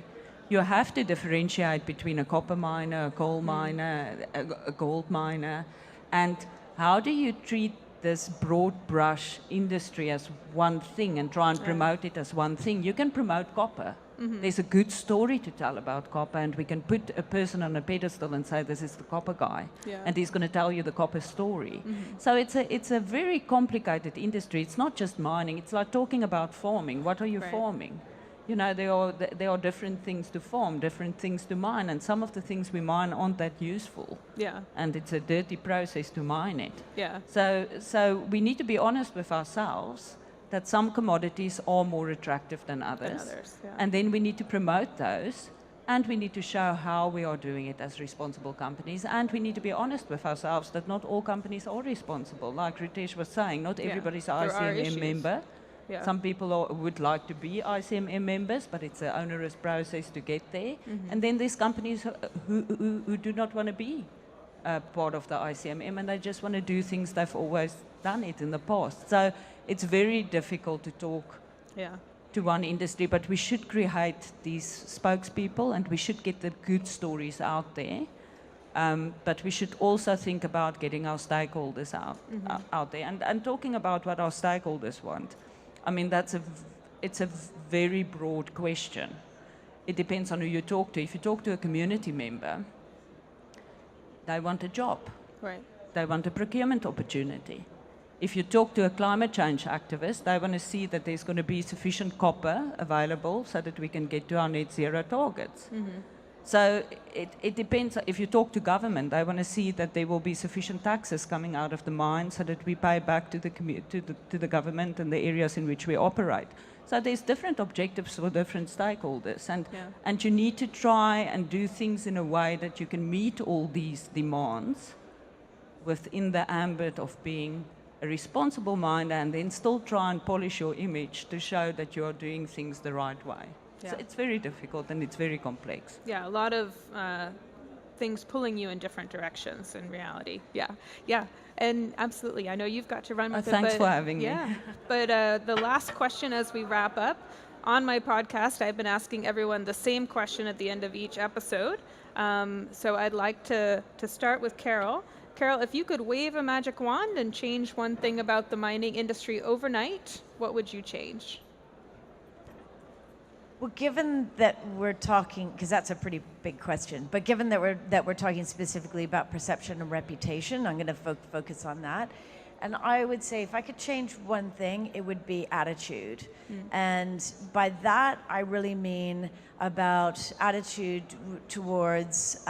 you have to differentiate between a copper miner, a coal miner, a gold miner, and how do you treat this broad brush industry as one thing and try and promote it as one thing? You can promote copper. There's a good story to tell about copper, and we can put a person on a pedestal and say this is the copper guy, and he's going to tell you the copper story. So it's a very complicated industry. It's not just mining. It's like talking about farming. What are you farming? There are different things to farm, different things to mine, and some of the things we mine aren't that useful. Yeah. And it's a dirty process to mine it. Yeah. So we need to be honest with ourselves that some commodities are more attractive than others. And then we need to promote those, and we need to show how we are doing it as responsible companies, and we need to be honest with ourselves that not all companies are responsible. Like Ritesh was saying, not everybody's an ICMM member. Yeah. Some people would like to be ICMM members, but it's an onerous process to get there. And then there's companies who do not want to be part of the ICMM, and they just want to do things they've always done it in the past. So it's very difficult to talk to one industry, but we should create these spokespeople, and we should get the good stories out there. But we should also think about getting our stakeholders out there. And talking about what our stakeholders want, that's it's a very broad question. It depends on who you talk to. If you talk to a community member, they want a job. Right. They want a procurement opportunity. If you talk to a climate change activist, they want to see that there's going to be sufficient copper available so that we can get to our net zero targets. Mm-hmm. So it depends. If you talk to government, they want to see that there will be sufficient taxes coming out of the mine so that we pay back to the government and the areas in which we operate. So there's different objectives for different stakeholders, and you need to try and do things in a way that you can meet all these demands within the ambit of being a responsible miner, and then still try and polish your image to show that you are doing things the right way. Yeah. So it's very difficult and it's very complex. Yeah, a lot of things pulling you in different directions in reality. Yeah, yeah, and absolutely. I know you've got to run with it. Thanks for having me. Yeah, but the last question as we wrap up, on my podcast, I've been asking everyone the same question at the end of each episode. So I'd like to start with Carol. Carol, if you could wave a magic wand and change one thing about the mining industry overnight, what would you change? Well, given that we're talking, because that's a pretty big question, but given that we're talking specifically about perception and reputation, I'm going to focus on that. And I would say if I could change one thing, it would be attitude. And by that, I really mean about attitude towards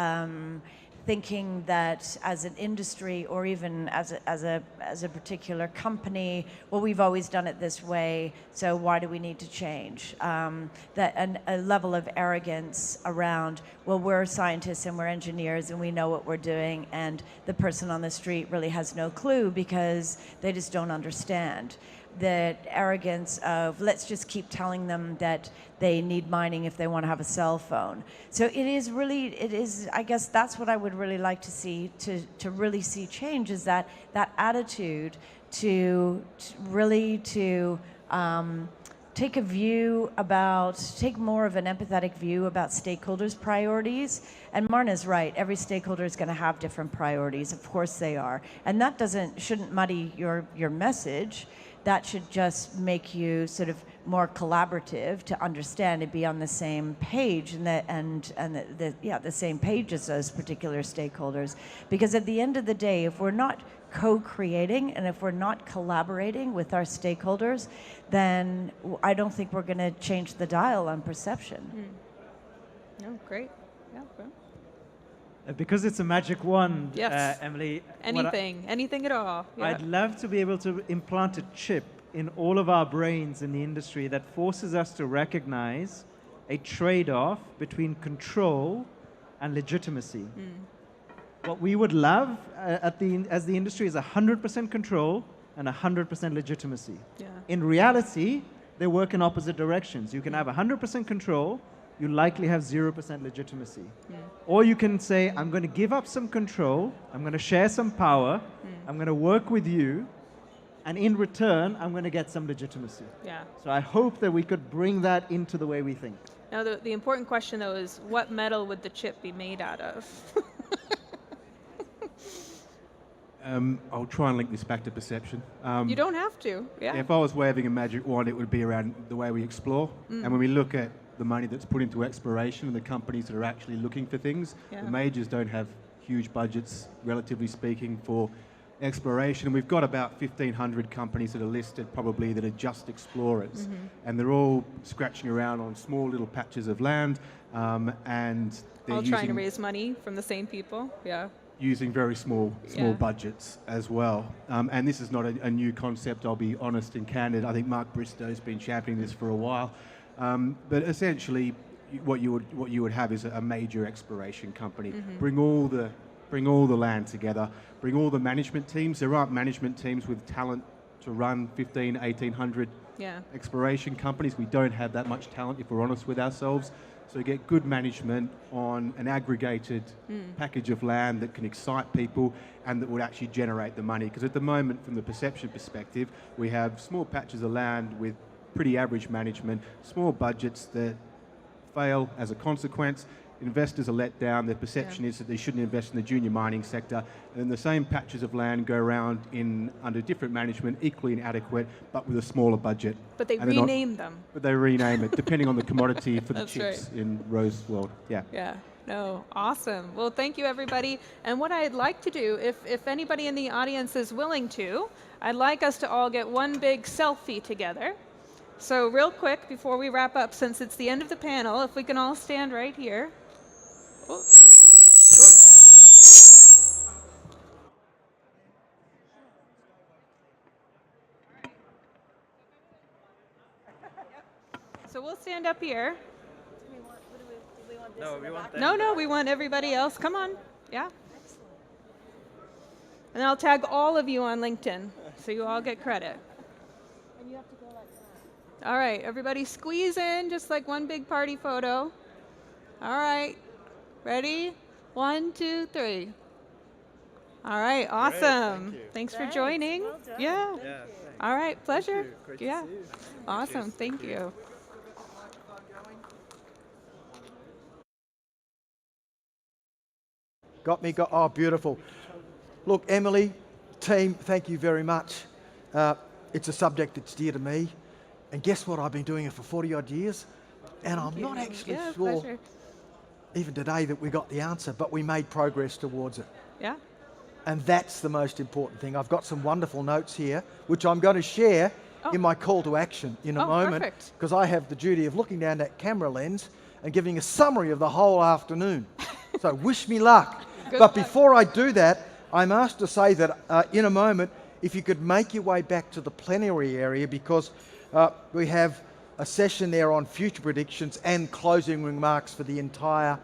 thinking that as an industry or even as a particular company, well, we've always done it this way, so why do we need to change? A level of arrogance around, well, we're scientists and we're engineers and we know what we're doing, and the person on the street really has no clue because they just don't understand. The arrogance of let's just keep telling them that they need mining if they want to have a cell phone. So it is, I guess that's what I would really like to see, to really see change, is that attitude to take more of an empathetic view about stakeholders' priorities. And Marna's right, every stakeholder is going to have different priorities, of course they are. And that shouldn't muddy your message. That should just make you sort of more collaborative to understand and be on the same page the same page as those particular stakeholders. Because at the end of the day, if we're not co-creating and if we're not collaborating with our stakeholders, then I don't think we're going to change the dial on perception. No, great. Yeah, well. Because it's a magic wand, Yes. Emily. Anything at all. Yeah. I'd love to be able to implant a chip in all of our brains in the industry that forces us to recognize a trade-off between control and legitimacy. What we would love as the industry is 100% control and 100% legitimacy. Yeah. In reality, they work in opposite directions. You can have 100% control, you likely have 0% legitimacy. Or you can say, I'm going to give up some control, I'm going to share some power, I'm going to work with you, and in return, I'm going to get some legitimacy. Yeah. So I hope that we could bring that into the way we think. Now, the important question, though, is what metal would the chip be made out of? I'll try and link this back to perception. You don't have to. Yeah. If I was waving a magic wand, it would be around the way we explore. And when we look at the money that's put into exploration and the companies that are actually looking for things, the majors don't have huge budgets, relatively speaking, for exploration. We've got about 1,500 companies that are listed, probably, that are just explorers. And they're all scratching around on small little patches of land, and they're all trying to raise money from the same people. Yeah. Using very small budgets as well. And this is not a new concept, I'll be honest and candid. I think Mark Bristow's been championing this for a while. But essentially, what you would have is a major exploration company. Bring all the land together, bring all the management teams. There aren't management teams with talent to run 1,800 exploration companies. We don't have that much talent, if we're honest with ourselves. So get good management on an aggregated package of land that can excite people and that would actually generate the money. Because at the moment, from the perception perspective, we have small patches of land with pretty average management, small budgets that fail as a consequence. Investors are let down. Their perception is that they shouldn't invest in the junior mining sector. And then the same patches of land go around under different management, equally inadequate, but with a smaller budget. But they rename them. But they rename it, depending on the commodity for the That's chips right. in Rose World. Yeah. Yeah. No, awesome. Well, thank you, everybody. And what I'd like to do, if anybody in the audience is willing to, I'd like us to all get one big selfie together. So real quick, before we wrap up, since it's the end of the panel, if we can all stand right here. Oh. So we'll stand up here. No, we want everybody else. Come on. Yeah. And I'll tag all of you on LinkedIn, so you all get credit. And you have to go like that. All right, everybody squeeze in, just like one big party photo. All right. Ready? 1, 2, 3. All right, awesome. Thanks for joining. Well done. Yeah. All right, pleasure. Great to Yeah. see you. Awesome. Thank you. Oh, beautiful. Look, Emily, team, thank you very much. It's a subject that's dear to me. And guess what? I've been doing it for 40 odd years. And I'm not actually sure, pleasure. even today, that we got the answer, but we made progress towards it. Yeah. And that's the most important thing. I've got some wonderful notes here, which I'm going to share in my call to action in a moment. Perfect. Because I have the duty of looking down that camera lens and giving a summary of the whole afternoon. So wish me luck. But before I do that, I'm asked to say that in a moment, if you could make your way back to the plenary area, because we have a session there on future predictions and closing remarks for the entire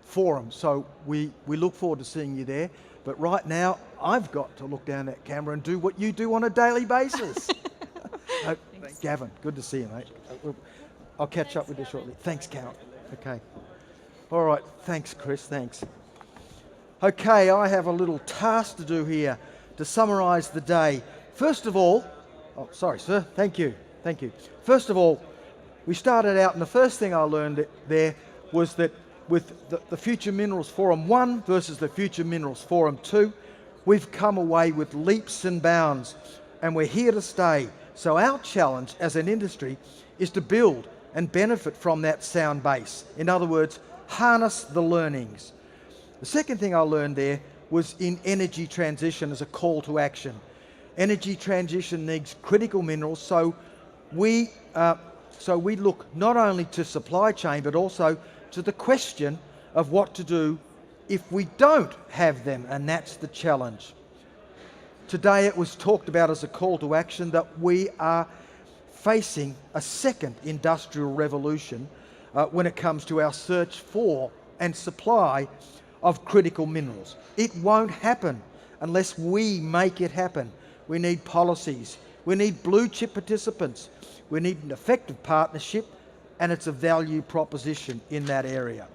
forum. So we look forward to seeing you there. But right now, I've got to look down that camera and do what you do on a daily basis. Gavin, good to see you, mate. I'll catch up with you shortly. Thanks, Carol. Okay. All right. Thanks, Chris. Thanks. Okay, I have a little task to do here to summarise the day. First of all, oh, sorry, sir. Thank you. Thank you. First of all, we started out, and the first thing I learned there was that with the Future Minerals Forum 1 versus the Future Minerals Forum 2, we've come away with leaps and bounds, and we're here to stay. So our challenge as an industry is to build and benefit from that sound base. In other words, harness the learnings. The second thing I learned there was in energy transition as a call to action. Energy transition needs critical minerals, so we look not only to supply chain, but also to the question of what to do if we don't have them, and that's the challenge. Today it was talked about as a call to action that we are facing a second industrial revolution when it comes to our search for and supply of critical minerals. It won't happen unless we make it happen. We need policies. We need blue chip participants. We need an effective partnership, and it's a value proposition in that area.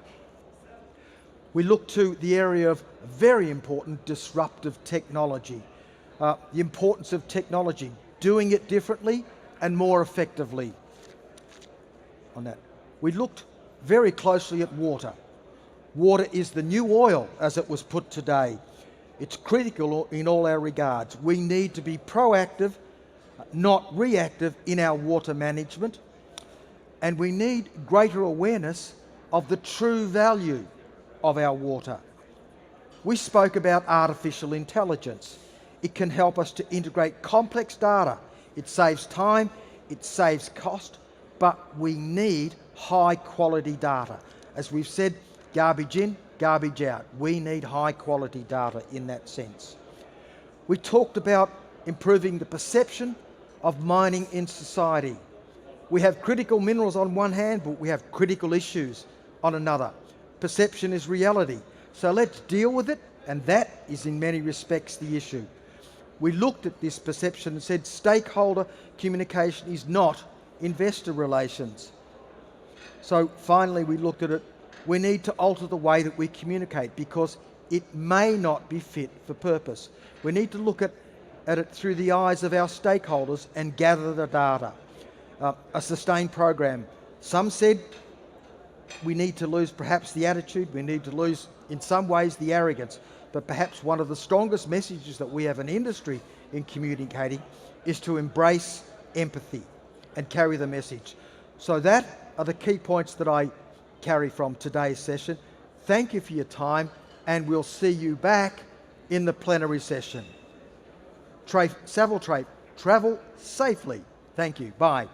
We look to the area of very important disruptive technology. The importance of technology, doing it differently and more effectively on that. We looked very closely at water. Water is the new oil, as it was put today. It's critical in all our regards. We need to be proactive, not reactive in our water management. And we need greater awareness of the true value of our water. We spoke about artificial intelligence. It can help us to integrate complex data. It saves time, it saves cost, but we need high quality data. As we've said, garbage in, garbage out. We need high quality data in that sense. We talked about improving the perception of mining in society. We have critical minerals on one hand, but we have critical issues on another. Perception is reality. So let's deal with it, and that is in many respects the issue. We looked at this perception and said stakeholder communication is not investor relations. So finally we looked at it. We need to alter the way that we communicate because it may not be fit for purpose. We need to look at it through the eyes of our stakeholders and gather the data. A sustained program. Some said we need to lose perhaps the attitude, we need to lose in some ways the arrogance, but perhaps one of the strongest messages that we have an industry in communicating is to embrace empathy and carry the message. So that are the key points that I carry from today's session. Thank you for your time, and we'll see you back in the plenary session. Travel safely. Thank you. Bye.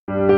you.